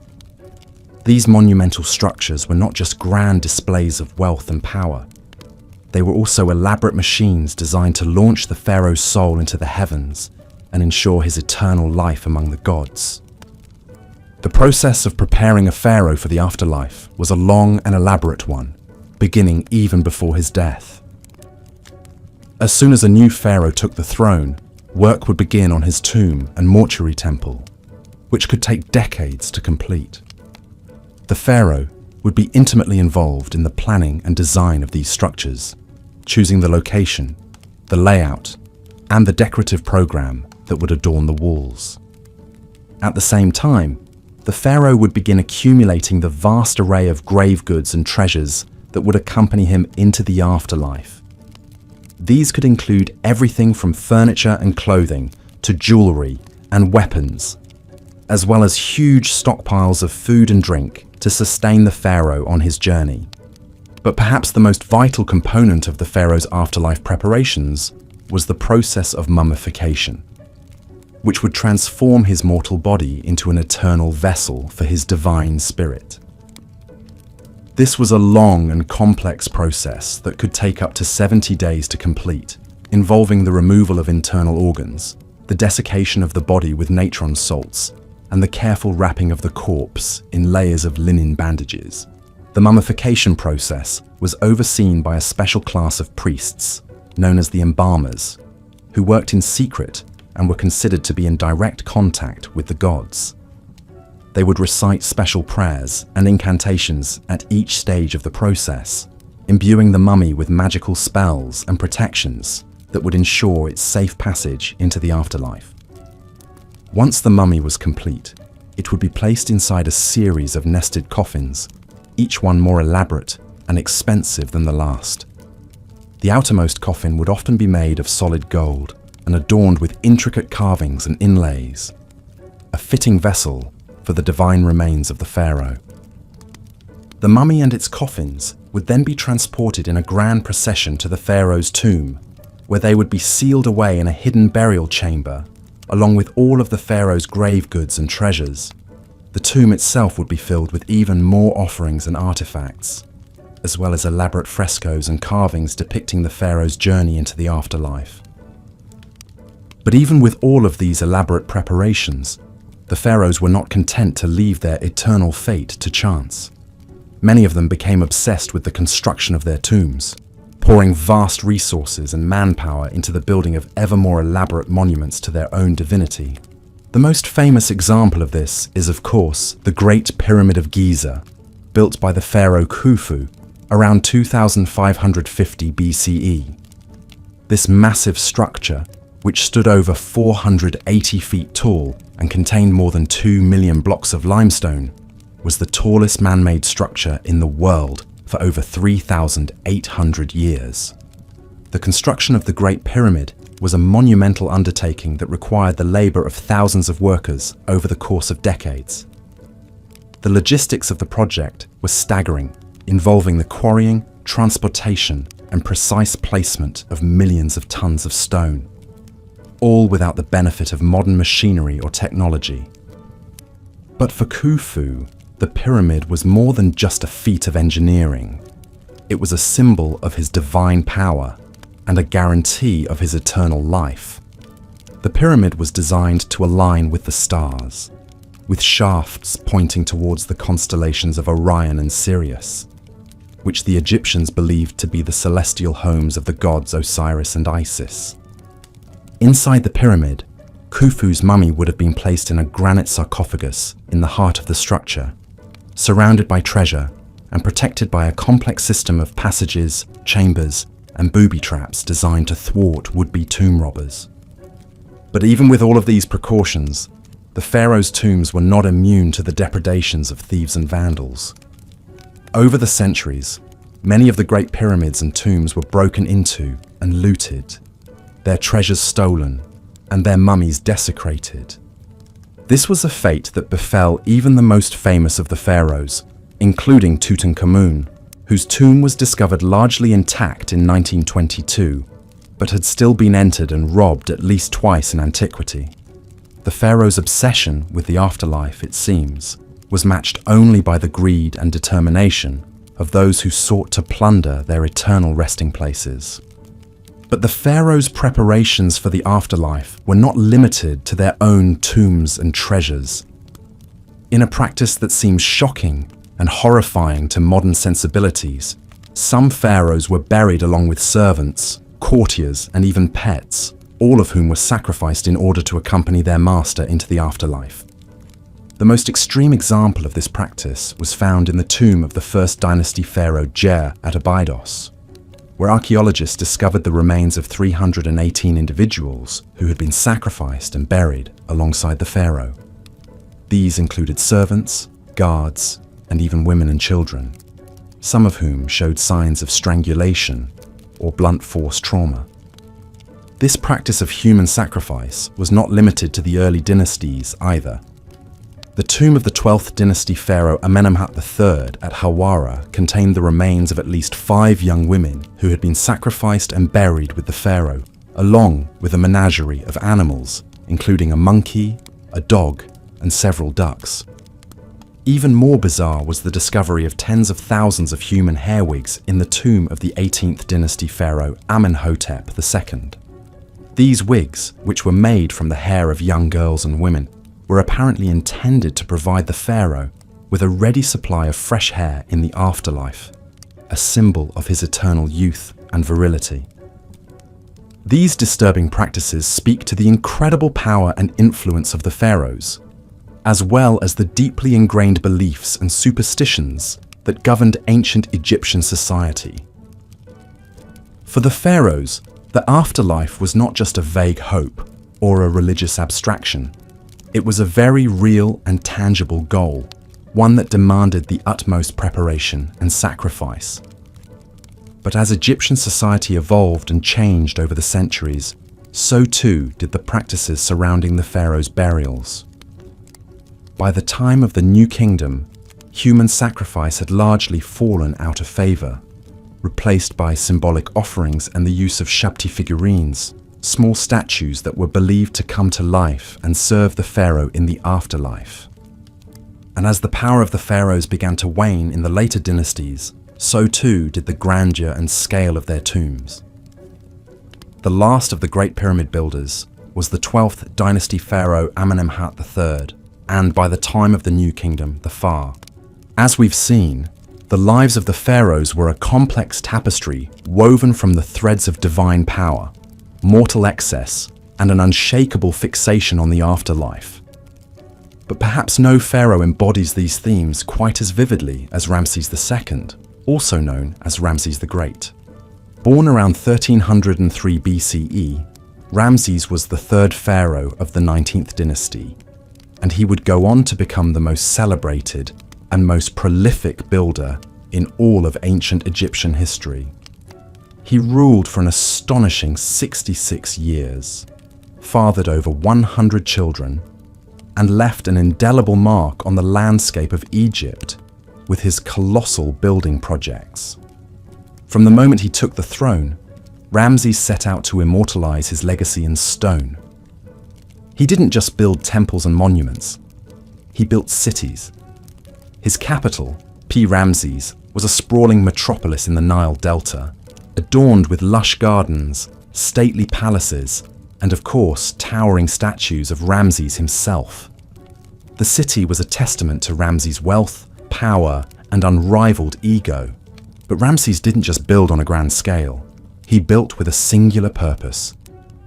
These monumental structures were not just grand displays of wealth and power. They were also elaborate machines designed to launch the pharaoh's soul into the heavens and ensure his eternal life among the gods. The process of preparing a pharaoh for the afterlife was a long and elaborate one, beginning even before his death. As soon as a new pharaoh took the throne, work would begin on his tomb and mortuary temple, which could take decades to complete. The pharaoh would be intimately involved in the planning and design of these structures, choosing the location, the layout, and the decorative program that would adorn the walls. At the same time, the pharaoh would begin accumulating the vast array of grave goods and treasures that would accompany him into the afterlife. These could include everything from furniture and clothing to jewelry and weapons, as well as huge stockpiles of food and drink to sustain the pharaoh on his journey. But perhaps the most vital component of the pharaoh's afterlife preparations was the process of mummification, which would transform his mortal body into an eternal vessel for his divine spirit. This was a long and complex process that could take up to 70 days to complete, involving the removal of internal organs, the desiccation of the body with natron salts, and the careful wrapping of the corpse in layers of linen bandages. The mummification process was overseen by a special class of priests, known as the embalmers, who worked in secret and were considered to be in direct contact with the gods. They would recite special prayers and incantations at each stage of the process, imbuing the mummy with magical spells and protections that would ensure its safe passage into the afterlife. Once the mummy was complete, it would be placed inside a series of nested coffins, each one more elaborate and expensive than the last. The outermost coffin would often be made of solid gold and adorned with intricate carvings and inlays, a fitting vessel for the divine remains of the pharaoh. The mummy and its coffins would then be transported in a grand procession to the pharaoh's tomb, where they would be sealed away in a hidden burial chamber, along with all of the pharaoh's grave goods and treasures. The tomb itself would be filled with even more offerings and artifacts, as well as elaborate frescoes and carvings depicting the pharaoh's journey into the afterlife. But even with all of these elaborate preparations, the pharaohs were not content to leave their eternal fate to chance. Many of them became obsessed with the construction of their tombs, pouring vast resources and manpower into the building of ever more elaborate monuments to their own divinity. The most famous example of this is, of course, the Great Pyramid of Giza, built by the pharaoh Khufu around 2550 BCE. This massive structure, which stood over 480 feet tall and contained more than 2 million blocks of limestone, was the tallest man-made structure in the world for over 3,800 years. The construction of the Great Pyramid was a monumental undertaking that required the labor of thousands of workers over the course of decades. The logistics of the project were staggering, involving the quarrying, transportation, and precise placement of millions of tons of stone, all without the benefit of modern machinery or technology. But for Khufu, the pyramid was more than just a feat of engineering. It was a symbol of his divine power and a guarantee of his eternal life. The pyramid was designed to align with the stars, with shafts pointing towards the constellations of Orion and Sirius, which the Egyptians believed to be the celestial homes of the gods Osiris and Isis. Inside the pyramid, Khufu's mummy would have been placed in a granite sarcophagus in the heart of the structure, surrounded by treasure and protected by a complex system of passages, chambers, and booby traps designed to thwart would-be tomb robbers. But even with all of these precautions, the pharaohs' tombs were not immune to the depredations of thieves and vandals. Over the centuries, many of the great pyramids and tombs were broken into and looted, their treasures stolen, and their mummies desecrated. This was a fate that befell even the most famous of the pharaohs, including Tutankhamun, whose tomb was discovered largely intact in 1922, but had still been entered and robbed at least twice in antiquity. The pharaoh's obsession with the afterlife, it seems, was matched only by the greed and determination of those who sought to plunder their eternal resting places. But the pharaoh's preparations for the afterlife were not limited to their own tombs and treasures. In a practice that seems shocking and horrifying to modern sensibilities, some pharaohs were buried along with servants, courtiers, and even pets, all of whom were sacrificed in order to accompany their master into the afterlife. The most extreme example of this practice was found in the tomb of the first dynasty pharaoh Jer at Abydos. where archaeologists discovered the remains of 318 individuals who had been sacrificed and buried alongside the pharaoh. These included servants, guards, and even women and children, some of whom showed signs of strangulation or blunt force trauma. This practice of human sacrifice was not limited to the early dynasties either. The tomb of the 12th dynasty pharaoh Amenemhat III at Hawara contained the remains of at least 5 young women who had been sacrificed and buried with the pharaoh, along with a menagerie of animals, including a monkey, a dog, and several ducks. Even more bizarre was the discovery of tens of thousands of human hair wigs in the tomb of the 18th dynasty pharaoh Amenhotep II. These wigs, which were made from the hair of young girls and women, were apparently intended to provide the pharaoh with a ready supply of fresh hair in the afterlife, a symbol of his eternal youth and virility. These disturbing practices speak to the incredible power and influence of the pharaohs, as well as the deeply ingrained beliefs and superstitions that governed ancient Egyptian society. For the pharaohs, the afterlife was not just a vague hope or a religious abstraction. It was a very real and tangible goal, one that demanded the utmost preparation and sacrifice. But as Egyptian society evolved and changed over the centuries, so too did the practices surrounding the pharaohs' burials. By the time of the New Kingdom, human sacrifice had largely fallen out of favor, replaced by symbolic offerings and the use of Shabti figurines, small statues that were believed to come to life and serve the pharaoh in the afterlife. And as the power of the pharaohs began to wane in the later dynasties, so too did the grandeur and scale of their tombs. The last of the Great Pyramid builders was the 12th dynasty pharaoh Amenemhat III, and by the time of the New Kingdom, the Pharaohs. As we've seen, the lives of the pharaohs were a complex tapestry woven from the threads of divine power, mortal excess, and an unshakable fixation on the afterlife. But perhaps no pharaoh embodies these themes quite as vividly as Ramses II, also known as Ramses the Great. Born around 1303 BCE, Ramses was the third pharaoh of the 19th dynasty, and he would go on to become the most celebrated and most prolific builder in all of ancient Egyptian history. He ruled for an astonishing 66 years, fathered over 100 children, and left an indelible mark on the landscape of Egypt with his colossal building projects. From the moment he took the throne, Ramses set out to immortalize his legacy in stone. He didn't just build temples and monuments, he built cities. His capital, Ramses, was a sprawling metropolis in the Nile Delta, adorned with lush gardens, stately palaces, and of course, towering statues of Ramses himself. The city was a testament to Ramses' wealth, power, and unrivaled ego. But Ramses didn't just build on a grand scale. He built with a singular purpose: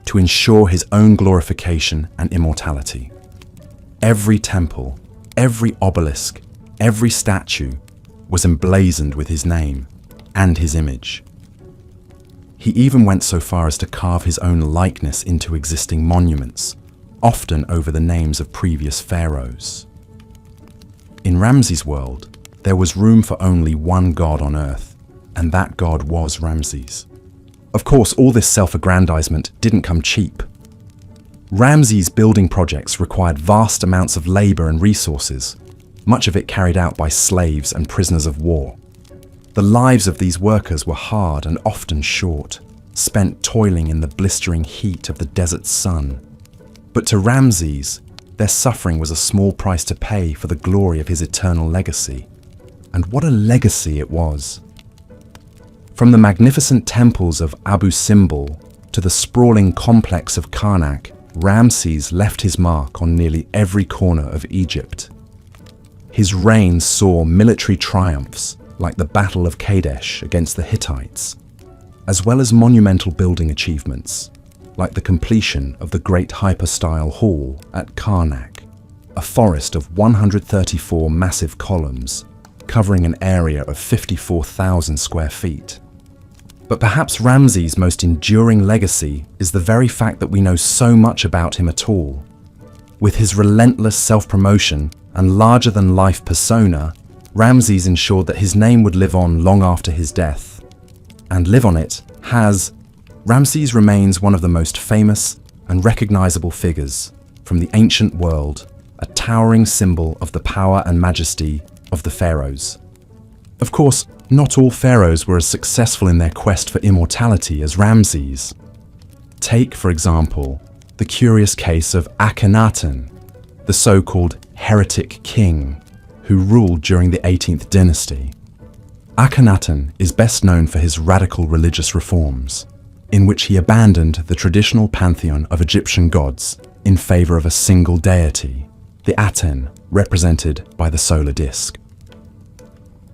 to ensure his own glorification and immortality. Every temple, every obelisk, every statue was emblazoned with his name and his image. He even went so far as to carve his own likeness into existing monuments, often over the names of previous pharaohs. In Ramses' world, there was room for only one god on earth, and that god was Ramses. Of course, all this self-aggrandizement didn't come cheap. Ramses' building projects required vast amounts of labor and resources, much of it carried out by slaves and prisoners of war. The lives of these workers were hard and often short, spent toiling in the blistering heat of the desert sun. But to Ramses, their suffering was a small price to pay for the glory of his eternal legacy. And what a legacy it was! From the magnificent temples of Abu Simbel to the sprawling complex of Karnak, Ramses left his mark on nearly every corner of Egypt. His reign saw military triumphs like the Battle of Kadesh against the Hittites, as well as monumental building achievements like the completion of the Great Hypostyle Hall at Karnak, a forest of 134 massive columns covering an area of 54,000 square feet. But perhaps Ramses' most enduring legacy is the very fact that we know so much about him at all. With his relentless self-promotion and larger-than-life persona, Ramses ensured that his name would live on long after his death. And live on it has. Ramses remains one of the most famous and recognizable figures from the ancient world, a towering symbol of the power and majesty of the pharaohs. Of course, not all pharaohs were as successful in their quest for immortality as Ramses. Take, for example, the curious case of Akhenaten, the so-called heretic king who ruled during the 18th dynasty. Akhenaten is best known for his radical religious reforms, in which he abandoned the traditional pantheon of Egyptian gods in favor of a single deity, the Aten, represented by the solar disk.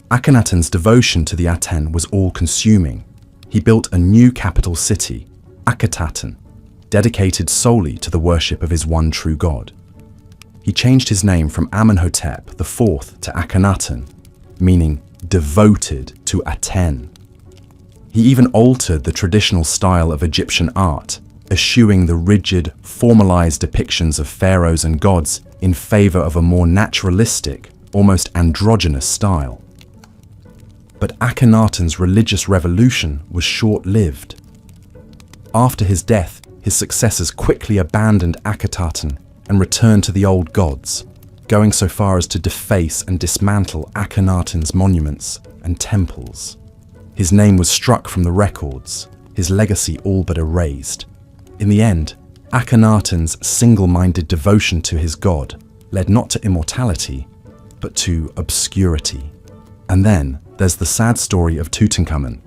Akhenaten's devotion to the Aten was all-consuming. He built a new capital city, Akhetaten, dedicated solely to the worship of his one true god. He changed his name from Amenhotep IV to Akhenaten, meaning devoted to Aten. He even altered the traditional style of Egyptian art, eschewing the rigid, formalized depictions of pharaohs and gods in favor of a more naturalistic, almost androgynous style. But Akhenaten's religious revolution was short-lived. After his death, his successors quickly abandoned Akhetaten and returned to the old gods, going so far as to deface and dismantle Akhenaten's monuments and temples. His name was struck from the records, his legacy all but erased. In the end, Akhenaten's single-minded devotion to his god led not to immortality, but to obscurity. And then there's the sad story of Tutankhamun,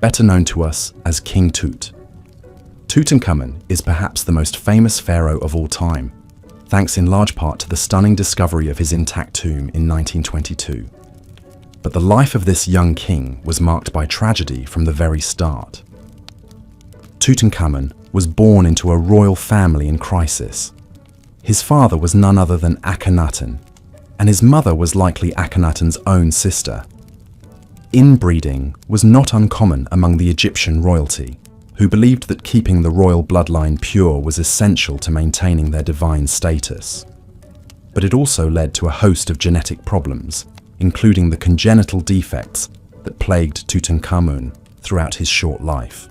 better known to us as King Tut. Tutankhamun is perhaps the most famous pharaoh of all time, thanks in large part to the stunning discovery of his intact tomb in 1922. But the life of this young king was marked by tragedy from the very start. Tutankhamun was born into a royal family in crisis. His father was none other than Akhenaten, and his mother was likely Akhenaten's own sister. Inbreeding was not uncommon among the Egyptian royalty, who believed that keeping the royal bloodline pure was essential to maintaining their divine status. But it also led to a host of genetic problems, including the congenital defects that plagued Tutankhamun throughout his short life.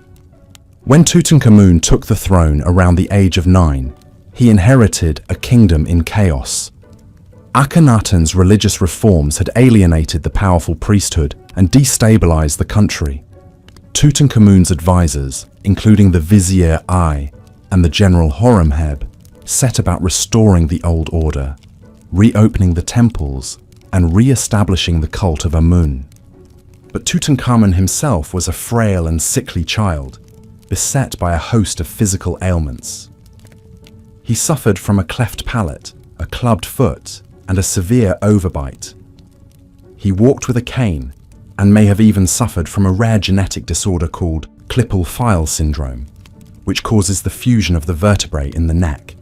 When Tutankhamun took the throne around the age of 9, he inherited a kingdom in chaos. Akhenaten's religious reforms had alienated the powerful priesthood and destabilized the country. Tutankhamun's advisors, including the Vizier I and the General Horemheb, set about restoring the old order, reopening the temples, and re-establishing the cult of Amun. But Tutankhamun himself was a frail and sickly child, beset by a host of physical ailments. He suffered from a cleft palate, a clubbed foot, and a severe overbite. He walked with a cane and may have even suffered from a rare genetic disorder called Klippel-Feil syndrome, which causes the fusion of the vertebrae in the neck.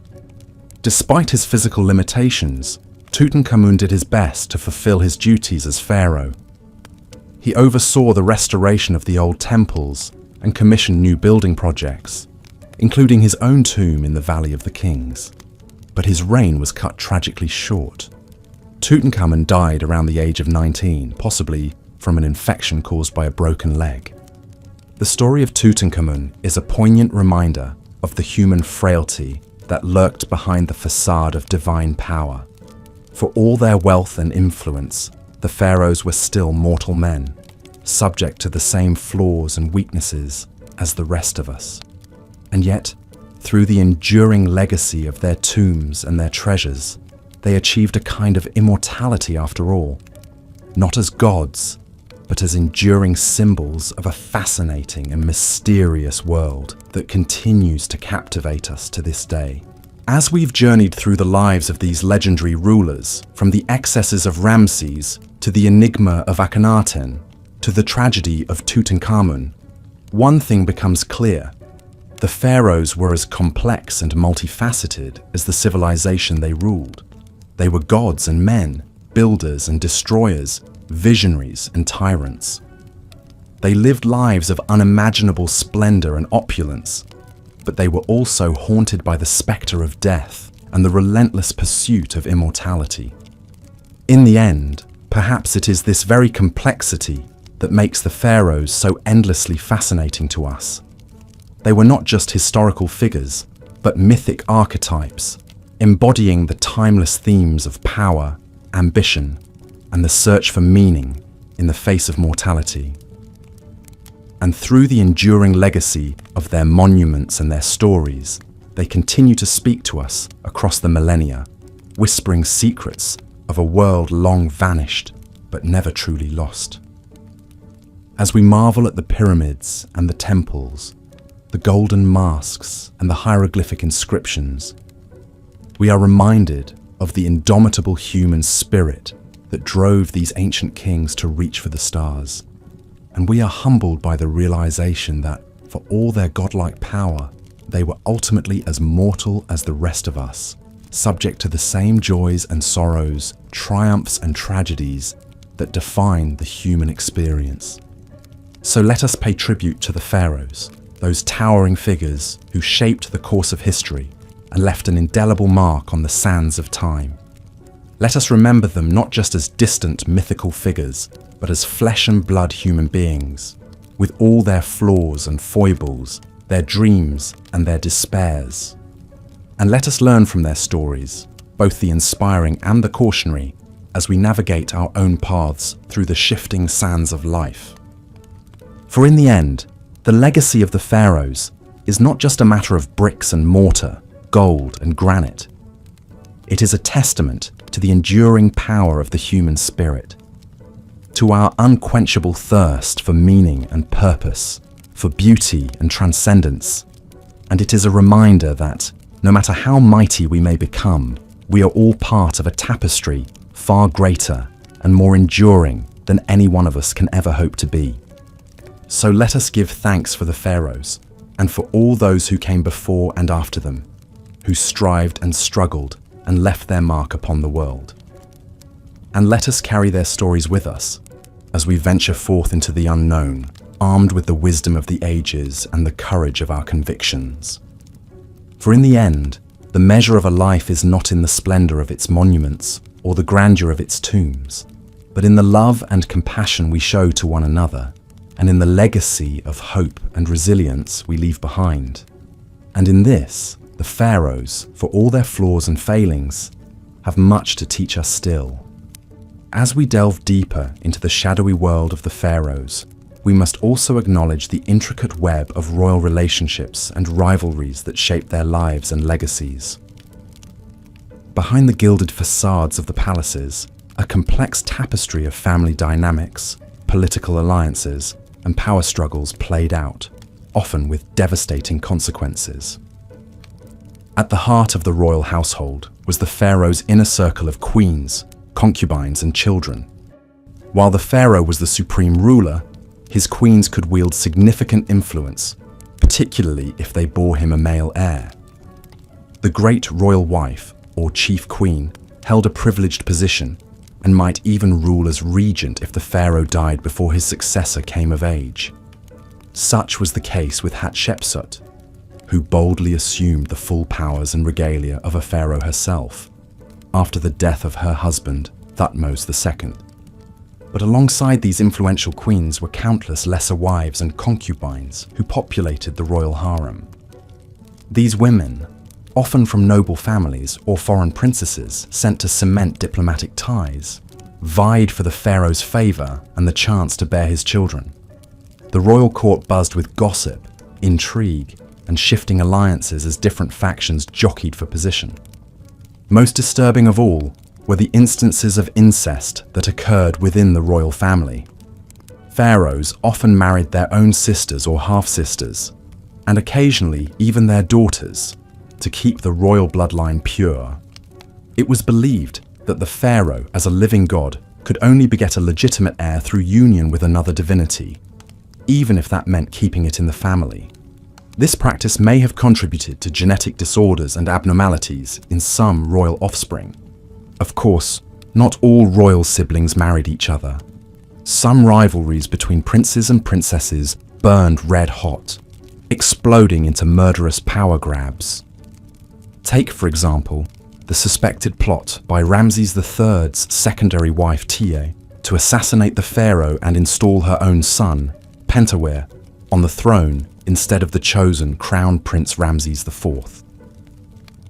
Despite his physical limitations, Tutankhamun did his best to fulfill his duties as pharaoh. He oversaw the restoration of the old temples and commissioned new building projects, including his own tomb in the Valley of the Kings. But his reign was cut tragically short. Tutankhamun died around the age of 19, possibly from an infection caused by a broken leg. The story of Tutankhamun is a poignant reminder of the human frailty that lurked behind the facade of divine power. For all their wealth and influence, the pharaohs were still mortal men, subject to the same flaws and weaknesses as the rest of us. And yet, through the enduring legacy of their tombs and their treasures, they achieved a kind of immortality after all, not as gods, but as enduring symbols of a fascinating and mysterious world that continues to captivate us to this day. As we've journeyed through the lives of these legendary rulers, from the excesses of Ramses to the enigma of Akhenaten to the tragedy of Tutankhamun, one thing becomes clear. The pharaohs were as complex and multifaceted as the civilization they ruled. They were gods and men, builders and destroyers, visionaries and tyrants. They lived lives of unimaginable splendor and opulence, but they were also haunted by the specter of death and the relentless pursuit of immortality. In the end, perhaps it is this very complexity that makes the pharaohs so endlessly fascinating to us. They were not just historical figures, but mythic archetypes, embodying the timeless themes of power, ambition, and the search for meaning in the face of mortality. And through the enduring legacy of their monuments and their stories, they continue to speak to us across the millennia, whispering secrets of a world long vanished but never truly lost. As we marvel at the pyramids and the temples, the golden masks and the hieroglyphic inscriptions, we are reminded of the indomitable human spirit that drove these ancient kings to reach for the stars. And we are humbled by the realization that, for all their godlike power, they were ultimately as mortal as the rest of us, subject to the same joys and sorrows, triumphs and tragedies that define the human experience. So let us pay tribute to the pharaohs, those towering figures who shaped the course of history and left an indelible mark on the sands of time. Let us remember them not just as distant mythical figures, but as flesh and blood human beings, with all their flaws and foibles, their dreams and their despairs. And let us learn from their stories, both the inspiring and the cautionary, as we navigate our own paths through the shifting sands of life. For in the end, the legacy of the pharaohs is not just a matter of bricks and mortar, gold and granite. It is a testament to the enduring power of the human spirit, to our unquenchable thirst for meaning and purpose, for beauty and transcendence. And it is a reminder that, no matter how mighty we may become, we are all part of a tapestry far greater and more enduring than any one of us can ever hope to be. So let us give thanks for the pharaohs and for all those who came before and after them, who strived and struggled and left their mark upon the world. And let us carry their stories with us as we venture forth into the unknown, armed with the wisdom of the ages and the courage of our convictions. For in the end, the measure of a life is not in the splendor of its monuments or the grandeur of its tombs, but in the love and compassion we show to one another, and in the legacy of hope and resilience we leave behind. And in this, the pharaohs, for all their flaws and failings, have much to teach us still. As we delve deeper into the shadowy world of the pharaohs, we must also acknowledge the intricate web of royal relationships and rivalries that shape their lives and legacies. Behind the gilded facades of the palaces, a complex tapestry of family dynamics, political alliances, and power struggles played out, often with devastating consequences. At the heart of the royal household was the pharaoh's inner circle of queens, concubines, and children. While the pharaoh was the supreme ruler, his queens could wield significant influence, particularly if they bore him a male heir. The great royal wife, or chief queen, held a privileged position and might even rule as regent if the pharaoh died before his successor came of age. Such was the case with Hatshepsut, who boldly assumed the full powers and regalia of a pharaoh herself, after the death of her husband, Thutmose II. But alongside these influential queens were countless lesser wives and concubines who populated the royal harem. These women, often from noble families or foreign princesses sent to cement diplomatic ties, vied for the pharaoh's favor and the chance to bear his children. The royal court buzzed with gossip, intrigue, and shifting alliances as different factions jockeyed for position. Most disturbing of all were the instances of incest that occurred within the royal family. Pharaohs often married their own sisters or half-sisters, and occasionally even their daughters, to keep the royal bloodline pure. It was believed that the pharaoh, as a living god, could only beget a legitimate heir through union with another divinity, even if that meant keeping it in the family. This practice may have contributed to genetic disorders and abnormalities in some royal offspring. Of course, not all royal siblings married each other. Some rivalries between princes and princesses burned red hot, exploding into murderous power grabs. Take, for example, the suspected plot by Ramses III's secondary wife Tiye to assassinate the pharaoh and install her own son, Pentawere, on the throne instead of the chosen Crown Prince Ramses IV.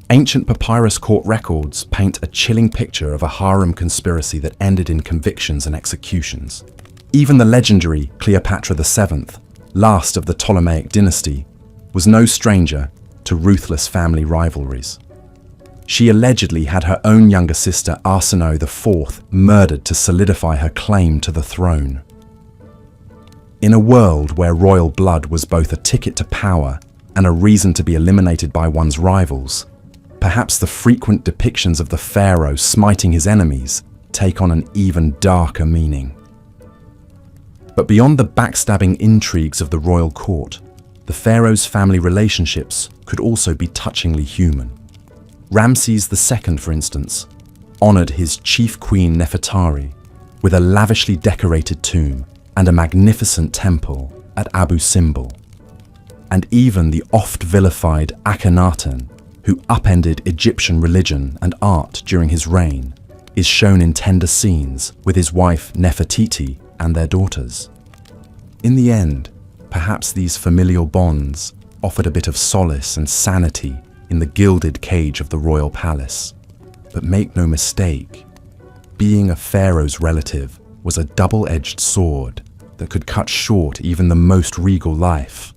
Ancient papyrus court records paint a chilling picture of a harem conspiracy that ended in convictions and executions. Even the legendary Cleopatra VII, last of the Ptolemaic dynasty, was no stranger to ruthless family rivalries. She allegedly had her own younger sister Arsinoe IV murdered to solidify her claim to the throne. In a world where royal blood was both a ticket to power and a reason to be eliminated by one's rivals, perhaps the frequent depictions of the pharaoh smiting his enemies take on an even darker meaning. But beyond the backstabbing intrigues of the royal court, the pharaoh's family relationships could also be touchingly human. Ramses II, for instance, honored his chief queen Nefertari with a lavishly decorated tomb and a magnificent temple at Abu Simbel. And even the oft-vilified Akhenaten, who upended Egyptian religion and art during his reign, is shown in tender scenes with his wife Nefertiti and their daughters. In the end, perhaps these familial bonds offered a bit of solace and sanity in the gilded cage of the royal palace. But make no mistake, being a pharaoh's relative was a double-edged sword that could cut short even the most regal life.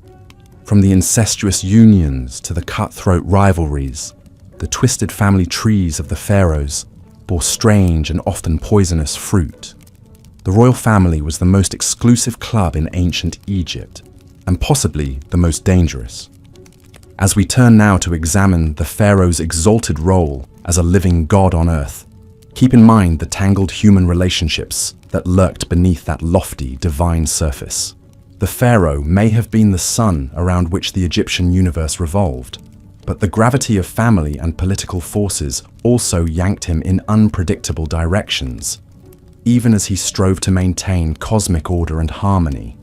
From the incestuous unions to the cutthroat rivalries, the twisted family trees of the pharaohs bore strange and often poisonous fruit. The royal family was the most exclusive club in ancient Egypt, and possibly the most dangerous. As we turn now to examine the pharaoh's exalted role as a living god on earth, keep in mind the tangled human relationships that lurked beneath that lofty, divine surface. The pharaoh may have been the sun around which the Egyptian universe revolved, but the gravity of family and political forces also yanked him in unpredictable directions, even as he strove to maintain cosmic order and harmony.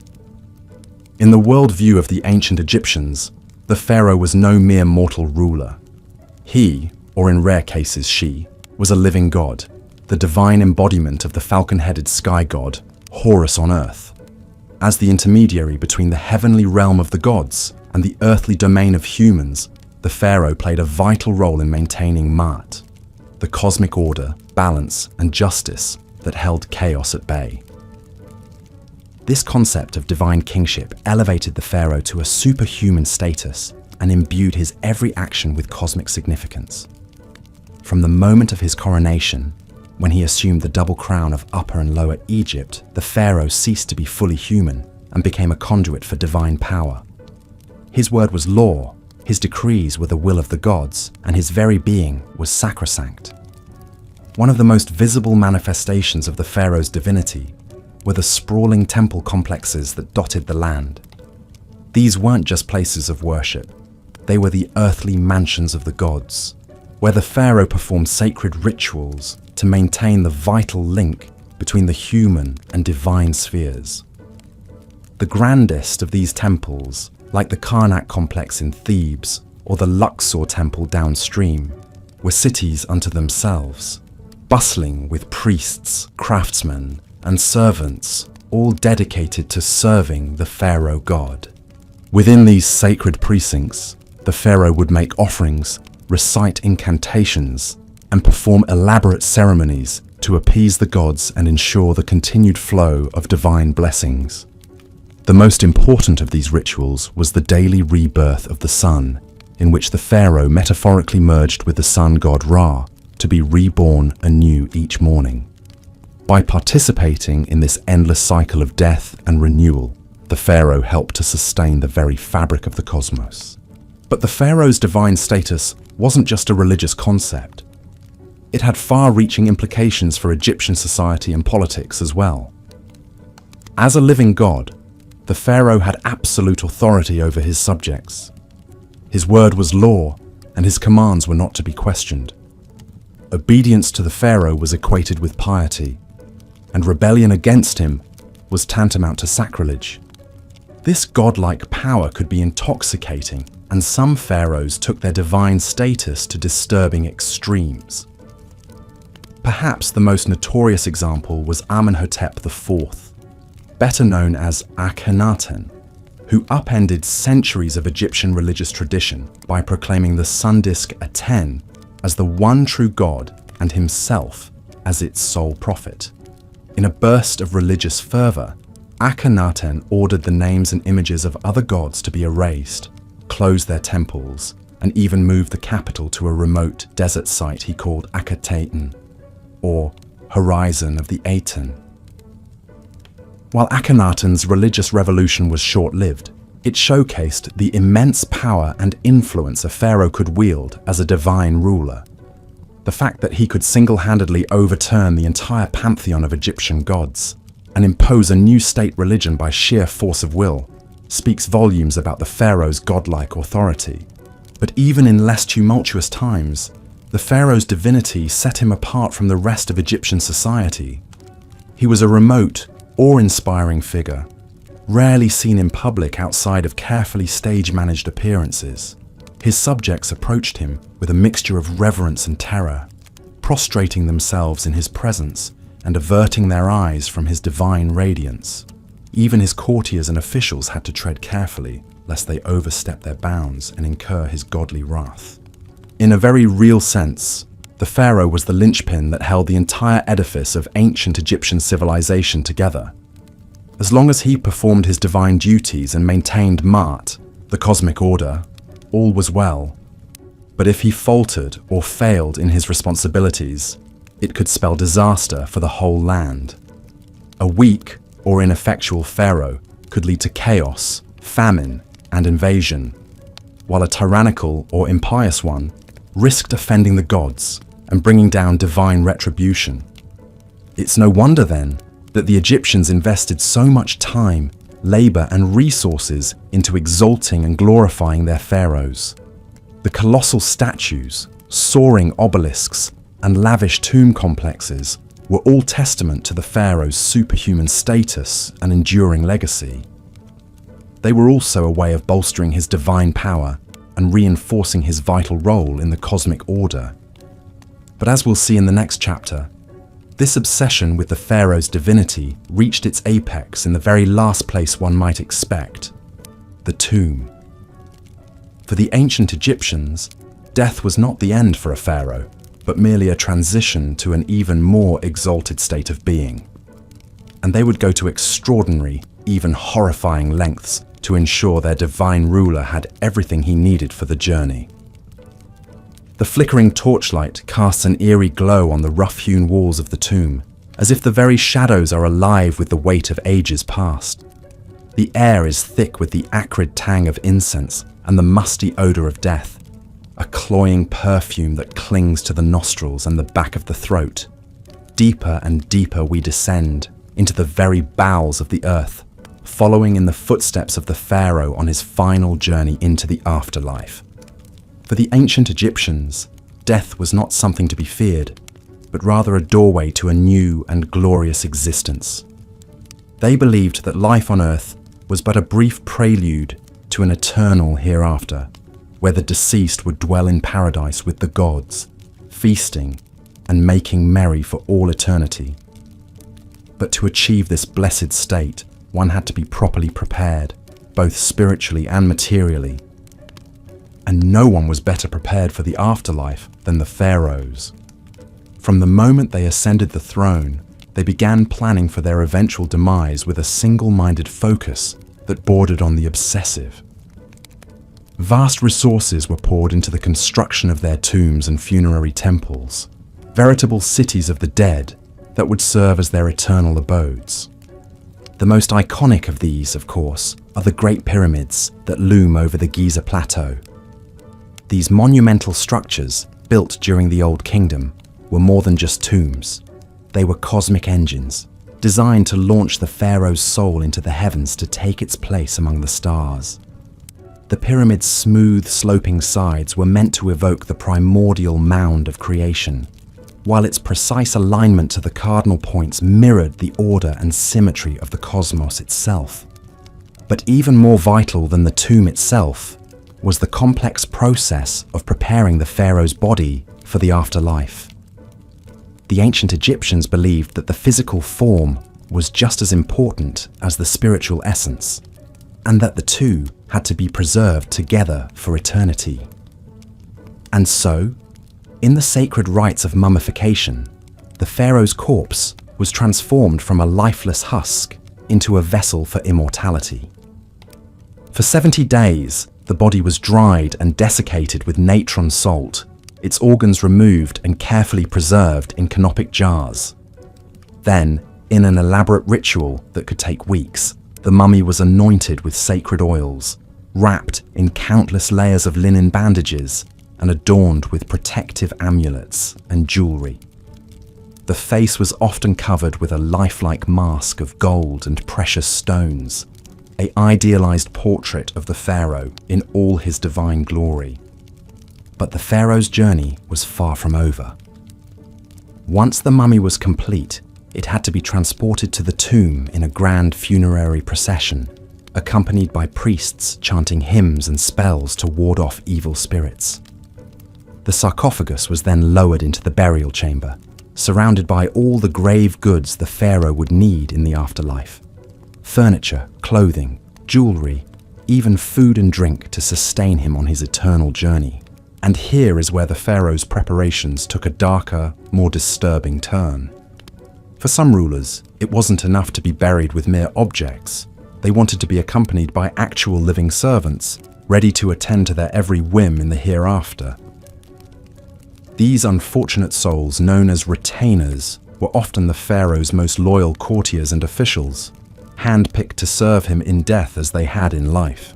In the worldview of the ancient Egyptians, the pharaoh was no mere mortal ruler. He, or in rare cases she, was a living god, the divine embodiment of the falcon-headed sky god, Horus on earth. As the intermediary between the heavenly realm of the gods and the earthly domain of humans, the pharaoh played a vital role in maintaining Ma'at, the cosmic order, balance, and justice that held chaos at bay. This concept of divine kingship elevated the pharaoh to a superhuman status and imbued his every action with cosmic significance. From the moment of his coronation, when he assumed the double crown of Upper and Lower Egypt, the pharaoh ceased to be fully human and became a conduit for divine power. His word was law, his decrees were the will of the gods, and his very being was sacrosanct. One of the most visible manifestations of the pharaoh's divinity were the sprawling temple complexes that dotted the land. These weren't just places of worship, they were the earthly mansions of the gods, where the pharaoh performed sacred rituals to maintain the vital link between the human and divine spheres. The grandest of these temples, like the Karnak complex in Thebes or the Luxor temple downstream, were cities unto themselves, bustling with priests, craftsmen, and servants, all dedicated to serving the pharaoh god. Within these sacred precincts, the pharaoh would make offerings, recite incantations, and perform elaborate ceremonies to appease the gods and ensure the continued flow of divine blessings. The most important of these rituals was the daily rebirth of the sun, in which the pharaoh metaphorically merged with the sun god Ra to be reborn anew each morning. By participating in this endless cycle of death and renewal, the pharaoh helped to sustain the very fabric of the cosmos. But the pharaoh's divine status wasn't just a religious concept. It had far-reaching implications for Egyptian society and politics as well. As a living god, the pharaoh had absolute authority over his subjects. His word was law, and his commands were not to be questioned. Obedience to the pharaoh was equated with piety, and rebellion against him was tantamount to sacrilege. This godlike power could be intoxicating, and some pharaohs took their divine status to disturbing extremes. Perhaps the most notorious example was Amenhotep IV, better known as Akhenaten, who upended centuries of Egyptian religious tradition by proclaiming the sun disk Aten as the one true god and himself as its sole prophet. In a burst of religious fervor, Akhenaten ordered the names and images of other gods to be erased, closed their temples, and even moved the capital to a remote desert site he called Akhenaten, or Horizon of the Aten. While Akhenaten's religious revolution was short-lived, it showcased the immense power and influence a pharaoh could wield as a divine ruler. The fact that he could single-handedly overturn the entire pantheon of Egyptian gods and impose a new state religion by sheer force of will speaks volumes about the pharaoh's godlike authority. But even in less tumultuous times, the pharaoh's divinity set him apart from the rest of Egyptian society. He was a remote, awe-inspiring figure, rarely seen in public outside of carefully stage-managed appearances. His subjects approached him with a mixture of reverence and terror, prostrating themselves in his presence and averting their eyes from his divine radiance. Even his courtiers and officials had to tread carefully, lest they overstep their bounds and incur his godly wrath. In a very real sense, the pharaoh was the linchpin that held the entire edifice of ancient Egyptian civilization together. As long as he performed his divine duties and maintained Ma'at, the cosmic order, all was well. But if he faltered or failed in his responsibilities, it could spell disaster for the whole land. A weak or ineffectual pharaoh could lead to chaos, famine, and invasion, while a tyrannical or impious one risked offending the gods and bringing down divine retribution. It's no wonder then that the Egyptians invested so much time, labor, and resources into exalting and glorifying their pharaohs. The colossal statues, soaring obelisks, and lavish tomb complexes were all testament to the pharaoh's superhuman status and enduring legacy. They were also a way of bolstering his divine power and reinforcing his vital role in the cosmic order. But as we'll see in the next chapter, this obsession with the pharaoh's divinity reached its apex in the very last place one might expect, the tomb. For the ancient Egyptians, death was not the end for a pharaoh, but merely a transition to an even more exalted state of being. And they would go to extraordinary, even horrifying lengths to ensure their divine ruler had everything he needed for the journey. The flickering torchlight casts an eerie glow on the rough-hewn walls of the tomb, as if the very shadows are alive with the weight of ages past. The air is thick with the acrid tang of incense and the musty odor of death, a cloying perfume that clings to the nostrils and the back of the throat. Deeper and deeper we descend into the very bowels of the earth, following in the footsteps of the pharaoh on his final journey into the afterlife. For the ancient Egyptians, death was not something to be feared, but rather a doorway to a new and glorious existence. They believed that life on earth was but a brief prelude to an eternal hereafter, where the deceased would dwell in paradise with the gods, feasting and making merry for all eternity. But to achieve this blessed state, one had to be properly prepared, both spiritually and materially. And no one was better prepared for the afterlife than the pharaohs. From the moment they ascended the throne, they began planning for their eventual demise with a single-minded focus that bordered on the obsessive. Vast resources were poured into the construction of their tombs and funerary temples, veritable cities of the dead that would serve as their eternal abodes. The most iconic of these, of course, are the Great Pyramids that loom over the Giza Plateau. These monumental structures, built during the Old Kingdom, were more than just tombs. They were cosmic engines, designed to launch the pharaoh's soul into the heavens to take its place among the stars. The pyramid's smooth, sloping sides were meant to evoke the primordial mound of creation, while its precise alignment to the cardinal points mirrored the order and symmetry of the cosmos itself. But even more vital than the tomb itself was the complex process of preparing the pharaoh's body for the afterlife. The ancient Egyptians believed that the physical form was just as important as the spiritual essence, and that the two had to be preserved together for eternity. And so, in the sacred rites of mummification, the pharaoh's corpse was transformed from a lifeless husk into a vessel for immortality. For 70 days, the body was dried and desiccated with natron salt, its organs removed and carefully preserved in canopic jars. Then, in an elaborate ritual that could take weeks, the mummy was anointed with sacred oils, wrapped in countless layers of linen bandages, and adorned with protective amulets and jewelry. The face was often covered with a lifelike mask of gold and precious stones, an idealized portrait of the pharaoh in all his divine glory. But the pharaoh's journey was far from over. Once the mummy was complete, it had to be transported to the tomb in a grand funerary procession, accompanied by priests chanting hymns and spells to ward off evil spirits. The sarcophagus was then lowered into the burial chamber, surrounded by all the grave goods the pharaoh would need in the afterlife: furniture, clothing, jewelry, even food and drink to sustain him on his eternal journey. And here is where the pharaoh's preparations took a darker, more disturbing turn. For some rulers, it wasn't enough to be buried with mere objects. They wanted to be accompanied by actual living servants, ready to attend to their every whim in the hereafter. These unfortunate souls, known as retainers, were often the pharaoh's most loyal courtiers and officials, handpicked to serve him in death as they had in life.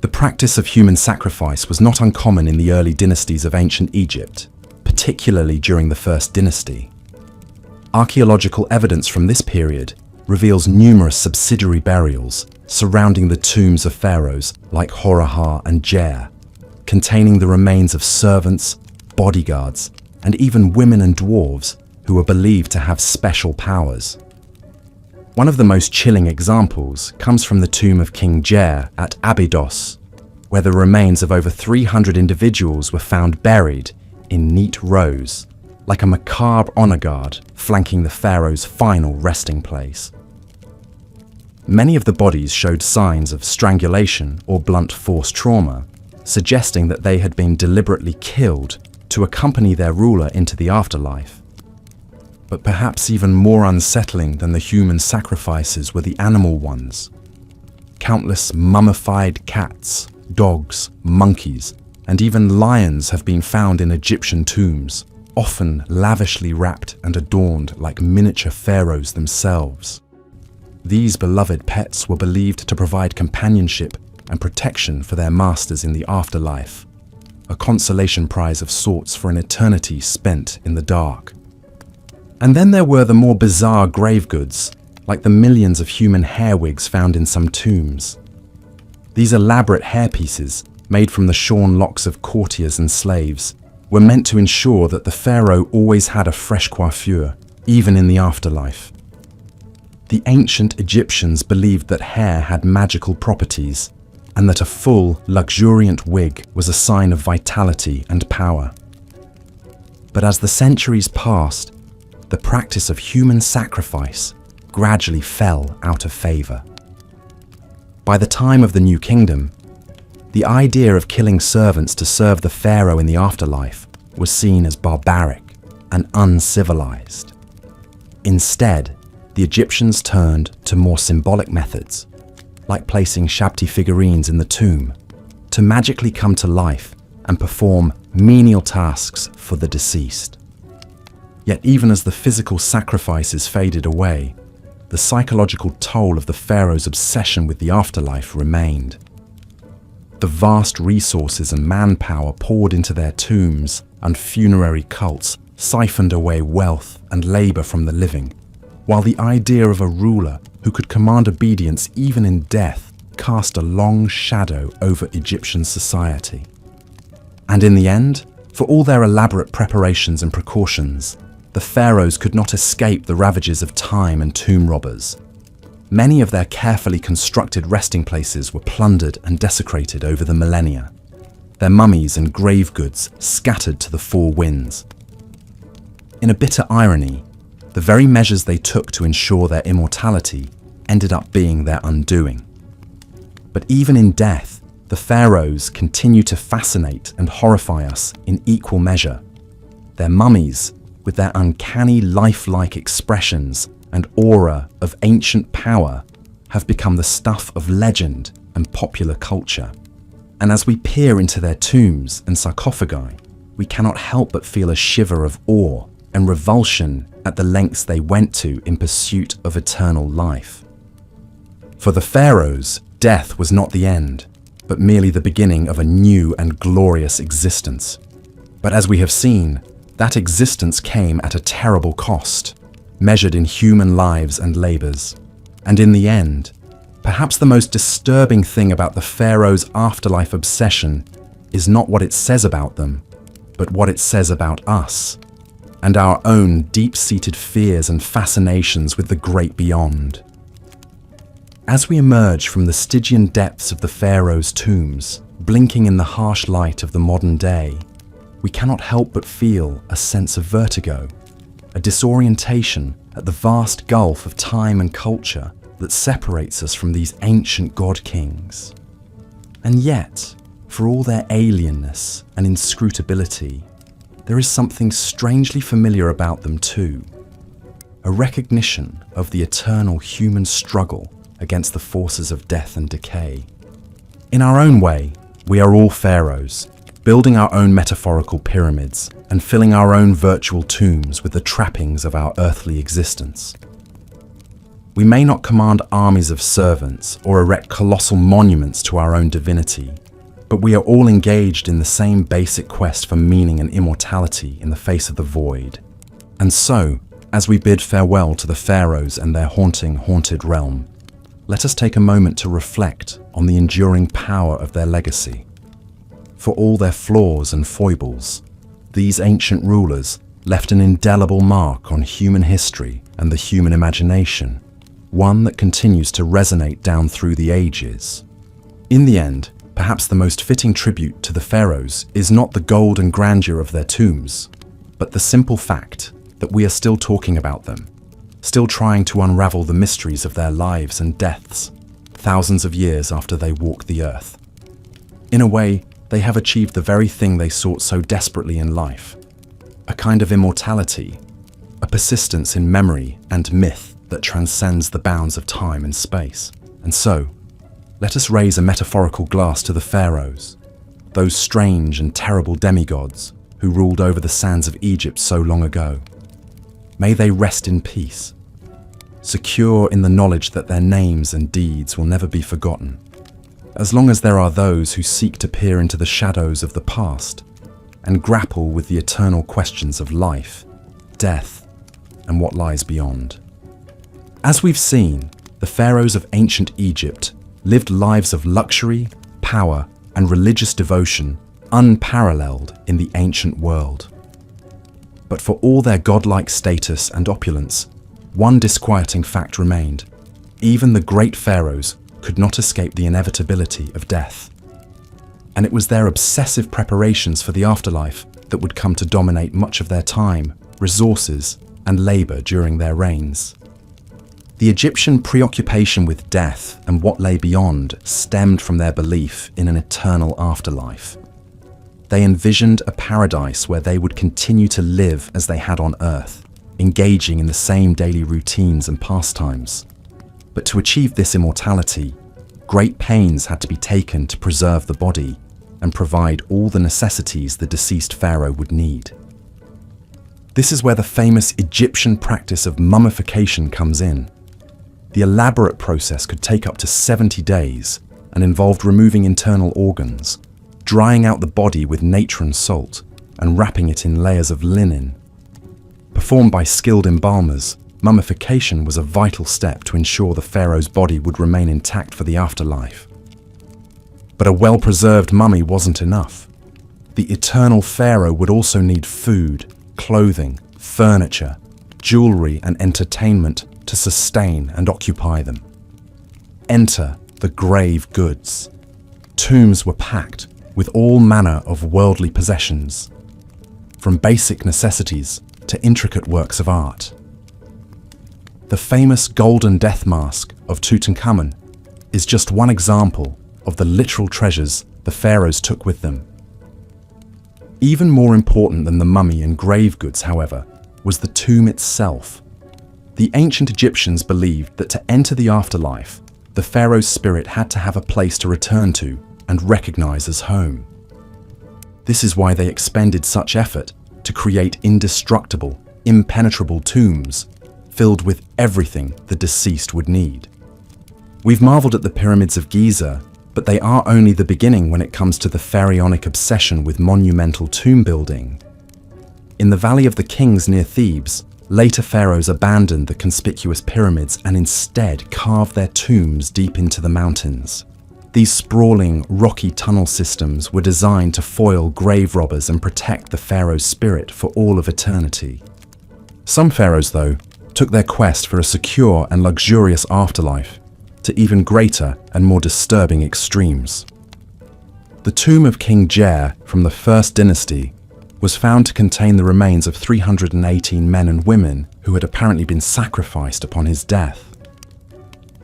The practice of human sacrifice was not uncommon in the early dynasties of ancient Egypt, particularly during the First Dynasty. Archaeological evidence from this period reveals numerous subsidiary burials surrounding the tombs of pharaohs like Horahar and Jer, containing the remains of servants, bodyguards, and even women and dwarves who were believed to have special powers. One of the most chilling examples comes from the tomb of King Jer at Abydos, where the remains of over 300 individuals were found buried in neat rows, like a macabre honor guard flanking the pharaoh's final resting place. Many of the bodies showed signs of strangulation or blunt force trauma, suggesting that they had been deliberately killed to accompany their ruler into the afterlife. But perhaps even more unsettling than the human sacrifices were the animal ones. Countless mummified cats, dogs, monkeys, and even lions have been found in Egyptian tombs, often lavishly wrapped and adorned like miniature pharaohs themselves. These beloved pets were believed to provide companionship and protection for their masters in the afterlife, a consolation prize of sorts for an eternity spent in the dark. And then there were the more bizarre grave goods, like the millions of human hair wigs found in some tombs. These elaborate hairpieces, made from the shorn locks of courtiers and slaves, were meant to ensure that the pharaoh always had a fresh coiffure, even in the afterlife. The ancient Egyptians believed that hair had magical properties, and that a full, luxuriant wig was a sign of vitality and power. But as the centuries passed, the practice of human sacrifice gradually fell out of favor. By the time of the New Kingdom, the idea of killing servants to serve the pharaoh in the afterlife was seen as barbaric and uncivilized. Instead, the Egyptians turned to more symbolic methods, like placing Shabti figurines in the tomb, to magically come to life and perform menial tasks for the deceased. Yet even as the physical sacrifices faded away, the psychological toll of the pharaoh's obsession with the afterlife remained. The vast resources and manpower poured into their tombs and funerary cults siphoned away wealth and labor from the living, while the idea of a ruler who could command obedience even in death cast a long shadow over Egyptian society. And in the end, For all their elaborate preparations and precautions, the pharaohs could not escape the ravages of time and tomb robbers. Many of their carefully constructed resting places were plundered and desecrated over the millennia, their mummies and grave goods scattered to the four winds. In a bitter irony, the very measures they took to ensure their immortality ended up being their undoing. But even in death, the pharaohs continue to fascinate and horrify us in equal measure. Their mummies, with their uncanny lifelike expressions and aura of ancient power, have become the stuff of legend and popular culture. And as we peer into their tombs and sarcophagi, we cannot help but feel a shiver of awe and revulsion at the lengths they went to in pursuit of eternal life. For the pharaohs, death was not the end, but merely the beginning of a new and glorious existence. But as we have seen, that existence came at a terrible cost, measured in human lives and labors. And in the end, perhaps the most disturbing thing about the pharaohs' afterlife obsession is not what it says about them, but what it says about us, and our own deep-seated fears and fascinations with the great beyond. As we emerge from the Stygian depths of the pharaohs' tombs, blinking in the harsh light of the modern day, we cannot help but feel a sense of vertigo, a disorientation at the vast gulf of time and culture that separates us from these ancient god-kings. And yet, for all their alienness and inscrutability, there is something strangely familiar about them too, a recognition of the eternal human struggle against the forces of death and decay. In our own way, we are all pharaohs, building our own metaphorical pyramids and filling our own virtual tombs with the trappings of our earthly existence. We may not command armies of servants or erect colossal monuments to our own divinity, but we are all engaged in the same basic quest for meaning and immortality in the face of the void. And so, as we bid farewell to the pharaohs and their haunted realm, let us take a moment to reflect on the enduring power of their legacy. For all their flaws and foibles, these ancient rulers left an indelible mark on human history and the human imagination, one that continues to resonate down through the ages. In the end, perhaps the most fitting tribute to the pharaohs is not the gold and grandeur of their tombs, but the simple fact that we are still talking about them, still trying to unravel the mysteries of their lives and deaths, thousands of years after they walked the earth. In a way, they have achieved the very thing they sought so desperately in life, a kind of immortality, a persistence in memory and myth that transcends the bounds of time and space. And so, let us raise a metaphorical glass to the pharaohs, those strange and terrible demigods who ruled over the sands of Egypt so long ago. May they rest in peace, secure in the knowledge that their names and deeds will never be forgotten, as long as there are those who seek to peer into the shadows of the past and grapple with the eternal questions of life, death, and what lies beyond. As we've seen, the pharaohs of ancient Egypt lived lives of luxury, power, and religious devotion unparalleled in the ancient world. But for all their godlike status and opulence, one disquieting fact remained. Even the great pharaohs could not escape the inevitability of death. And it was their obsessive preparations for the afterlife that would come to dominate much of their time, resources, and labor during their reigns. The Egyptian preoccupation with death and what lay beyond stemmed from their belief in an eternal afterlife. They envisioned a paradise where they would continue to live as they had on earth, engaging in the same daily routines and pastimes. But to achieve this immortality, great pains had to be taken to preserve the body and provide all the necessities the deceased pharaoh would need. This is where the famous Egyptian practice of mummification comes in. The elaborate process could take up to 70 days and involved removing internal organs, drying out the body with natron salt, and wrapping it in layers of linen. Performed by skilled embalmers, mummification was a vital step to ensure the pharaoh's body would remain intact for the afterlife. But a well-preserved mummy wasn't enough. the eternal pharaoh would also need food, clothing, furniture, jewelry, and entertainment to sustain and occupy them. Enter the grave goods. Tombs were packed with all manner of worldly possessions, from basic necessities to intricate works of art. The famous golden death mask of Tutankhamun is just one example of the literal treasures the pharaohs took with them. Even more important than the mummy and grave goods, however, was the tomb itself. The ancient Egyptians believed that to enter the afterlife, the pharaoh's spirit had to have a place to return to and recognize as home. This is why they expended such effort to create indestructible, impenetrable tombs filled with everything the deceased would need. We've marveled at the pyramids of Giza, but they are only the beginning when it comes to the pharaonic obsession with monumental tomb building. In the Valley of the Kings near Thebes, later pharaohs abandoned the conspicuous pyramids and instead carved their tombs deep into the mountains. These sprawling, rocky tunnel systems were designed to foil grave robbers and protect the pharaoh's spirit for all of eternity. Some pharaohs, though, took their quest for a secure and luxurious afterlife to even greater and more disturbing extremes. The tomb of King Jer from the First Dynasty was found to contain the remains of 318 men and women who had apparently been sacrificed upon his death.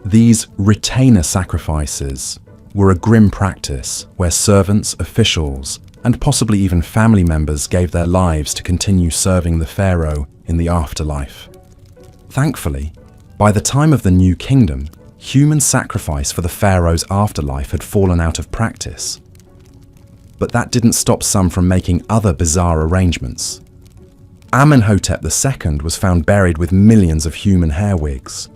These retainer sacrifices were a grim practice where servants, officials, and possibly even family members gave their lives to continue serving the pharaoh in the afterlife. Thankfully, by the time of the New Kingdom, human sacrifice for the pharaoh's afterlife had fallen out of practice. But that didn't stop some from making other bizarre arrangements. Amenhotep II was found buried with millions of human hair wigs,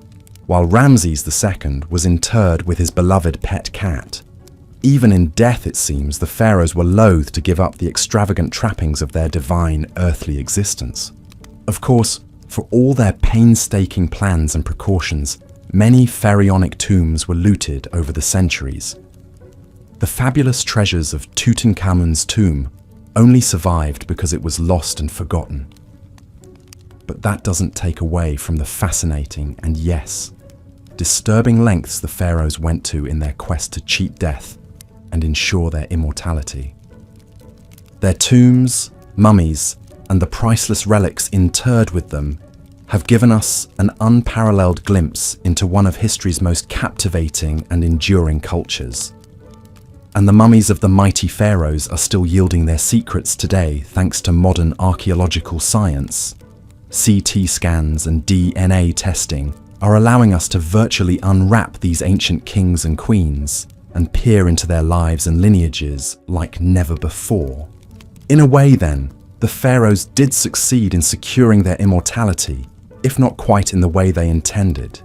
while Ramses II was interred with his beloved pet cat. Even in death, it seems, the pharaohs were loath to give up the extravagant trappings of their divine earthly existence. Of course, for all their painstaking plans and precautions, many pharaonic tombs were looted over the centuries. The fabulous treasures of Tutankhamun's tomb only survived because it was lost and forgotten. But that doesn't take away from the fascinating and, yes, disturbing lengths the pharaohs went to in their quest to cheat death and ensure their immortality. Their tombs, mummies, and the priceless relics interred with them have given us an unparalleled glimpse into one of history's most captivating and enduring cultures. And the mummies of the mighty pharaohs are still yielding their secrets today thanks to modern archaeological science. CT scans and DNA testing are allowing us to virtually unwrap these ancient kings and queens and peer into their lives and lineages like never before. In a way, then, the pharaohs did succeed in securing their immortality, if not quite in the way they intended.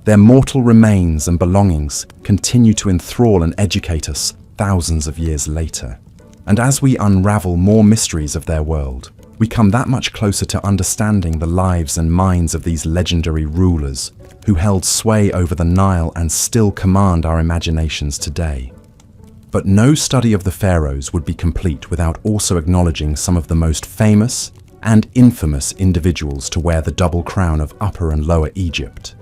Their mortal remains and belongings continue to enthrall and educate us thousands of years later. And as we unravel more mysteries of their world, we come that much closer to understanding the lives and minds of these legendary rulers who held sway over the Nile and still command our imaginations today. But no study of the pharaohs would be complete without also acknowledging some of the most famous and infamous individuals to wear the double crown of Upper and Lower Egypt.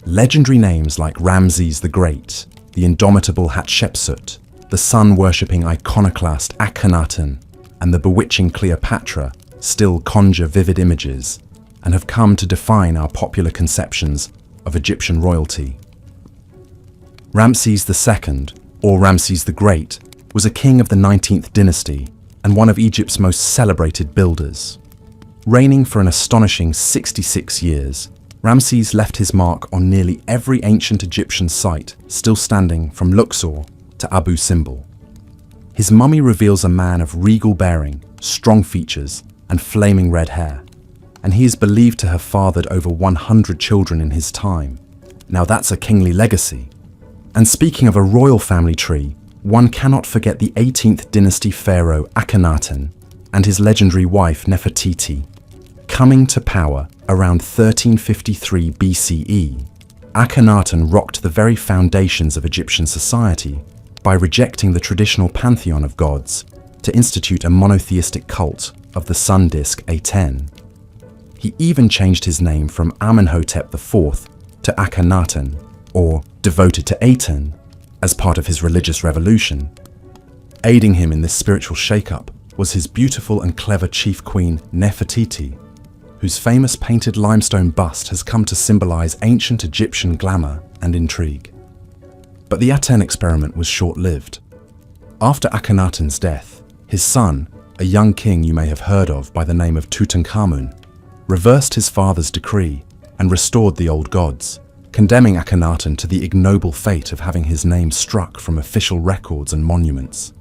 Legendary names like Ramses the Great, the indomitable Hatshepsut, the sun-worshipping iconoclast Akhenaten, and the bewitching Cleopatra still conjure vivid images and have come to define our popular conceptions of Egyptian royalty. Ramses II, or Ramses the Great, was a king of the 19th dynasty and one of Egypt's most celebrated builders. Reigning for an astonishing 66 years, Ramses left his mark on nearly every ancient Egyptian site still standing from Luxor to Abu Simbel. His mummy reveals a man of regal bearing, strong features, and flaming red hair, and he is believed to have fathered over 100 children in his time. Now that's a kingly legacy. And speaking of a royal family tree, one cannot forget the 18th dynasty pharaoh Akhenaten and his legendary wife Nefertiti. Coming to power around 1353 BCE, Akhenaten rocked the very foundations of Egyptian society by rejecting the traditional pantheon of gods to institute a monotheistic cult of the sun disk Aten. He even changed his name from Amenhotep IV to Akhenaten, or devoted to Aten, as part of his religious revolution. Aiding him in this spiritual shake-up was his beautiful and clever chief queen Nefertiti, whose famous painted limestone bust has come to symbolize ancient Egyptian glamour and intrigue. But the Aten experiment was short-lived. After Akhenaten's death, his son, a young king you may have heard of by the name of Tutankhamun, reversed his father's decree and restored the old gods, condemning Akhenaten to the ignoble fate of having his name struck from official records and monuments.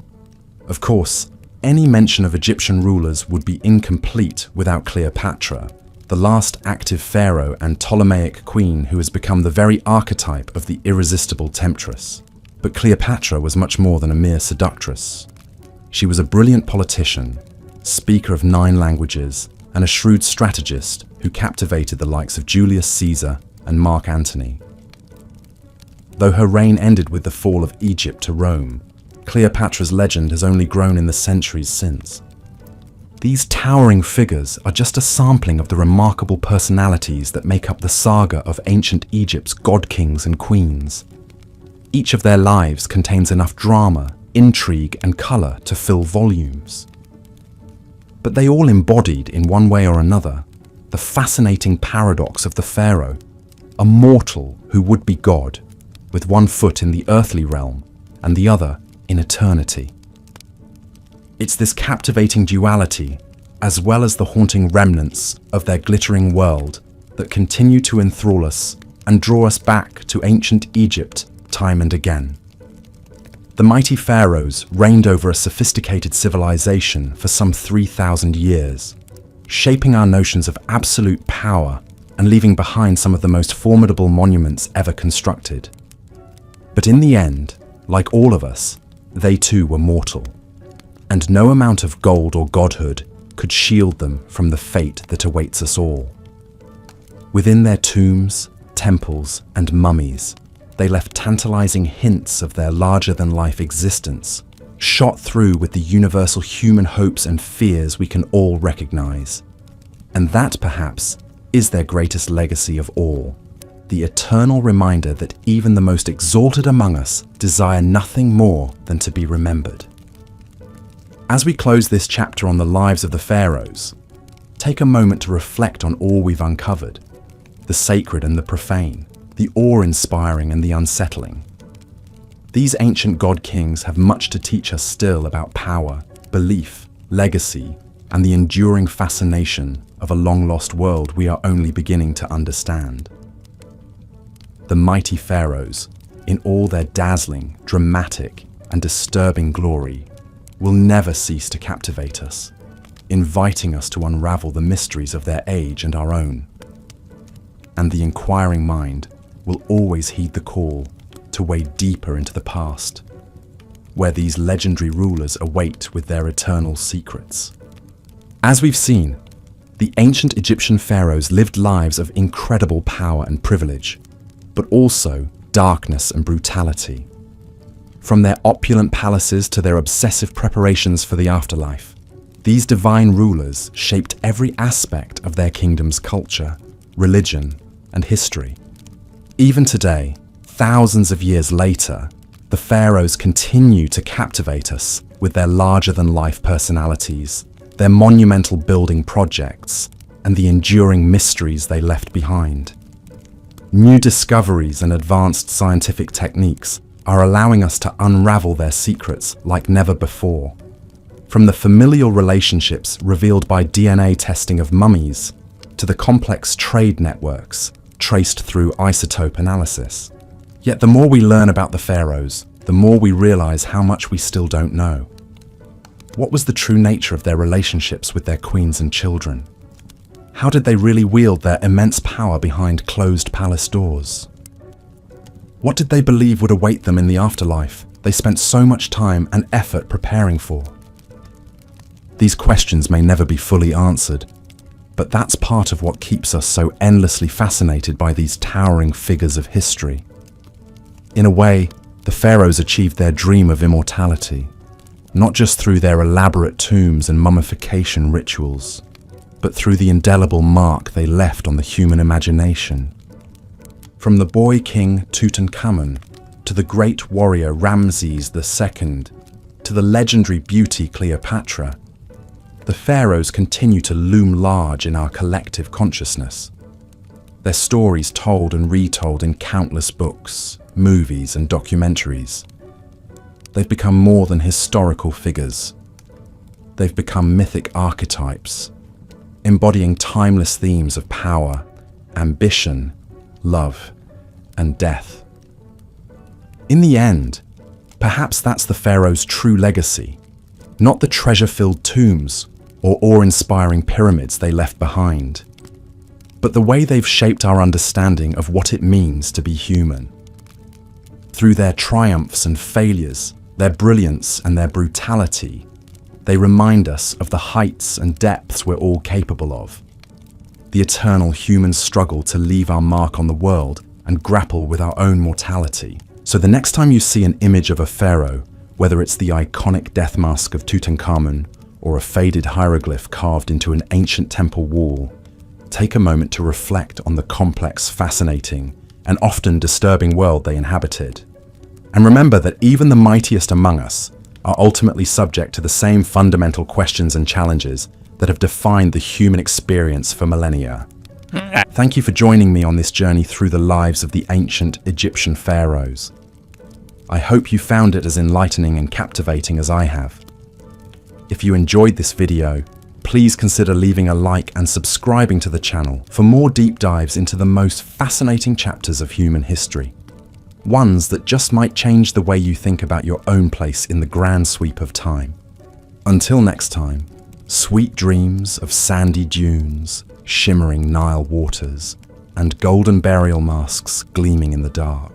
Of course, any mention of Egyptian rulers would be incomplete without Cleopatra, the last active pharaoh and Ptolemaic queen who has become the very archetype of the irresistible temptress. But Cleopatra was much more than a mere seductress. She was a brilliant politician, speaker of 9 languages, and a shrewd strategist who captivated the likes of Julius Caesar and Mark Antony. Though her reign ended with the fall of Egypt to Rome, Cleopatra's legend has only grown in the centuries since. These towering figures are just a sampling of the remarkable personalities that make up the saga of ancient Egypt's god-kings and queens. Each of their lives contains enough drama, intrigue, and colour to fill volumes. But they all embodied, in one way or another, the fascinating paradox of the pharaoh, a mortal who would be God, with one foot in the earthly realm and the other in eternity. It's this captivating duality, as well as the haunting remnants of their glittering world, that continue to enthrall us and draw us back to ancient Egypt time and again. The mighty pharaohs reigned over a sophisticated civilization for some 3,000 years, shaping our notions of absolute power and leaving behind some of the most formidable monuments ever constructed. But in the end, like all of us, they too were mortal, and no amount of gold or godhood could shield them from the fate that awaits us all. Within their tombs, temples, and mummies, they left tantalizing hints of their larger-than-life existence, shot through with the universal human hopes and fears we can all recognize. And that, perhaps, is their greatest legacy of all, the eternal reminder that even the most exalted among us desire nothing more than to be remembered. As we close this chapter on the lives of the pharaohs, take a moment to reflect on all we've uncovered, the sacred and the profane, the awe-inspiring and the unsettling. These ancient god-kings have much to teach us still about power, belief, legacy, and the enduring fascination of a long-lost world we are only beginning to understand. The mighty pharaohs, in all their dazzling, dramatic, and disturbing glory, will never cease to captivate us, inviting us to unravel the mysteries of their age and our own. And the inquiring mind will always heed the call to wade deeper into the past, where these legendary rulers await with their eternal secrets. As we've seen, the ancient Egyptian pharaohs lived lives of incredible power and privilege, but also darkness and brutality. From their opulent palaces to their obsessive preparations for the afterlife, these divine rulers shaped every aspect of their kingdom's culture, religion, and history. Even today, thousands of years later, the pharaohs continue to captivate us with their larger-than-life personalities, their monumental building projects, and the enduring mysteries they left behind. New discoveries and advanced scientific techniques are allowing us to unravel their secrets like never before. From the familial relationships revealed by DNA testing of mummies to the complex trade networks traced through isotope analysis. Yet the more we learn about the pharaohs, the more we realize how much we still don't know. What was the true nature of their relationships with their queens and children? How did they really wield their immense power behind closed palace doors? What did they believe would await them in the afterlife they spent so much time and effort preparing for? These questions may never be fully answered, but that's part of what keeps us so endlessly fascinated by these towering figures of history. In a way, the pharaohs achieved their dream of immortality. not just through their elaborate tombs and mummification rituals, but through the indelible mark they left on the human imagination. From the boy king Tutankhamun to the great warrior Ramses II to the legendary beauty Cleopatra, the pharaohs continue to loom large in our collective consciousness. Their stories told and retold in countless books, movies, and documentaries. They've become more than historical figures. They've become mythic archetypes, embodying timeless themes of power, ambition, love, and death. In the end, perhaps that's the pharaohs' true legacy, not the treasure-filled tombs or awe-inspiring pyramids they left behind, but the way they've shaped our understanding of what it means to be human. Through their triumphs and failures, their brilliance and their brutality, they remind us of the heights and depths we're all capable of. The eternal human struggle to leave our mark on the world and grapple with our own mortality. So the next time you see an image of a pharaoh, whether it's the iconic death mask of Tutankhamun or a faded hieroglyph carved into an ancient temple wall, take a moment to reflect on the complex, fascinating, and often disturbing world they inhabited. And remember that even the mightiest among us are ultimately subject to the same fundamental questions and challenges that have defined the human experience for millennia. Thank you for joining me on this journey through the lives of the ancient Egyptian pharaohs. I hope you found it as enlightening and captivating as I have. If you enjoyed this video, please consider leaving a like and subscribing to the channel for more deep dives into the most fascinating chapters of human history. Ones that just might change the way you think about your own place in the grand sweep of time. Until next time, sweet dreams of sandy dunes, shimmering Nile waters, and golden burial masks gleaming in the dark.